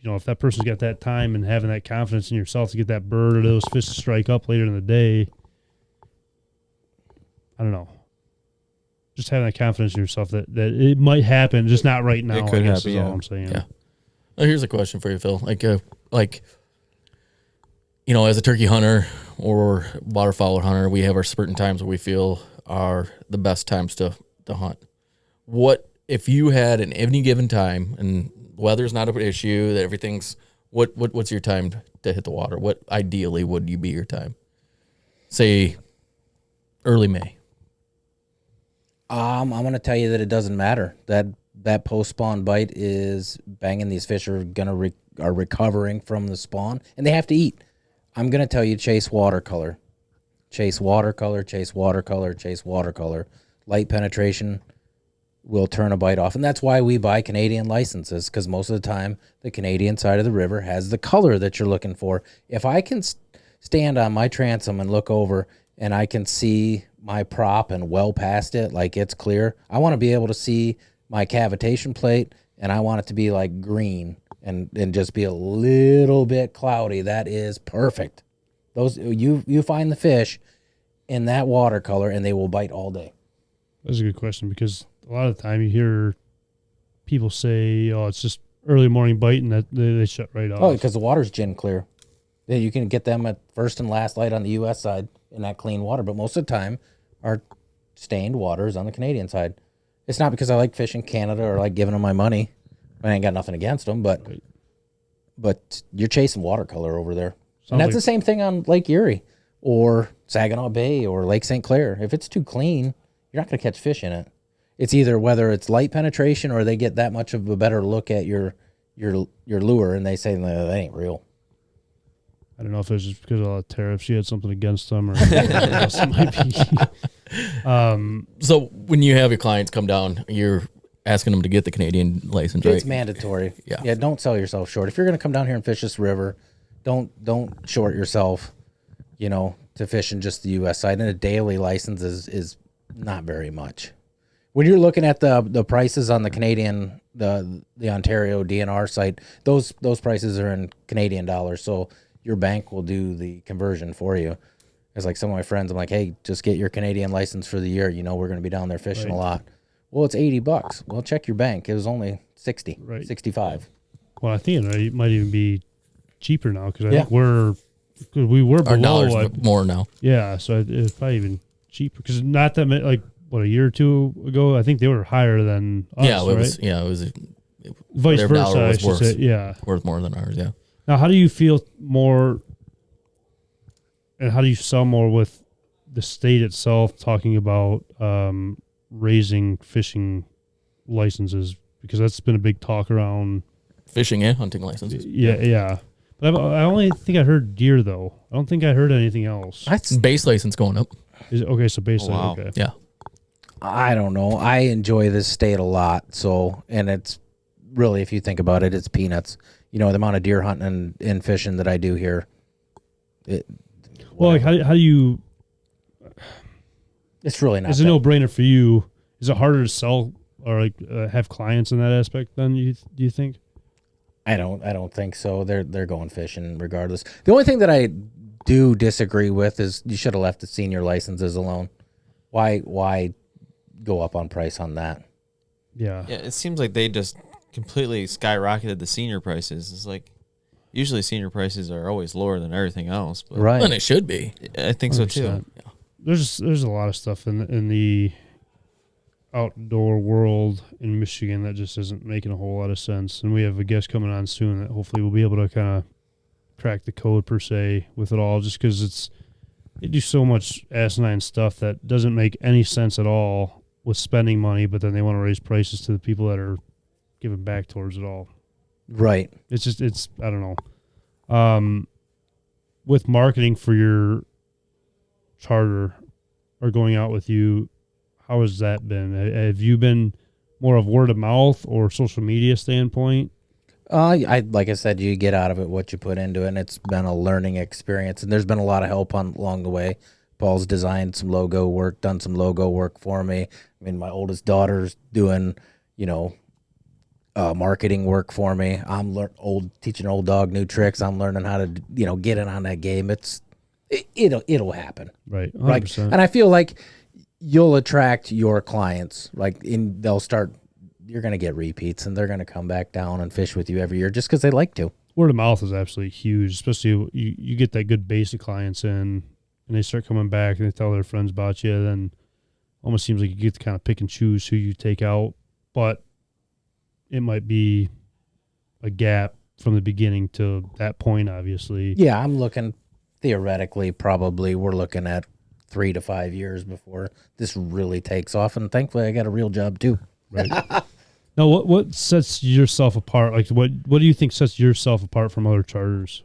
if that person's got that time and having that confidence in yourself to get that bird or those fish to strike up later in the day, I don't know. Just having that confidence in yourself that it might happen, just not right now. It could I guess happen, is yeah. all I'm saying. Yeah. Well, here's a question for you, Phil. As a turkey hunter or waterfowl hunter, we have our certain times where we feel are the best times to hunt. What if you had an any given time and weather's not an issue, that everything's what's your time to hit the water? What ideally would you be your time? Say early May. I'm going to tell you that it doesn't matter. That post spawn bite is banging. These fish are are recovering from the spawn, and they have to eat. I'm going to tell you, chase watercolor. Chase watercolor, chase watercolor, chase watercolor. Light penetration will turn a bite off. And that's why we buy Canadian licenses, because most of the time the Canadian side of the river has the color that you're looking for. If I can stand on my transom and look over and I can see my prop and well past it, like it's clear, I want to be able to see my cavitation plate, and I want it to be like green and just be a little bit cloudy. That is perfect. Those you find the fish in that watercolor and they will bite all day. That's a good question, because a lot of the time you hear people say, "Oh, it's just early morning bite," and that they shut right off. Oh, because the water's gin clear. Yeah, you can get them at first and last light on the U.S. side in that clean water, but most of the time our stained water is on the Canadian side. It's not because I like fishing Canada or like giving them my money. I ain't got nothing against them, but you're chasing watercolor over there. And that's the same thing on Lake Erie or Saginaw Bay or Lake St. Clair. If it's too clean, you're not going to catch fish in it. It's either whether it's light penetration or they get that much of a better look at your lure and they say, no, that ain't real. I don't know if it's just because of all the tariffs. She had something against them, or something else it might be. So when you have your clients come down, you're asking them to get the Canadian license, right? It's mandatory. Yeah. Don't sell yourself short. If you're going to come down here and fish this river, don't short yourself, to fish in just the U.S. side. And a daily license is not very much. When you're looking at the prices on the Canadian, the Ontario DNR site, those prices are in Canadian dollars. So your bank will do the conversion for you. It's like some of my friends, I'm like, hey, just get your Canadian license for the year. We're going to be down there fishing a lot. Well, it's $80. Well, check your bank. It was only 60, Right. 65. Well, I think it might even be cheaper now, because I think we were Our below. dollars more now. Yeah, so it's probably even cheaper, because not that many, like a year or two ago, I think they were higher than us. Yeah, it was. right? Yeah, it was. Vice their versa. dollar I was should worth. say. Yeah. Worth more than ours. Yeah. Now, how do you feel more, and how do you sell more with the state itself talking about raising fishing licenses, because that's been a big talk around Fishing and hunting licenses. Yeah. But I only think I heard deer though. I don't think I heard anything else. Base license going up. Is it, okay, so basically, wow. okay. Yeah. I don't know. I enjoy this state a lot. So, and it's really, if you think about it, it's peanuts. You know, the amount of deer hunting and fishing that I do here. Well, like how do you? It's really not. It's a no-brainer for you. Is it harder to sell or like have clients in that aspect? Then do you think? I don't think so. They're going fishing regardless. The only thing that I do disagree with is you should have left the senior licenses alone. Why go up on price on that? Yeah. Yeah, it seems like they just completely skyrocketed the senior prices. It's like usually senior prices are always lower than everything else. But Right. And it should be. I think so too. There's a lot of stuff in the outdoor world in Michigan that just isn't making a whole lot of sense. And we have a guest coming on soon that hopefully we'll be able to kind of crack the code per se with it all, just because they do so much asinine stuff that doesn't make any sense at all with spending money, but then they want to raise prices to the people that are giving back towards it all. Right. It's I don't know. With marketing for your charter or going out with you, how has that been? Have you been more of word of mouth or social media standpoint? Like I said, you get out of it what you put into it, and it's been a learning experience. And there's been a lot of help along the way. Paul's designed some logo work, done some logo work for me. I mean, my oldest daughter's doing, marketing work for me. I'm teaching old dog new tricks. I'm learning how to, get in on that game. It'll happen. Right. 100%. Like, and I feel like you'll attract your clients. You're going to get repeats, and they're going to come back down and fish with you every year just because they like to. Word of mouth is absolutely huge, especially you get that good base of clients in, and they start coming back and they tell their friends about you. Then almost seems like you get to kind of pick and choose who you take out, but it might be a gap from the beginning to that point, obviously. Yeah, I'm looking theoretically, probably we're looking at 3 to 5 years before this really takes off. And thankfully I got a real job too. Right. Now, what sets yourself apart? Like, what do you think sets yourself apart from other charters?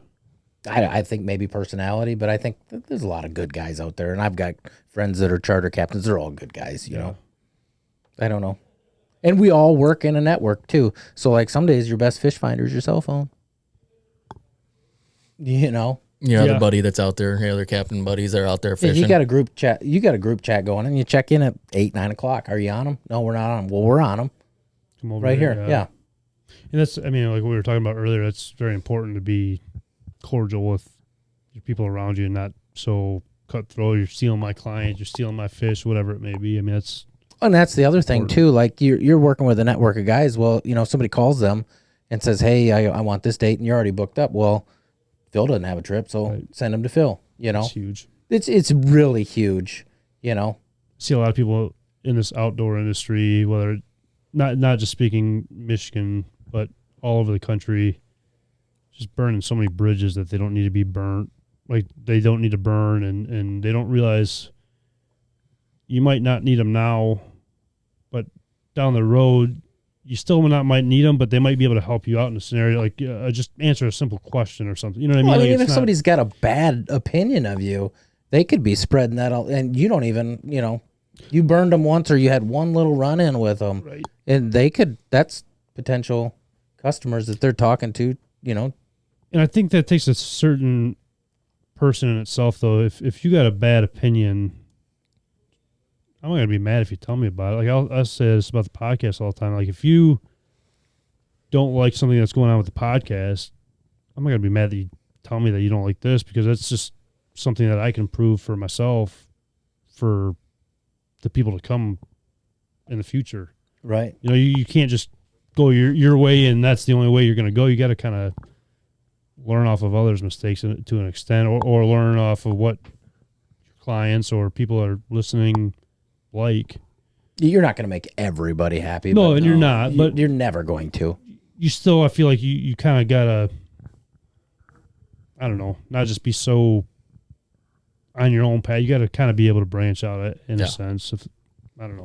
I think maybe personality, but I think there's a lot of good guys out there. And I've got friends that are charter captains. They're all good guys, you know. I don't know. And we all work in a network too. So like some days your best fish finder is your cell phone. Your other buddy that's out there, your other captain buddies that are out there fishing. You got a group chat. You got a group chat going, and you check in at 8, 9 o'clock. Are you on them? No, we're not on them. Well, we're on them. Come over Right here. Yeah. And that's, like what we were talking about earlier, that's very important to be cordial with your people around you and not so cutthroat. You're stealing my client, you're stealing my fish, whatever it may be. I mean, that's the other thing too. Like you're working with a network of guys. Well, somebody calls them and says, "Hey, I want this date," and you're already booked up. Well, Phil doesn't have a trip, so send him to Phil. It's huge. It's really huge. See a lot of people in this outdoor industry, whether not just speaking Michigan, but all over the country, just burning so many bridges that they don't need to be burnt. Like they don't need to burn, and they don't realize you might not need them now, but down the road, you still might need them, but they might be able to help you out in a scenario. Like just answer a simple question or something. You know what I mean? Well, like even if somebody's got a bad opinion of you, they could be spreading that out, and you don't even, you burned them once or you had one little run in with them, right. And that's potential customers that they're talking to, And I think that takes a certain person in itself, though. If you got a bad opinion, I'm not gonna be mad if you tell me about it. Like I'll say this about the podcast all the time. Like if you don't like something that's going on with the podcast, I'm not gonna be mad that you tell me that you don't like this, because that's just something that I can prove for myself, for the people to come in the future. right. You can't just go your way and that's the only way you're gonna go. You got to kind of learn off of others' mistakes to an extent, or learn off of what clients or people are listening like. You're not going to make everybody happy. No, and you're not. But you're never going to. You still, I feel like you kind of gotta, I don't know, not just be so on your own path. You got to kind of be able to branch out it in Yeah. a sense. If I don't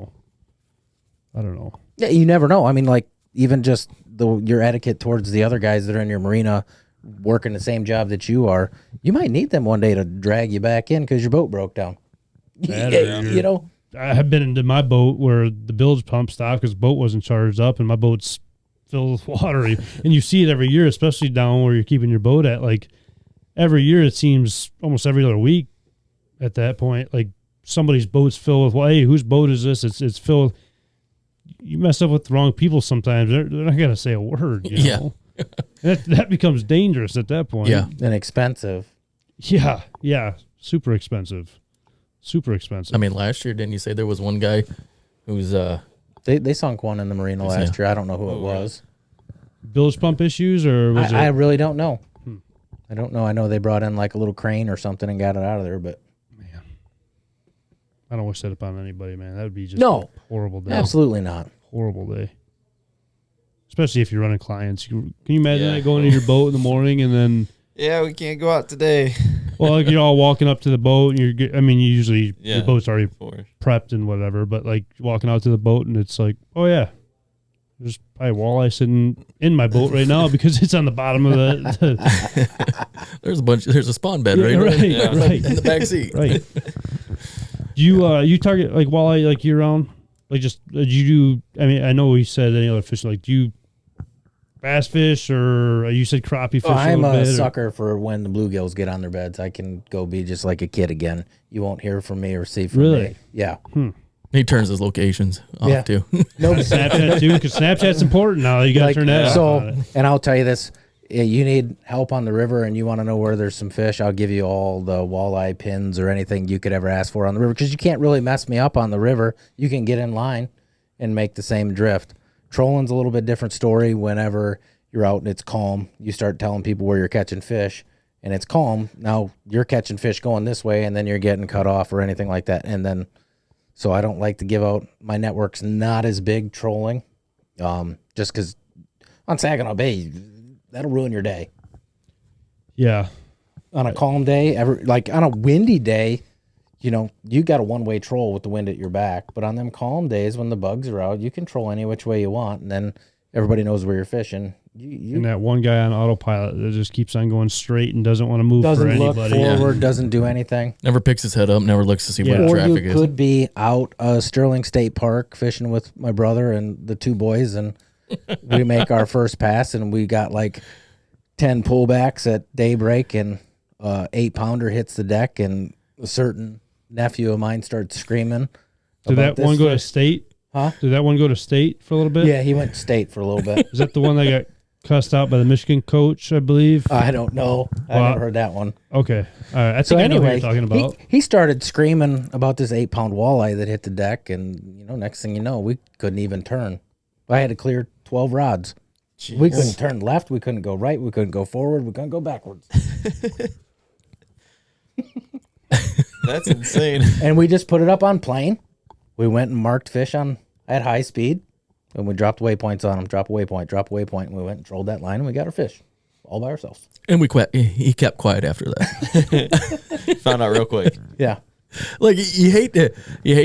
know. Yeah, you never know. I mean, like even just your etiquette towards the other guys that are in your marina working the same job that you are, you might need them one day to drag you back in because your boat broke down. That You know, I have been into my boat where the bilge pump stopped because the boat wasn't charged up and my boat's filled with water. And you see it every year, especially down where you're keeping your boat at. Like every year, it seems almost every other week at that point, like somebody's boat's filled with, well, hey, whose boat is this? It's filled. You mess up with the wrong people sometimes. They're not going to say a word. You know? that becomes dangerous at that point. Yeah. and expensive. Yeah. Super expensive. I mean, last year, didn't you say there was one guy who's They sunk one in the marina last year. I don't know who it was. Bilge pump issues or was I it? really don't know. I don't know. I know they brought in like a little crane or something and got it out of there, but I don't wish that upon anybody, man. That would be just No. a horrible day. absolutely not. Horrible day. Especially if you're running clients. Can you imagine Yeah. that going to your boat in the morning and then, Yeah, we can't go out today. well, like you're all walking up to the boat and you usually Yeah. your boat's already For prepped and whatever, but like walking out to the boat and it's like, oh yeah, there's probably walleye sitting in my boat right now because it's on the bottom of there's a spawn bed right, right, in right. the back seat. Right. You target like walleye like year round? Like just do you do? I mean, I know we said any other fish. Like do you bass fish or you said crappie fish? I'm a a bit, sucker for when the bluegills get on their beds. I can go be just like a kid again. You won't hear from me or see from Really? me. Yeah. He turns his locations off Yeah. too. No, Snapchat too, because Snapchat's important now. You got to like, turn that off. so, on it. and I'll tell you this: you need help on the river, and you want to know where there's some fish. I'll give you all the walleye pins or anything you could ever ask for on the river, because you can't really mess me up on the river. You can get in line and make the same drift. Trolling's a little bit different story. Whenever you're out and it's calm, you start telling people where you're catching fish, and it's calm. Now you're catching fish going this way, and then you're getting cut off or anything like that, and then. So I don't like to give out, my network's not as big trolling, just because on Saginaw Bay, that'll ruin your day. Yeah. On a calm day, like on a windy day, you got a one-way troll with the wind at your back. But on them calm days when the bugs are out, you can troll any which way you want, and then everybody knows where you're fishing. And that one guy on autopilot that just keeps on going straight and doesn't want to move doesn't for look anybody. forward, doesn't do anything. Never picks his head up, never looks to see where the Or traffic you is. could be out Sterling State Park fishing with my brother and the two boys, and we make our first pass, and we got like 10 pullbacks at daybreak, and 8-pounder hits the deck, and a certain nephew of mine starts screaming. Did about that one this go to fish. state? Huh? Did that one go to state for a little bit? Yeah, he went state for a little bit. Is that the one that got cussed out by the Michigan coach, I believe? I don't know. I Well, never heard that one. Okay. All right. I So think I know who anyway, you're talking about. he started screaming about this 8-pound walleye that hit the deck, and next thing you know, we couldn't even turn. I had to clear 12 rods. We couldn't turn left. We couldn't go right. We couldn't go forward. We couldn't go backwards. That's insane. And we just put it up on plane. We went and marked fish at high speed, and we dropped waypoints on them. Drop a waypoint, and we went and trolled that line, and we got our fish all by ourselves. And he kept quiet after that. Found out real quick. Yeah. Like you hate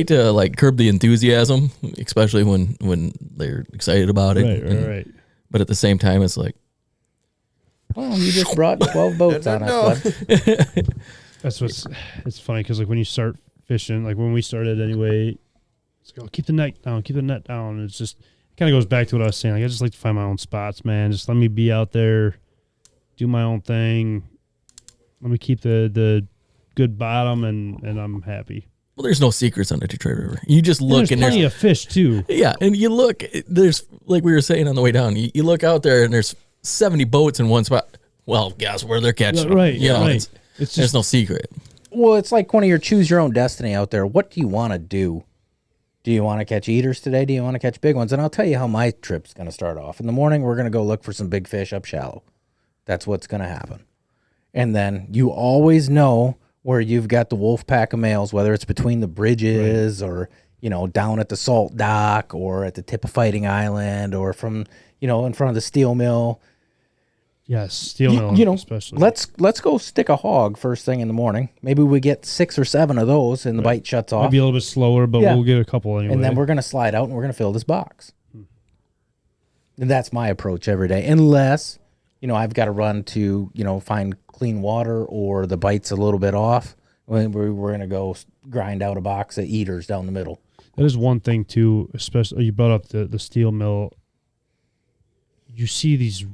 to like curb the enthusiasm, especially when they're excited about it. Right. But at the same time, it's like, Well, you just brought 12 boats on us, bud. It's funny because like when you start fishing, like when we started anyway, it's go keep the net down. It's just it kind of goes back to what I was saying. Like I just like to find my own spots, man. Just let me be out there, do my own thing. Let me keep the good bottom, and I'm happy. well, there's no secrets on the Detroit River. You just look There's and plenty of fish too. yeah, and you look. There's like we were saying on the way down. You look out there and there's 70 boats in one spot. Well, guess where they're catching them. Right. You know, Right. it's It's there's just no secret. Well, it's like one of your choose your own destiny out there. What do you want to do? Do you want to catch eaters today? Do you want to catch big ones? And I'll tell you how my trip's going to start off. In the morning, we're going to go look for some big fish up shallow. That's what's going to happen. And then you always know where you've got the wolf pack of males, whether it's between the bridges or, down at the salt dock or at the tip of Fighting Island or from, in front of the steel mill. Yes, steel mill, You know, especially. let's go stick a hog first thing in the morning. Maybe we get 6 or 7 of those, and the bite shuts off. Maybe a little bit slower, but Yeah. we'll get a couple anyway. And then we're going to slide out and we're going to fill this box. And that's my approach every day. Unless, I've got to run to, find clean water or the bite's a little bit off. We're going to go grind out a box of eaters down the middle. That is one thing, too, especially you brought up the steel mill. You see these,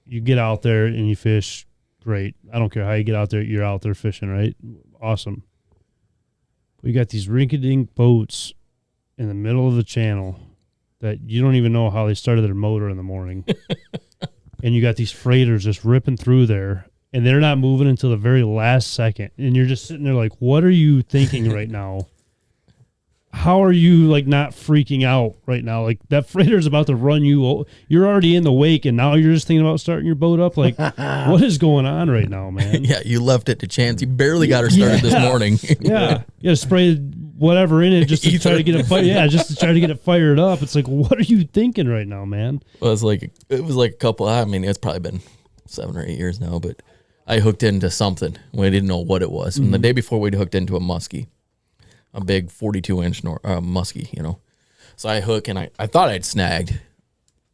you get out there and you fish, great. I don't care how you get out there, you're out there fishing, right? Awesome. We got these rink-a-dink boats in the middle of the channel that you don't even know how they started their motor in the morning. And you got these freighters just ripping through there, and they're not moving until the very last second. And you're just sitting there like, what are you thinking right now? How are you like not freaking out right now? Like that freighter's about to run you. You're already in the wake, and now you're just thinking about starting your boat up. Like, what is going on right now, man? Yeah, you left it to chance. You barely got her started this morning. Yeah, you gotta spray whatever in it just to try to get it. Just to try to get it fired up. It's like, what are you thinking right now, man? Well, it was like a couple. I mean, it's probably been 7 or 8 years now, but I hooked into something when I didn't know what it was. And the day before, we'd hooked into a muskie, a big 42-inch muskie, So I hook, and I thought I'd snagged.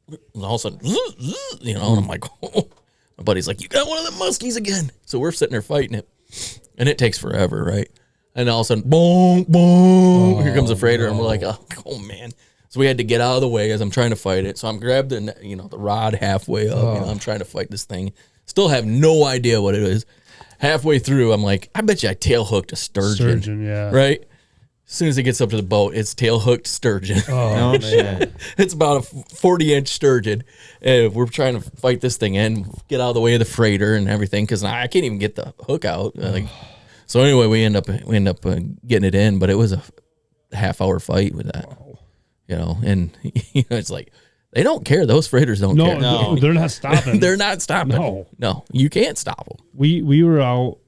And all of a sudden, and I'm like, oh. My buddy's like, you got one of them muskies again. So we're sitting there fighting it, and it takes forever, right? And all of a sudden, boom, boom, here comes a freighter, and we're like, oh, man. So we had to get out of the way as I'm trying to fight it. So I'm grabbed the rod halfway up. I'm trying to fight this thing. Still have no idea what it is. Halfway through, I'm like, I bet you I tail hooked a sturgeon. Yeah. Right? As soon as it gets up to the boat, it's tail hooked sturgeon. Oh, shit. It's about a 40-inch sturgeon. And we're trying to fight this thing and get out of the way of the freighter and everything because I can't even get the hook out. So anyway, we end up getting it in, but it was a half-hour fight with that. Wow. And it's like they don't care. Those freighters don't care. No, they're not stopping. They're not stopping. No, you can't stop them. We were out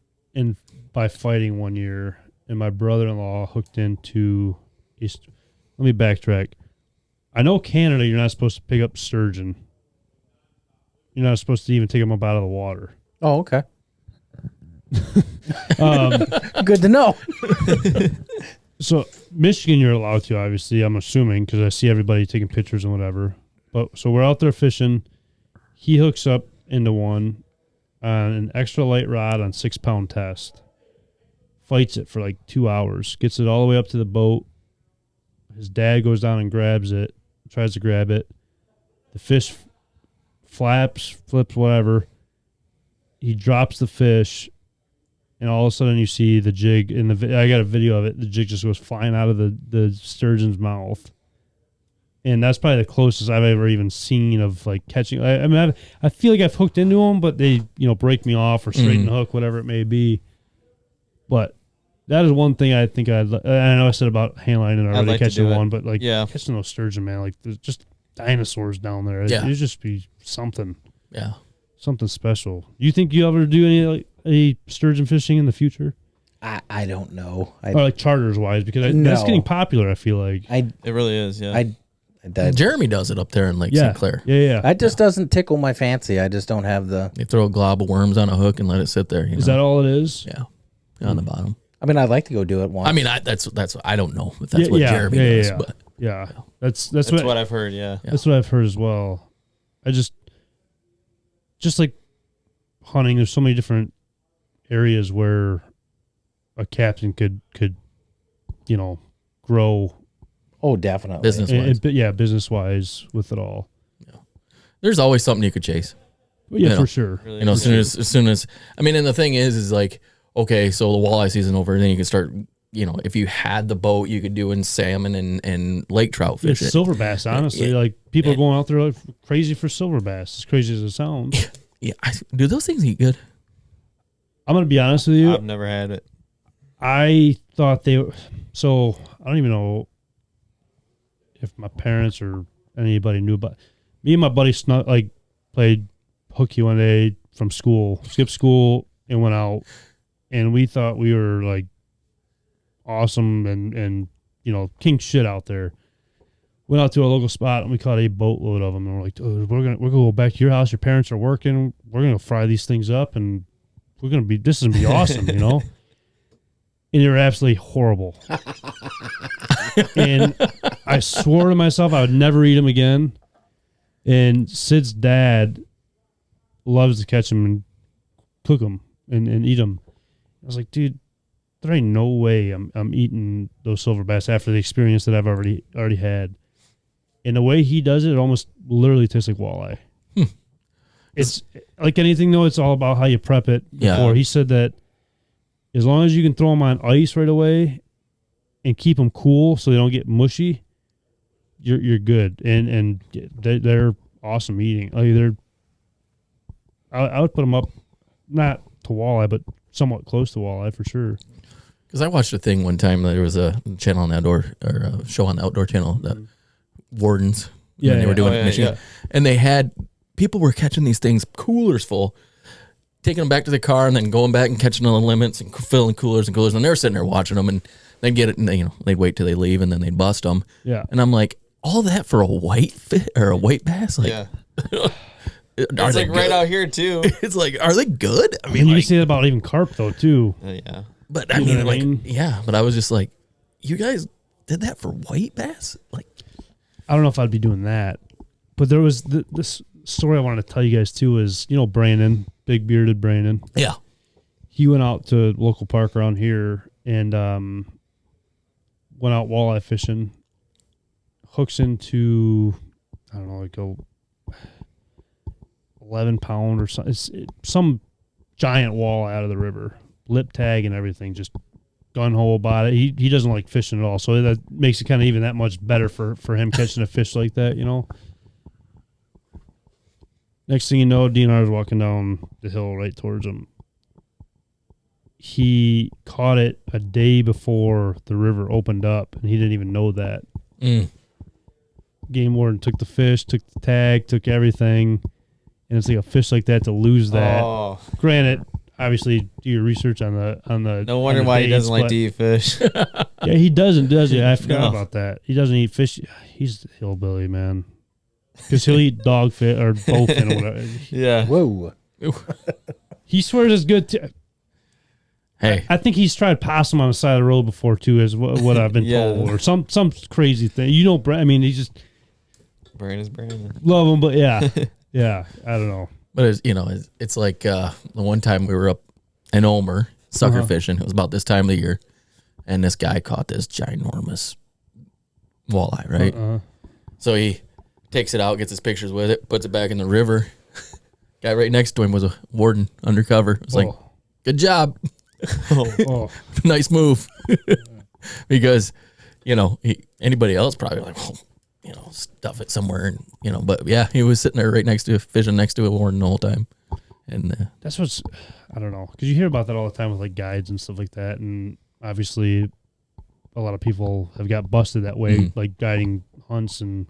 by fighting one year, and my brother-in-law hooked into. Let me backtrack. I know Canada, you're not supposed to pick up sturgeon. You're not supposed to even take them up out of the water. Oh, okay. Good to know. So Michigan, you're allowed to, obviously. I'm assuming because I see everybody taking pictures and whatever. But so we're out there fishing. He hooks up into one on an extra light rod on 6-pound test. Fights it for like 2 hours. Gets it all the way up to the boat. His dad goes down and grabs it. Tries to grab it. The fish flips, whatever. He drops the fish. And all of a sudden you see the jig I got a video of it. The jig just goes flying out of the sturgeon's mouth. And that's probably the closest I've ever even seen of like catching. I feel like I've hooked into them, but they, break me off or straighten the hook, whatever it may be. But that is one thing I think I know I said about handlining already, like catching one, but like catching those sturgeon, man, like there's just dinosaurs down there. Yeah. It'd just be something. Yeah. Something special. You think you ever do any sturgeon fishing in the future? I don't know. Or like charters wise, because that's getting popular, I feel like. It really is, yeah. Jeremy does it up there in Lake St. Clair. Yeah. That just doesn't tickle my fancy. I just don't have the. They throw a glob of worms on a hook and let it sit there. Is that all it is? Yeah. On the bottom. I mean, I'd like to go do it once. I mean, that's I don't know if that's what Jeremy does, but that's what I've heard. Yeah, that's what I've heard as well. I just like hunting. There's so many different areas where a captain could grow. Oh, definitely. Business-wise. Business-wise with it all. Yeah. There's always something you could chase. Yeah, for sure. Really as soon as I mean, and the thing is like, okay, so the walleye season over, then you can start, if you had the boat, you could do in salmon and lake trout fishing. Silver bass, honestly. Like, people are going out there like crazy for silver bass, as crazy as it sounds. Yeah. Do those things eat good? I'm going to be honest with you. I've never had it. I thought so I don't even know if my parents or anybody knew about. Me and my buddy played hooky one day from school, skipped school and went out, and we thought we were like awesome and king shit out there. Went out to a local spot and we caught a boatload of them. And we're like, dude, we're gonna go back to your house. Your parents are working. We're gonna fry these things up, and this is gonna be awesome, you know. And they were absolutely horrible. And I swore to myself I would never eat them again. And Sid's dad loves to catch them and cook them and eat them. I was like, dude, there ain't no way I'm eating those silver bass after the experience that I've already had. And the way he does it almost literally tastes like walleye. It's like anything, though. It's all about how you prep it before. Yeah. He said that as long as you can throw them on ice right away and keep them cool so they don't get mushy, you're good. And they're awesome eating. Like I would put them up, not to walleye, but somewhat close to walleye for sure. Because I watched a thing one time. There was a channel on the outdoor, or a show on the outdoor channel, the Wardens. Yeah, when they were doing yeah, Michigan, and they had people were catching these things coolers full, taking them back to the car, and then going back and catching on the limits and filling coolers and coolers. And they were sitting there watching them, and they'd get it, and they'd wait till they leave, and then they'd bust them. Yeah. And I'm like, all that for a white fit or a white bass? Like, Yeah. are It's they like right good? out here too. It's like, are they good? I And mean, you can like, say that about even carp, though, too. Yeah. but I You know mean, what I like, mean? yeah. But I was just like, you guys did that for white bass? Like, I don't know if I'd be doing that. But there was this story I wanted to tell you guys, too, is, Brandon, big bearded Brandon. yeah. He went out to a local park around here and went out walleye fishing. Hooks into, I don't know, like a 11-pound or something. Some giant walleye out of the river. Lip tag and everything, just gun-ho about it. He doesn't like fishing at all, so that makes it kind of even that much better for him catching a fish like that, Next thing you know, DNR's walking down the hill right towards him. He caught it a day before the river opened up, and he didn't even know that. Game warden took the fish, took the tag, took everything, and it's like a fish like that to lose that. Oh, Granted, obviously, do your research on the. no wonder on the why he dates, doesn't like but- to eat fish. Yeah, he doesn't, does he? I forgot No. about that. He doesn't eat fish. He's a hillbilly, man. Because he'll eat dogfish or bowfin or whatever. Yeah. Whoa. He swears it's good too. Hey, I think he's tried possum on the side of the road before too, is what I've been Yeah. told, or some crazy thing. I mean, he just Brandon's Brandon. love him, but yeah, yeah. I don't know. but it's like the one time we were up in Omer sucker fishing. It was about this time of the year, and this guy caught this ginormous walleye, right? So he takes it out, gets his pictures with it, puts it back in the river. Guy right next to him was a warden undercover. It's like, good job. Oh, Nice move. Because, anybody else probably like, well, stuff it somewhere. And, but yeah, he was sitting there right next to fishing next to a warden the whole time. And that's what's, I don't know, because you hear about that all the time with like guides and stuff like that, and obviously, a lot of people have got busted that way, like guiding hunts, and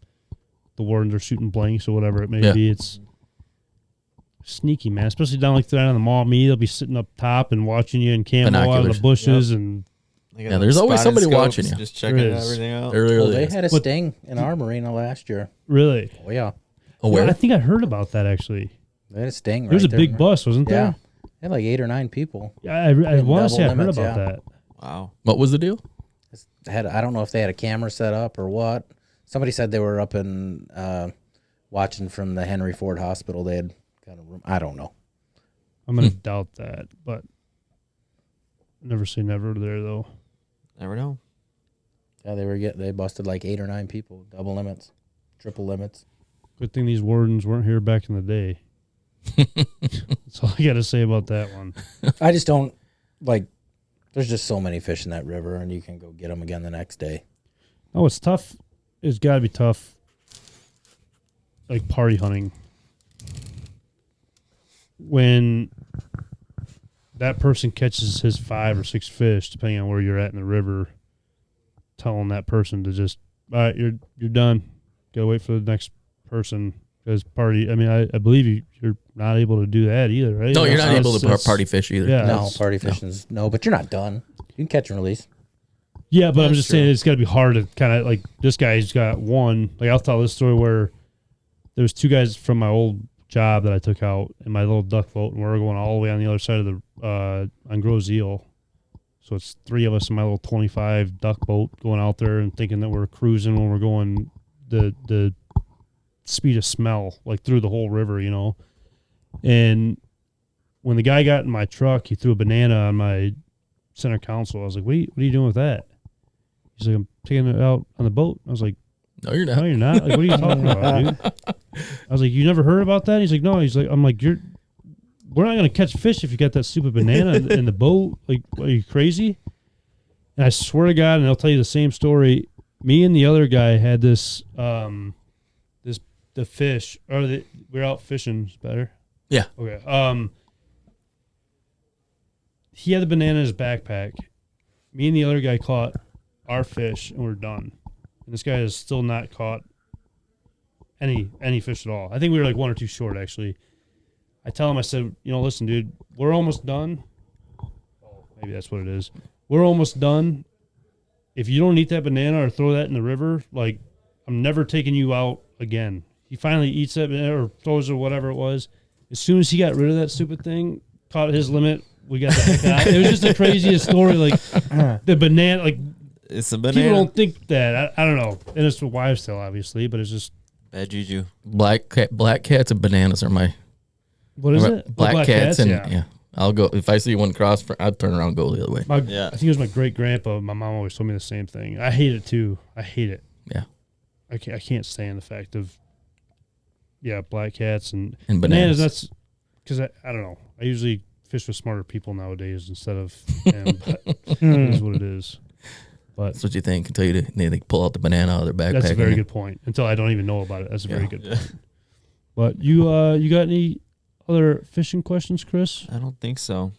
the wardens are shooting blanks or whatever it may be. It's sneaky, man. Especially down like that on the Mouillee, they'll be sitting up top and watching you in camo out of Binoculars. the bushes, and Yeah, there's always Spotted somebody scopes, watching you. Just checking There is. everything out. there Well, really they is. had a sting in our marina last year. really. Oh, yeah. Oh, where? Yeah, I think I heard about that actually. They had a sting. There was a right big there. bus, wasn't Yeah. there? They had like 8 or 9 people. Yeah, I want to double say I heard limits, about yeah. that. Wow. What was the deal? I don't know if they had a camera set up or what. Somebody said they were up in watching from the Henry Ford Hospital. They had kind of room. I don't know. I'm gonna doubt that, but never say never there though. Never know. Yeah, they busted like 8 or 9 people, double limits, triple limits. Good thing these wardens weren't here back in the day. That's all I got to say about that one. I just don't like. There's just so many fish in that river, and you can go get them again the next day. Oh, it's tough. It's got to be tough. Like party hunting. When that person catches his 5 or 6 fish, depending on where you're at in the river, telling that person to just, all right, you're done. Gotta wait for the next person. Because party, I mean, I believe you're not able to do that either, right? No, you're not That's- able to that's- party fish either. Yeah. No, that's- party fishing's no, but you're not done. You can catch and release. Yeah, but I'm That's just true. saying it's got to be hard to kind of like this guy's got one. Like I'll tell this story where there was 2 guys from my old job that I took out in my little duck boat, and we were going all the way on the other side of the on Grosse Ile. So it's 3 of us in my little 25 duck boat going out there and thinking that we're cruising when we're going the speed of smell like through the whole river, you know. And when the guy got in my truck, he threw a banana on my center console. I was like, what are you doing with that? He's like, I'm taking it out on the boat. I was like, No, you're no, not. you're not. Like, what are you talking about, dude? I was like, you never heard about that? He's like, no. He's like, I'm like, we're not going to catch fish if you got that stupid banana in the boat. Like, are you crazy? And I swear to God, and I'll tell you the same story. Me and the other guy had this, the fish, we were out fishing. Is better? Yeah. Okay. He had the banana in his backpack. Me and the other guy caught our fish, and we're done. And this guy has still not caught any fish at all. I think we were like 1 or 2 short, actually. I tell him, I said, listen, dude, we're almost done. Oh, maybe that's what it is. We're almost done. If you don't eat that banana or throw that in the river, like, I'm never taking you out again. He finally eats that banana or throws it or whatever it was. As soon as he got rid of that stupid thing, caught his limit, we got the heck out. It was just the craziest story. Like, the banana, like, It's a banana. people don't think that. I don't know. And it's a wives' tale, obviously, but it's just, Bad juju. Black cats and bananas are my what is it? black cats and yeah. yeah. I'll go if I see one cross. I'd turn around and go the other way. Yeah. I think it was my great grandpa. My mom always told me the same thing. I hate it too. I hate it. Yeah. I can't stand the fact of black cats and bananas. That's because I don't know. I usually fish with smarter people nowadays instead of him. But it is what it is. But That's what you think until they pull out the banana out of their backpack. that's a very and- good point. Until I don't even know about it. That's a very Yeah. good point. But you got any other fishing questions, Chris, I don't think so.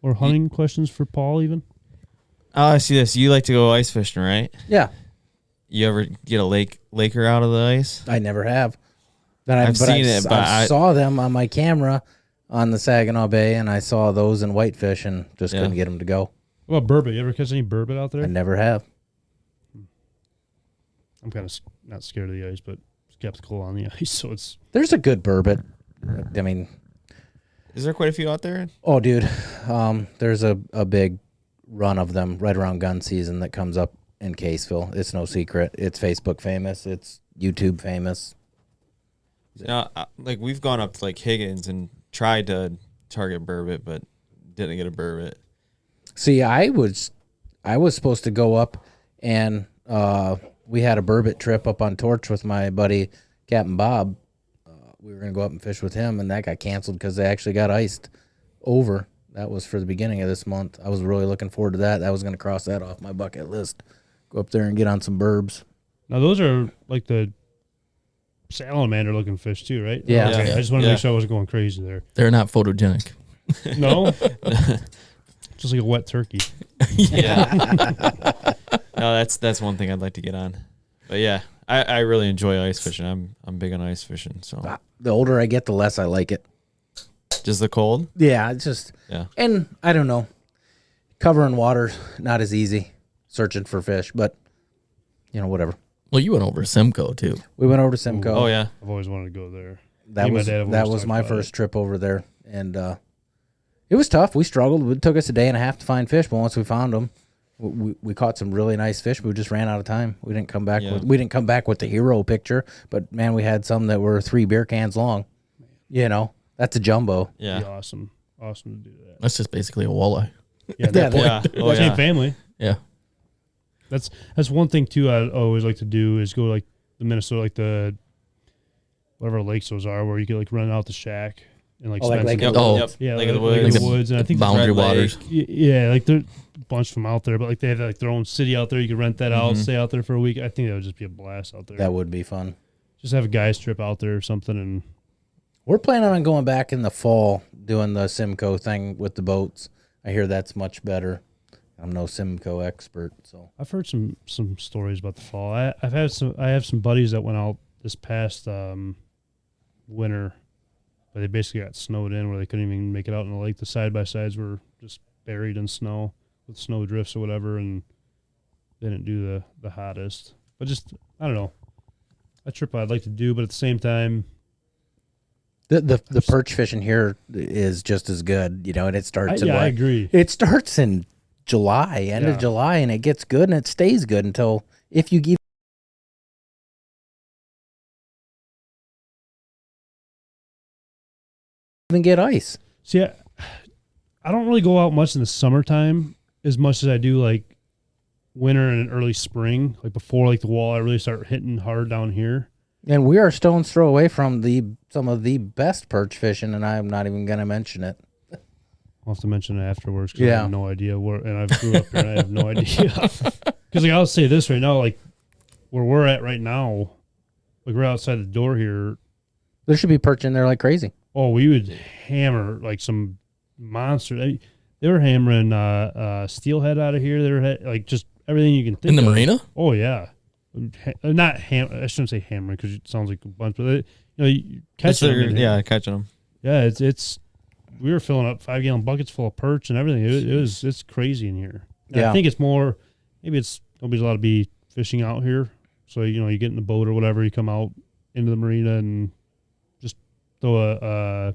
or hunting questions for Paul even? Oh, I see this. You like to go ice fishing, right? Yeah, You ever get a laker out of the ice? I never have. But I've seen it, but I I- saw them on my camera on the Saginaw Bay, and I saw those in whitefish and just couldn't get them to go. What about burbot? You ever catch any burbot out I there? never have. I'm kind of not scared of the ice, but skeptical on the ice. So it's There's a good burbot. I mean, Is there quite a few out there? oh, dude, there's a big run of them right around gun season that comes up in Caseville. It's no secret. It's Facebook famous. It's YouTube famous. Like we've gone up to like Higgins and tried to target burbot, but didn't get a burbot. See, I was supposed to go up and we had a burbot trip up on Torch with my buddy Captain Bob. We were gonna go up and fish with him, and that got canceled because they actually got iced over. That was for the beginning of this month. I was really looking forward to that. I was gonna cross that off my bucket list. Go up there and get on some burbs. now those are like the salamander looking fish too, right? Yeah. Okay, Yeah. I just want to Yeah. make sure I wasn't going crazy there. They're not photogenic. No, just like a wet turkey. Yeah. No, that's one thing I'd like to get on. But yeah, I really enjoy ice fishing. I'm big on ice fishing. So The older I get, the less I like it. just the cold. Yeah, it's just Yeah. and I don't know. Covering water not as easy. Searching for fish, but whatever. Well, you went over Simcoe too. We went over to Simcoe. Oh yeah. I've always wanted to go there. That Me and my was dad have that always was talked my about first trip over there, and it was tough. We struggled. It took us a day and a half to find fish, but once we found them, we caught some really nice fish. But we just ran out of time. We didn't come back Yeah. with the hero picture, but man, we had some that were 3 beer cans long. That's a jumbo. Yeah. Be awesome to do that. That's just basically a walleye. Yeah, at that point, Yeah. Oh same yeah. family. Yeah. That's one thing too. I always like to do is go like the Minnesota, like the whatever lakes those are, where you can like run out the shack and like Oh, like spend Lake some- of the Oh, Woods. yeah, Lake of the Lake Woods. of the Woods, and I think Boundary Red Lake. waters. yeah, like there's a bunch of them out there, but like they have like their own city out there. You can rent that out, stay out there for a week. I think that would just be a blast out there. That would be fun. Just have a guys trip out there or something, and We're planning on going back in the fall, doing the Simcoe thing with the boats. I hear that's much better. I'm no Simcoe expert, so I've heard some stories about the fall. I have some buddies that went out this past winter, but they basically got snowed in where they couldn't even make it out in the lake. The side by sides were just buried in snow with snow drifts or whatever, and they didn't do the hottest. But just, I don't know. A trip I'd like to do, but at the same time, The perch fishing here is just as good, and it starts in I agree. It starts in July, end of July, and it gets good and it stays good until if you even get ice. See, I don't really go out much in the summertime as much as I do like winter and early spring, like before like the walleye really start hitting hard down here. And we are stone's throw away from some of the best perch fishing, and I'm not even going to mention it. I'll have to mention it afterwards because I have no idea where, and I grew up here and I have no idea. Because like, I'll say this right now, like where we're at right now, like we're outside the door here. There should be perch in there like crazy. Oh, we would hammer like some monster. They were hammering steelhead out of here. They were like just everything you can think in the of. marina. Oh yeah, not I shouldn't say hammering because it sounds like a bunch, but you catching them. Catching them. Yeah, it's. We were filling up 5-gallon buckets full of perch and everything. It's crazy in here. And I think it's more, maybe nobody's allowed to be fishing out here. So, you get in the boat or whatever, you come out into the marina and just throw a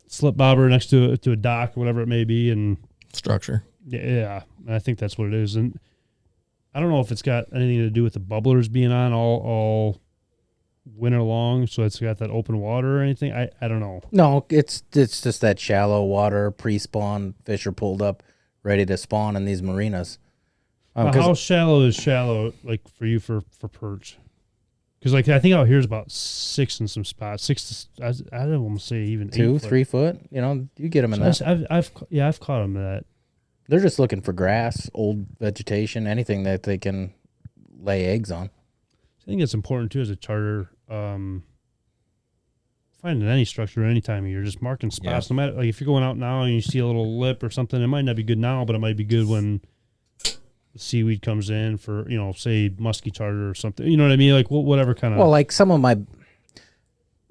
slip bobber next to a dock or whatever it may be. And structure. Yeah. And I think that's what it is. And I don't know if it's got anything to do with the bubblers being on all winter long, so it's got that open water or anything. I don't know. No, it's just that shallow water, pre-spawn, fish are pulled up, ready to spawn in these marinas. How shallow is shallow, like for you for perch? Because like I think out here is about 6 in some spots. 6 to I don't want to say even 2, 8 3 foot. You get them in that. I've caught them in that. They're just looking for grass, old vegetation, anything that they can lay eggs on. I think it's important too as a charter, finding any structure any time of year, just marking spots. No matter, like if you're going out now and you see a little lip or something, it might not be good now, but it might be good when the seaweed comes in for say musky charter or something. You know what I mean? Like whatever kind of. Well, like some of my.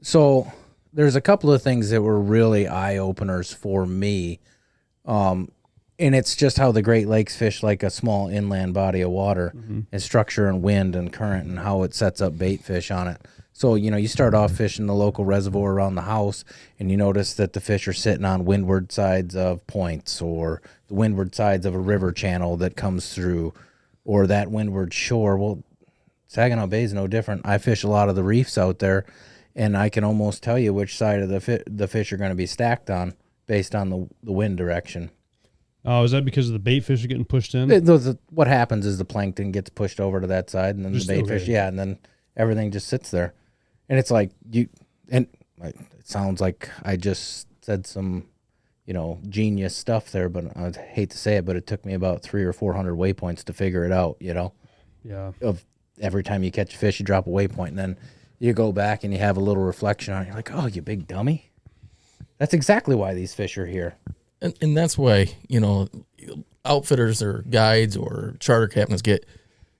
So there's a couple of things that were really eye openers for me, and it's just how the Great Lakes fish like a small inland body of water and structure and wind and current and how it sets up bait fish on it. So, you start off fishing the local reservoir around the house and you notice that the fish are sitting on windward sides of points or the windward sides of a river channel that comes through or that windward shore. Well, Saginaw Bay is no different. I fish a lot of the reefs out there and I can almost tell you which side of the fish are going to be stacked on based on the wind direction. Oh, is that because of the bait fish are getting pushed in? What happens is the plankton gets pushed over to that side, and then the bait fish, and then everything just sits there. And it's like it sounds like I just said some, genius stuff there, but I'd hate to say it, but it took me about 300 or 400 waypoints to figure it out. Yeah. Of every time you catch a fish, you drop a waypoint, and then you go back and you have a little reflection on it. You're like, oh, you big dummy. That's exactly why these fish are here. And that's why, outfitters or guides or charter captains get,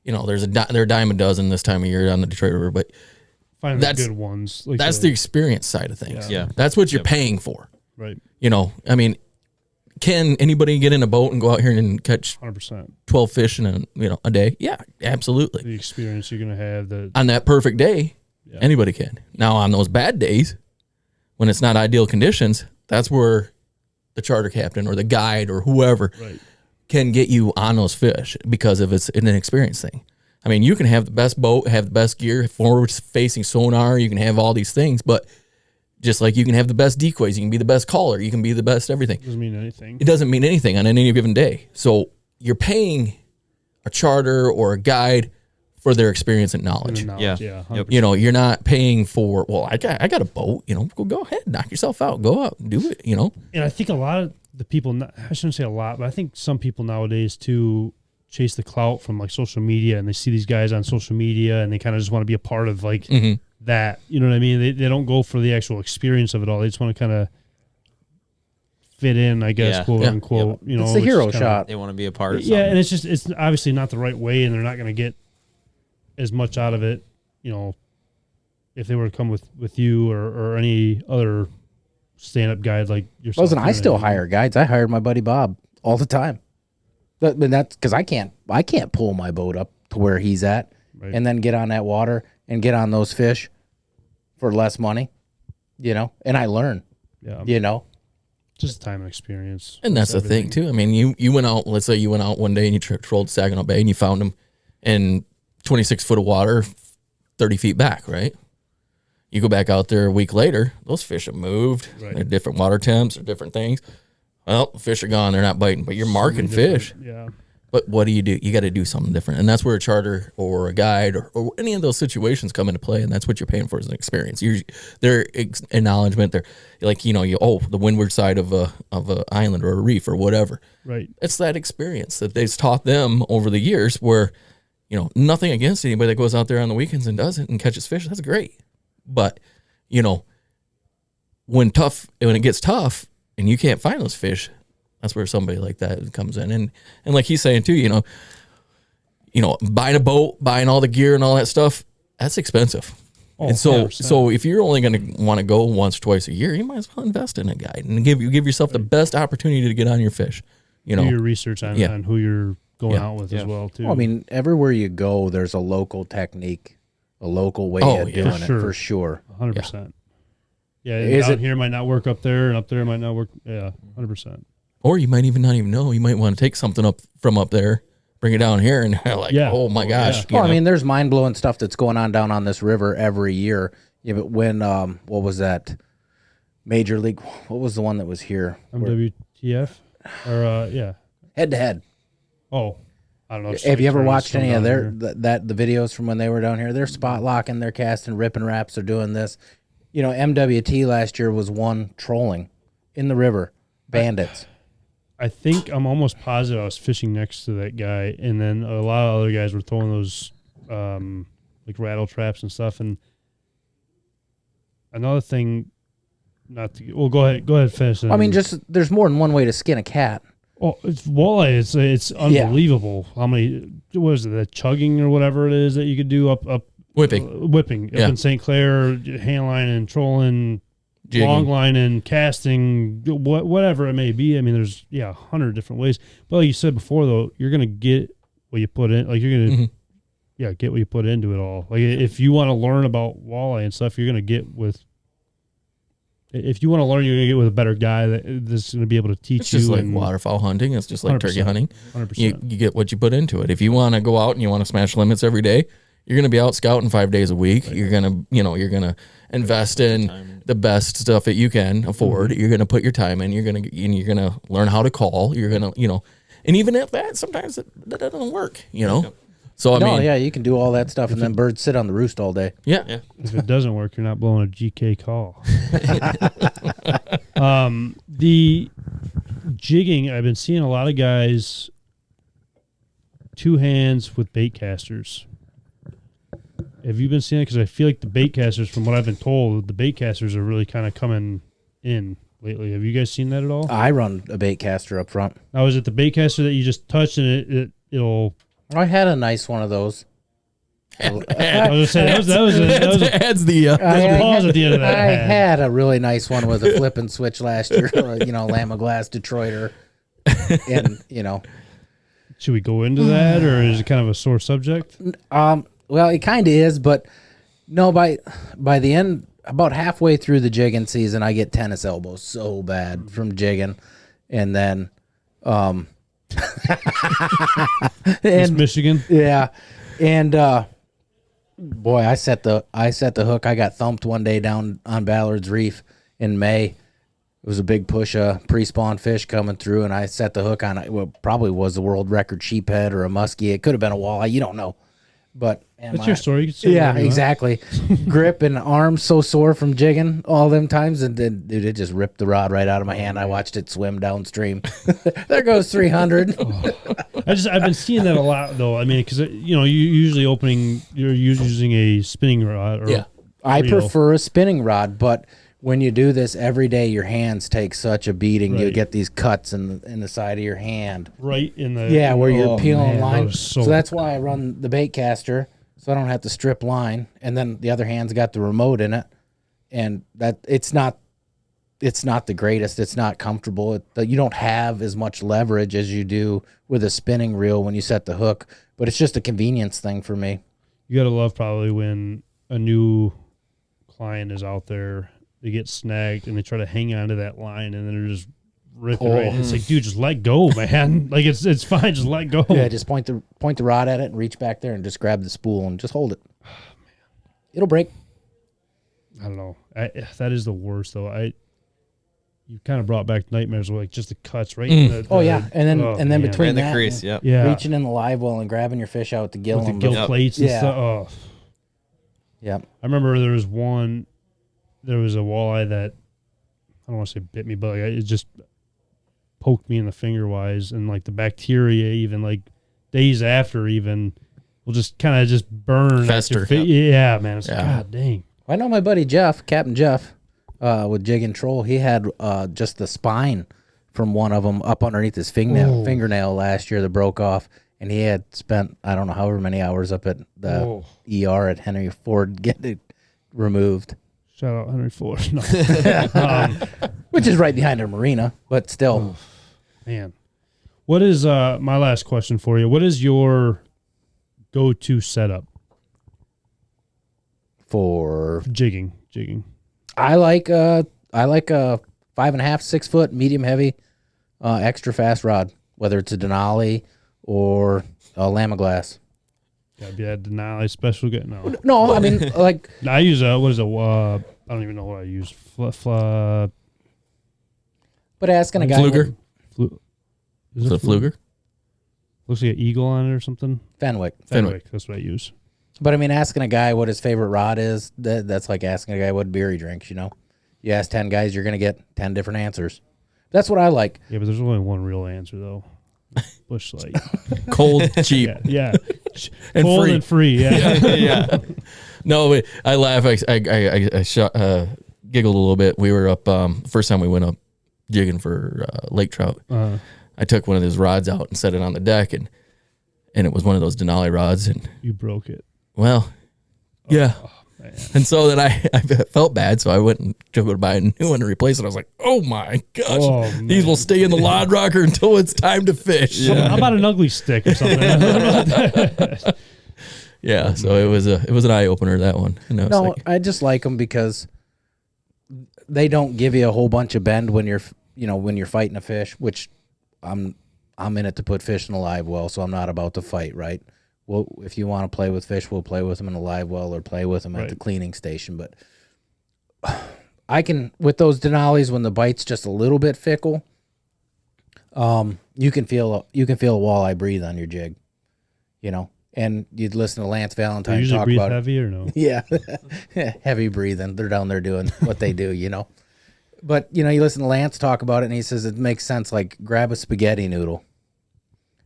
they're a dime a dozen this time of year on the Detroit River, but find the good ones. Like that's the experience side of things. Yeah. That's what you're paying for. Right. I mean, can anybody get in a boat and go out here and catch 100% 12 fish in a day? Yeah, absolutely. The experience you're going to have on that perfect day, anybody can. Now on those bad days, when it's not ideal conditions, that's where the charter captain or the guide or whoever can get you on those fish because of it's an experience thing. I mean, you can have the best boat, have the best gear, forward-facing sonar, you can have all these things, but just like you can have the best decoys, you can be the best caller, you can be the best everything. Doesn't mean anything. It doesn't mean anything on any given day. So you're paying a charter or a guide for their experience and knowledge. Yeah. Yep. You're not paying for, well, I got a boat, go ahead, knock yourself out, go out, do it, And I think a lot of the people, I shouldn't say a lot, but I think some people nowadays too chase the clout from like social media and they see these guys on social media and they kind of just want to be a part of like that, you know what I mean? They don't go for the actual experience of it all. They just want to kind of fit in, I guess, quote unquote. It's the hero shot. They want to be a part of something. Yeah, and it's obviously not the right way and they're not going to get as much out of it, if they were to come with you or any other stand-up guide like yourself. I still hire guides. I hired my buddy Bob all the time. But that's because I can't pull my boat up to where he's at and then get on that water and get on those fish for less money, and I learn, just time and experience. And that's the thing too. I mean, you went out, let's say you went out one day and you trolled Saginaw Bay and you found them in 26 foot of water, 30 feet back, right? You go back out there a week later, those fish have moved. Right. They're different water temps or different things. Well, the fish are gone. They're not biting, but you're marking fish. Yeah. But what do? You got to do something different. And that's where a charter or a guide or any of those situations come into play. And that's what you're paying for is an experience. Their acknowledgement, they're like, the windward side of a island or a reef or whatever. Right. It's that experience that they've taught them over the years where, nothing against anybody that goes out there on the weekends and does it and catches fish. That's great. But, when it gets tough and you can't find those fish, that's where somebody like that comes in. And like he's saying too, buying a boat, buying all the gear and all that stuff, that's expensive. Oh, and so 100%. so if you're only going to want to go once, twice a year, you might as well invest in a guide and give yourself the best opportunity to get on your fish. Do your research on who you're going out with as well too. Well, I mean, everywhere you go, there's a local technique, a local way of doing it for sure. 100%. Yeah, down here might not work up there, and up there might not work. Yeah, 100%. Or you might not even know. You might want to take something up from up there, bring it down here, and oh my gosh. Well, I mean, there's mind blowing stuff that's going on down on this river every year. Yeah, but when what was that? Major League? What was the one that was here? WTF? Or Head to head. Oh, I don't know. Have you ever watched any of the videos from when they were down here? They're spot locking, they're casting, ripping wraps, they're doing this. MWT last year was one trolling in the river, bandits. I think I'm almost positive I was fishing next to that guy, and then a lot of other guys were throwing those like rattle traps and stuff. And another thing, go ahead, finish. I mean, just there's more than one way to skin a cat. Oh, it's walleye. It's unbelievable how many. What is it? The chugging or whatever it is that you could do up whipping up in St. Clair, hand line and trolling, jigging, long line and casting, whatever it may be. I mean, there's 100 different ways. But like you said before, though, you're gonna get what you put in. Like you're gonna get what you put into it all. Like if you want to learn about walleye and stuff, you're gonna get with. If you want to learn, you're going to get with a better guy that's going to be able to teach it's just you. Like waterfowl hunting. It's just like turkey hunting. 100%. You get what you put into it. If you want to go out and you want to smash limits every day, you're going to be out scouting 5 days a week. Right. You're going to invest in the best stuff that you can afford. You're going to put your time in. You're going to learn how to call. You're going to, and even at that, sometimes that doesn't work, Yep. So you can do all that stuff, and then birds sit on the roost all day. Yeah. If it doesn't work, you're not blowing a GK call. The jigging, I've been seeing a lot of guys 2 hands with bait casters. Have you been seeing it? Because I feel like the bait casters, from what I've been told, the bait casters are really kind of coming in lately. Have you guys seen that at all? I run a bait caster up front. Now, is it the bait caster that you just touch and it'll? I had a nice one of those. I was gonna say that was adds the pause at the end of that. I had a really nice one with a flip and switch last year. Lamb of Glass Detroiter, and Should we go into that, or is it kind of a sore subject? Well, it kind of is, but no. By the end, about halfway through the jigging season, I get tennis elbows so bad from jigging, and then. And Michigan, and boy, I set the hook. I got thumped one day down on Ballard's Reef in May. It was a big push, pre-spawn fish coming through, and I set the hook on it. Well, probably was the world record sheephead or a muskie. It could have been a walleye. You don't know. But that's your story. You can say exactly. Grip and arms so sore from jigging all them times, and then dude, it just ripped the rod right out of my hand. I watched it swim downstream. There goes 300. I've been seeing that a lot though. I mean, because you're usually you're using a spinning rod. I prefer a spinning rod, but when you do this every day, your hands take such a beating. Right. You get these cuts in the side of your hand. Right in the... Yeah, where you're peeling line. So that's why I run the bait caster, so I don't have to strip line. And then the other hand's got the remote in it. And that it's not it's not the greatest. It's not comfortable. You don't have as much leverage as you do with a spinning reel when you set the hook, but it's just a convenience thing for me. You got to love probably when a new client is out there, they get snagged and they try to hang on to that line and then they're just ripping right. It's like, dude, just let go, man. Like it's fine, just let go. Yeah, just point the rod at it and reach back there and just grab the spool and just hold it. Oh, man. It'll break. I don't know. That is the worst though. You kind of brought back nightmares with like just the cuts right in the, and then between the that crease, reaching in the live well and grabbing your fish out with the gill with the gill plates and stuff. Oh. Yeah. I remember there was a walleye that I don't want to say bit me, but like it just poked me in the finger wise, and like the bacteria even like days after even will just kind of just burn. Fester. Yeah, man. It's like, God dang. I know my buddy Jeff, Captain Jeff, with Jig and Troll. He had just the spine from one of them up underneath his fingernail last year that broke off, and he had spent I don't know however many hours up at the ER at Henry Ford getting it removed. Shout out Henry Ford. No. Which is right behind our marina, but still. Man. What is my last question for you? What is your go-to setup for jigging? I like a 5.5, 6 foot medium heavy extra fast rod, whether it's a Denali or a Lamaglass. Gotta be that Denali special. No, I mean like I use I don't even know what I use. But asking a guy, Fluger. Is it a Fluger? Looks like an eagle on it or something. Fenwick. That's what I use. But I mean, asking a guy what his favorite rod is, that's like asking a guy what beer he drinks, you know? You ask 10 guys, you're going to get 10 different answers. That's what I like. Yeah, but there's only one real answer, though. Bush Light. Cold, cheap. Yeah. And cold free. And free, yeah. No, I laugh. I giggled a little bit. We were up, first time we went up jigging for lake trout. I took one of his rods out and set it on the deck, and it was one of those Denali rods. And you broke it. Well, yeah. Man. And so then I felt bad, so I went and tried to buy a new one to replace it. I was like, oh my gosh, these will stay in the lod rocker until it's time to fish. Yeah. How about an ugly stick or something? Yeah, so it was an eye opener, that one. No, I just like them because they don't give you a whole bunch of bend when you're fighting a fish, which I'm in it to put fish in a live well, so I'm not about to fight, right? Well, if you want to play with fish, we'll play with them in a live well or play with them at the cleaning station. But I can, with those Denali's, when the bite's just a little bit fickle, you can feel a walleye breathe on your jig, And you'd listen to Lance Valentine talk breathe about heavy or no? Yeah, heavy breathing. They're down there doing what they do, But you listen to Lance talk about it, and he says it makes sense. Like grab a spaghetti noodle,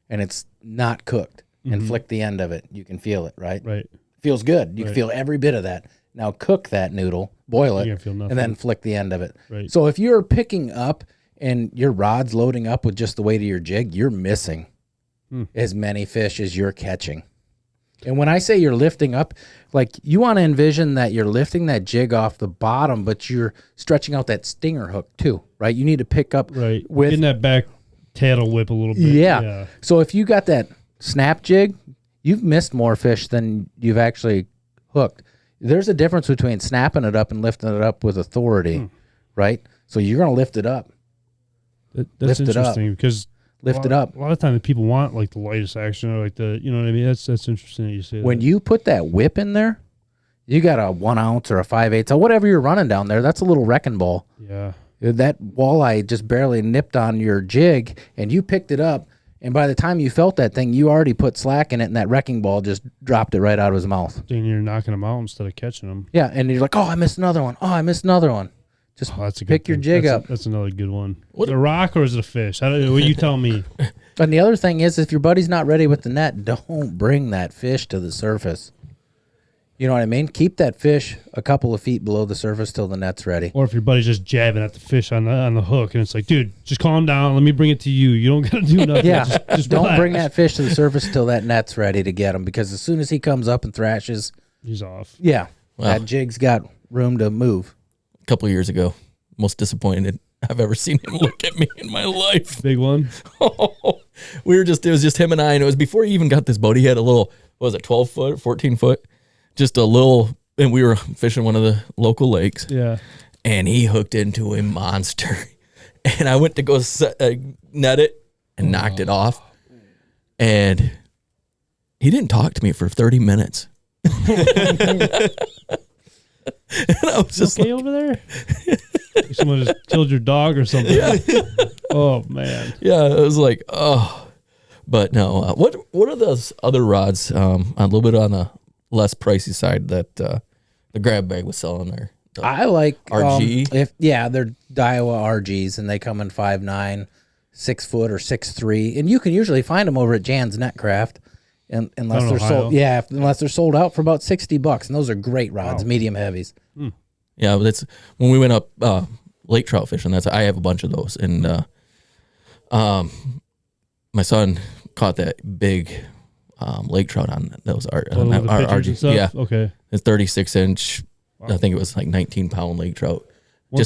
and it's not cooked. And flick the end of it. You can feel it, right? Right. Feels good. You can feel every bit of that. Now cook that noodle, boil it, and then flick the end of it. Right. So if you're picking up and your rod's loading up with just the weight of your jig, you're missing as many fish as you're catching. And when I say you're lifting up, like you want to envision that you're lifting that jig off the bottom, but you're stretching out that stinger hook too, right? You need to pick up with getting that back tail whip a little bit. Yeah. So if you got that snap jig, you've missed more fish than you've actually hooked. There's a difference between snapping it up and lifting it up with authority, right? So you're going to lift it up. That's interesting because lift it up. A lot of times people want like the lightest action or like the, you know what I mean? That's interesting that you say when that. you put that whip in there, you got a 1 ounce or a 5/8 or whatever you're running down there. That's a little wrecking ball. Yeah. That walleye just barely nipped on your jig and you picked it up. And by the time you felt that thing, you already put slack in it, and that wrecking ball just dropped it right out of his mouth. And you're knocking them out instead of catching them. Yeah, and you're like, oh, I missed another one. Oh, I missed another one. Just pick your jig up. That's another good one. Is it a rock or is it a fish? What you tell me? And the other thing is, if your buddy's not ready with the net, don't bring that fish to the surface. You know what I mean? Keep that fish a couple of feet below the surface till the net's ready. Or if your buddy's just jabbing at the fish on the hook, and it's like, dude, just calm down. Let me bring it to you. You don't got to do nothing. Yeah, just don't relax. bring that fish to the surface till that net's ready to get him, because as soon as he comes up and thrashes, he's off. Yeah, that jig's got room to move. A couple of years ago, most disappointed I've ever seen him look at me in my life. Big one. It was just him and I, and it was before he even got this boat. He had a little, what was it, 12 foot, 14 foot, just a little, and we were fishing one of the local lakes. Yeah. And he hooked into a monster. And I went to go net it and knocked it off. And he didn't talk to me for 30 minutes. And I was just okay over there? Someone just killed your dog or something. Yeah. Oh, man. Yeah, it was like, oh. But no, what are those other rods, a little bit on the less pricey side that the grab bag was selling there? I like RG. They're Daiwa RGs, and they come in 5'9", 6 foot or 6'3", and you can usually find them over at Jan's Netcraft, unless they're sold. Yeah, unless they're sold out for about $60, and those are great rods, medium heavies. Yeah, that's when we went up lake trout fishing. I have a bunch of those, and my son caught that big lake trout on those RG. Yeah, okay. It's 36-inch. Wow. I think it was like 19-pound lake trout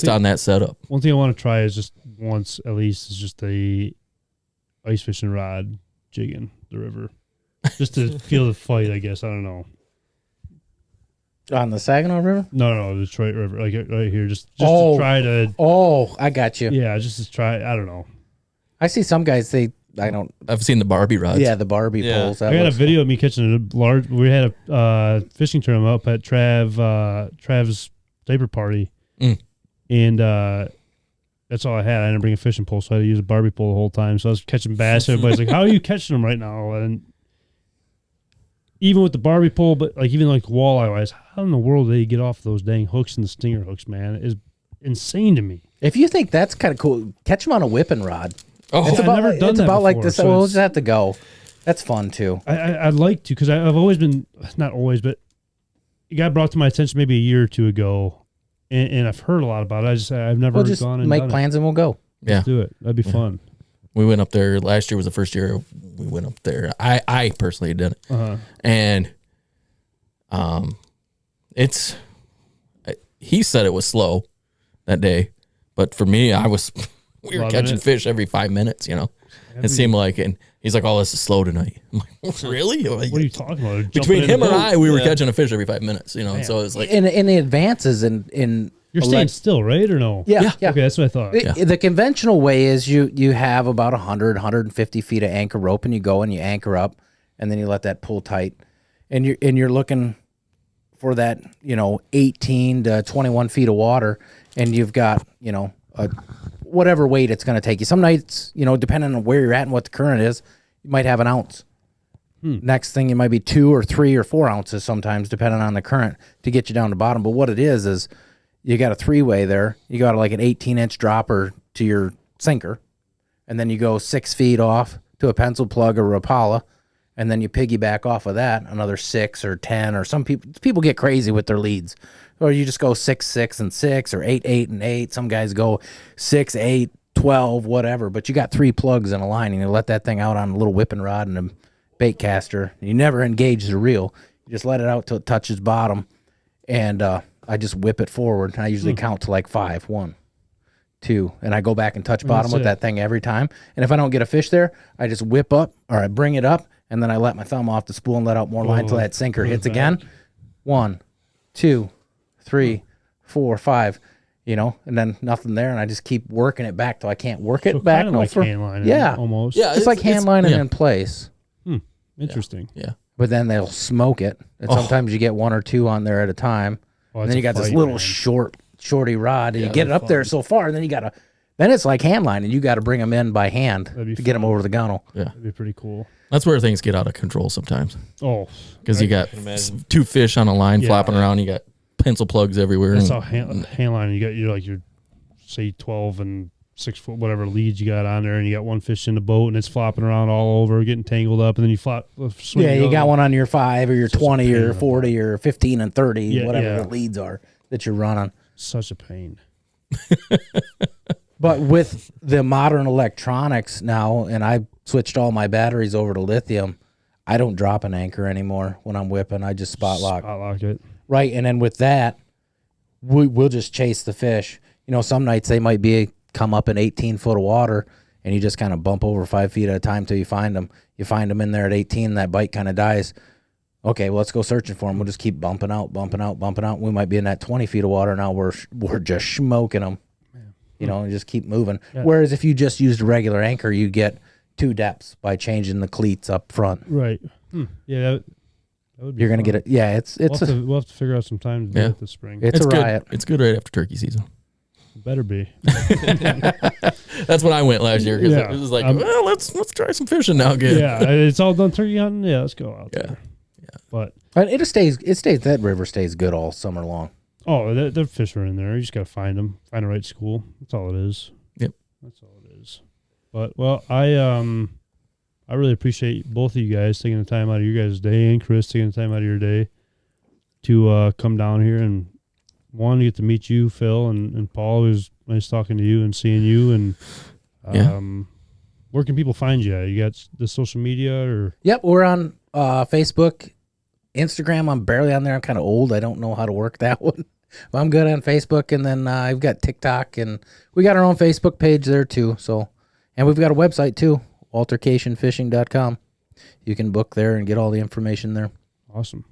on that setup. One thing I want to try is just once at least is just the ice fishing rod jigging the river, just to feel the fight. I guess I don't know. On the Saginaw River? No, the Detroit River, like right here, just to try to. Oh, I got you. Yeah, just to try. I don't know. I see some guys. I've seen the Barbie rods. Yeah, the Barbie poles. I got a video of me catching a large. We had a fishing tournament up at Trav's diaper party, and that's all I had. I didn't bring a fishing pole, so I had to use a Barbie pole the whole time. So I was catching bass. Everybody's like, "How are you catching them right now?" And even with the Barbie pole, but even like walleye wise, how in the world do they get off those dang hooks and the stinger hooks? Man, it is insane to me. If you think that's kind of cool, catch them on a whipping rod. Oh, it's about, I've never done it's that about before, like this. so We'll just have to go. That's fun too. I'd like to, because I've always been, not always, but it got brought to my attention maybe a year or two ago, and I've heard a lot about it. I've never gone and make done plans and we'll go. Yeah, let's do it. That'd be fun. We went up there last year. Was the first year we went up there. I personally did it, and he said it was slow that day, but for me, we were catching fish every 5 minutes. It seemed like, and he's like, "Oh, this is slow tonight." I'm like, "Really? What are you talking about?" Between him and I, we were catching a fish every 5 minutes. So it's like in the advances in. You're staying still, right, or no? Yeah. Okay, that's what I thought. The conventional way is you have about 100, 150 feet of anchor rope, and you go and you anchor up, and then you let that pull tight, and you're looking for that 18 to 21 feet of water, and you've got whatever weight it's going to take you. Some nights, depending on where you're at and what the current is, you might have an ounce. Next thing, it might be 2 or 3 or 4 ounces sometimes, depending on the current, to get you down to bottom. But what it is you got a 3-way there. You got like an 18-inch dropper to your sinker, and then you go 6 feet off to a pencil plug or Rapala, and then you piggyback off of that another 6 or 10, or some people get crazy with their leads. Or you just go 6, 6, and 6, or 8, 8, and 8. Some guys go 6, 8, 12, whatever. But you got 3 plugs in a line, and you let that thing out on a little whipping rod and a bait caster. You never engage the reel. You just let it out till it touches bottom, and I just whip it forward. And I usually count to like 5, 1, 2, and I go back and touch bottom with that thing every time. And if I don't get a fish there, I just whip up, or I bring it up, and then I let my thumb off the spool and let out more line till that sinker hits again. 1, 2, 3, 4, 5, and then nothing there, and I just keep working it back till I can't work it back. Kind of like hand lining, almost. Yeah, it's like hand lining in place. Interesting. Yeah. But then they'll smoke it, and sometimes you get 1 or 2 on there at a time. And then you got this little shorty rod, and you get it up there so far, and then then it's like hand lining. You got to bring them in by hand to get them over the gunnel. Yeah, that'd be pretty cool. That's where things get out of control sometimes. Because you got 2 fish on a line flopping around. You got pencil plugs everywhere. That's how hand lining. You got your say 12 and 6 foot whatever leads you got on there, and you got 1 fish in the boat, and it's flopping around all over, getting tangled up, and then you swing. Yeah, you got one on your 5 or your 20 or 40 or 15 and 30, whatever the leads are that you're running. Such a pain. But with the modern electronics now, and I switched all my batteries over to lithium, I don't drop an anchor anymore when I'm whipping. I just spot lock it. Right, and then with that, we'll just chase the fish. some nights they might come up in 18 foot of water, and you just kind of bump over 5 feet at a time till you find them. You find them in there at 18, and that bite kind of dies. Okay, well, let's go searching for them. We'll just keep bumping out. We might be in that 20 feet of water now. We're just smoking them, and just keep moving. Yeah. Whereas if you just used a regular anchor, you get 2 depths by changing the cleats up front. Right. Yeah, that would be You're gonna get it. Yeah, we'll have to figure out some time to do it this spring. It's a good. riot. It's good right after turkey season. Better be. That's when I went last year because it was like, well, let's try some fishing now again. Yeah, it's all done turkey hunting. Yeah, let's go out there. Yeah. But it stays. That river stays good all summer long. Oh, the fish are in there. You just gotta find them. Find the right school. That's all it is. Yep. That's all it is. But I really appreciate both of you guys taking the time out of your guys' day, and Chris taking the time out of your day to come down here and get to meet you, Phil, and Paul. It was nice talking to you and seeing you. And where can people find you? You got the social media or? Yep, we're on Facebook, Instagram. I'm barely on there. I'm kind of old. I don't know how to work that one. But I'm good on Facebook, and then I've got TikTok, and we got our own Facebook page there too. So, and we've got a website too, waltercationfishing.com. You can book there and get all the information there. Awesome.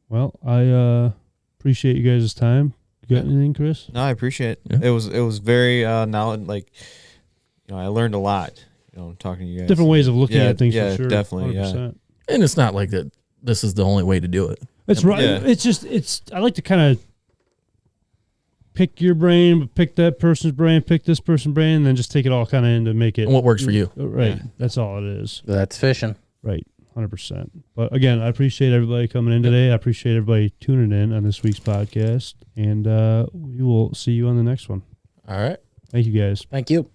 Well, I appreciate you guys' time. You got anything, Chris? No, I appreciate it. Yeah. It was very knowledge. Like, I learned a lot. Talking to you guys. Different ways of looking at things. Yeah, for sure. Definitely. 100%. Yeah. And it's not like that. This is the only way to do it. That's right. Yeah. It's just I like to kind of pick your brain, pick that person's brain, pick this person's brain, and then just take it all kind of in to make it. And what works for you. Right. Yeah. That's all it is. That's fishing. Right. 100%. But again, I appreciate everybody coming in today. I appreciate everybody tuning in on this week's podcast. And we will see you on the next one. All right. Thank you, guys. Thank you.